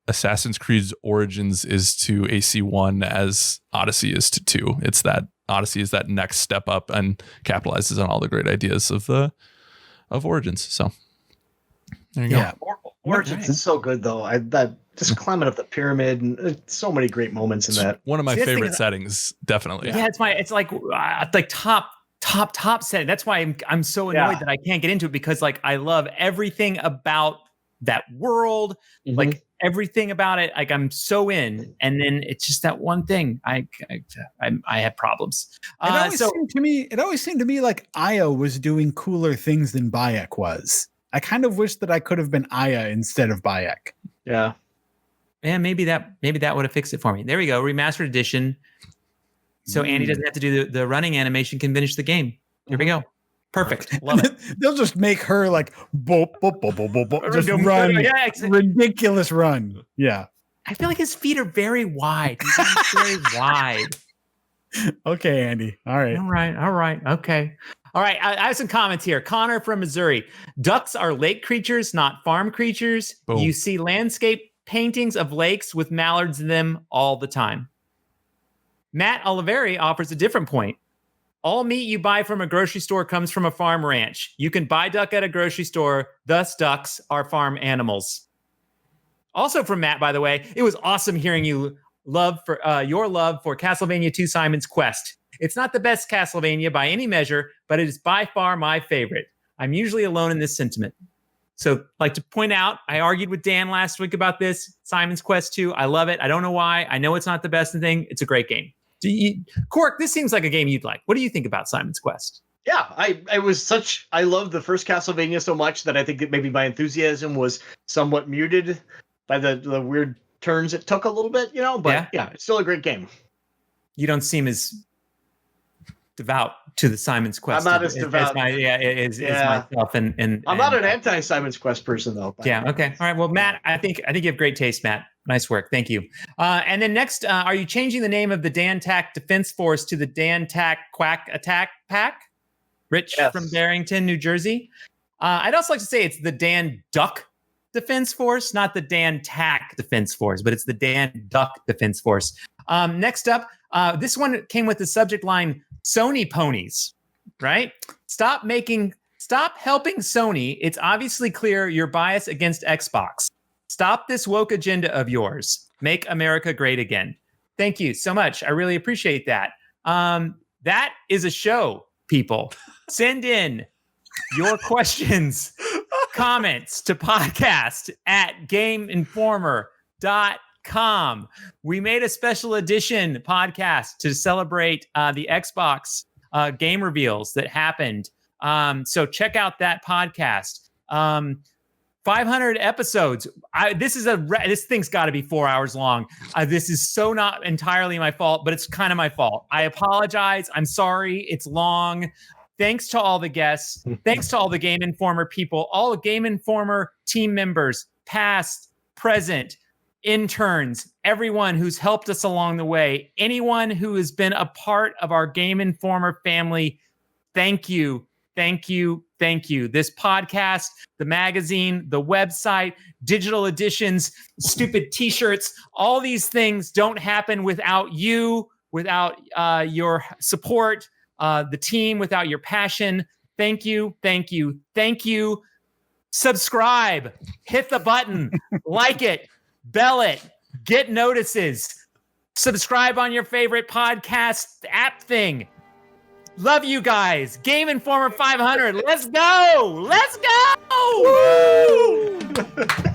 Assassin's Creed's Origins is to AC1 as Odyssey is to 2. It's that Odyssey is that next step up and capitalizes on all the great ideas of Origins. So there you go. Origins is so good though. That just climbing up the pyramid and so many great moments in that. One of my favorite settings, definitely. Yeah, it's like top setting. That's why I'm so annoyed that I can't get into it, because I love everything about that world, everything about it. I'm so in, and then it's just that one thing. I have problems. It always seemed to me like Aya was doing cooler things than Bayek was. I kind of wish that I could have been Aya instead of Bayek. Yeah. Yeah, maybe that would have fixed it for me. There we go, remastered edition. So Andy doesn't have to do the running animation, can finish the game. Here we go. Perfect. Love it. They'll just make her just run. Yeah, ridiculous run. Yeah. I feel like his feet are very wide. He's very wide. Okay, Andy. All right. Okay. All right. I have some comments here. Connor from Missouri. Ducks are lake creatures, not farm creatures. Boom. You see landscape paintings of lakes with mallards in them all the time. Matt Oliveri offers a different point. All meat you buy from a grocery store comes from a farm ranch. You can buy duck at a grocery store. Thus, ducks are farm animals. Also from Matt, by the way, it was awesome hearing your love for Castlevania 2 Simon's Quest. It's not the best Castlevania by any measure, but it is by far my favorite. I'm usually alone in this sentiment. So I'd like to point out, I argued with Dan last week about this, Simon's Quest 2. I love it. I don't know why. I know it's not the best thing. It's a great game. Cork, this seems like a game you'd like. What do you think about Simon's Quest? Yeah, I loved the first Castlevania so much that I think that maybe my enthusiasm was somewhat muted by the weird turns it took a little bit, but yeah, it's still a great game. You don't seem as devout to the Simon's Quest. I'm not as devout. As myself. And I'm not an anti-Simon's Quest person, though. Yeah. Okay. All right. Well, Matt, I think you have great taste, Matt. Nice work. Thank you. And then next, are you changing the name of the Dan Tack Defense Force to the Dan Tack Quack Attack Pack? Rich from Barrington, New Jersey. I'd also like to say it's the Dan Duck Defense Force, not the Dan Tack Defense Force, but it's the Dan Duck Defense Force. Next up, this one came with the subject line, Sony ponies, right? Stop helping Sony. It's obviously clear your bias against Xbox. Stop this woke agenda of yours. Make America great again. Thank you so much. I really appreciate that. That is a show, people. Send in your questions, comments to podcast@gameinformer.com. We made a special edition podcast to celebrate the Xbox game reveals that happened. So check out that podcast. 500 episodes. This thing's got to be 4 hours long. This is so not entirely my fault, but it's kind of my fault. I apologize. I'm sorry. It's long. Thanks to all the guests. Thanks to all the Game Informer people, all the Game Informer team members, past, present, interns, everyone who's helped us along the way, anyone who has been a part of our Game Informer family. Thank you. Thank you. Thank you. This podcast, the magazine, the website, digital editions, stupid t-shirts, all these things don't happen without you, without your support, the team, without your passion. Thank you. Thank you. Thank you. Subscribe, hit the button, like it, bell it, get notices, subscribe on your favorite podcast app thing. Love you guys. Game Informer 500. Let's go. Let's go. Woo!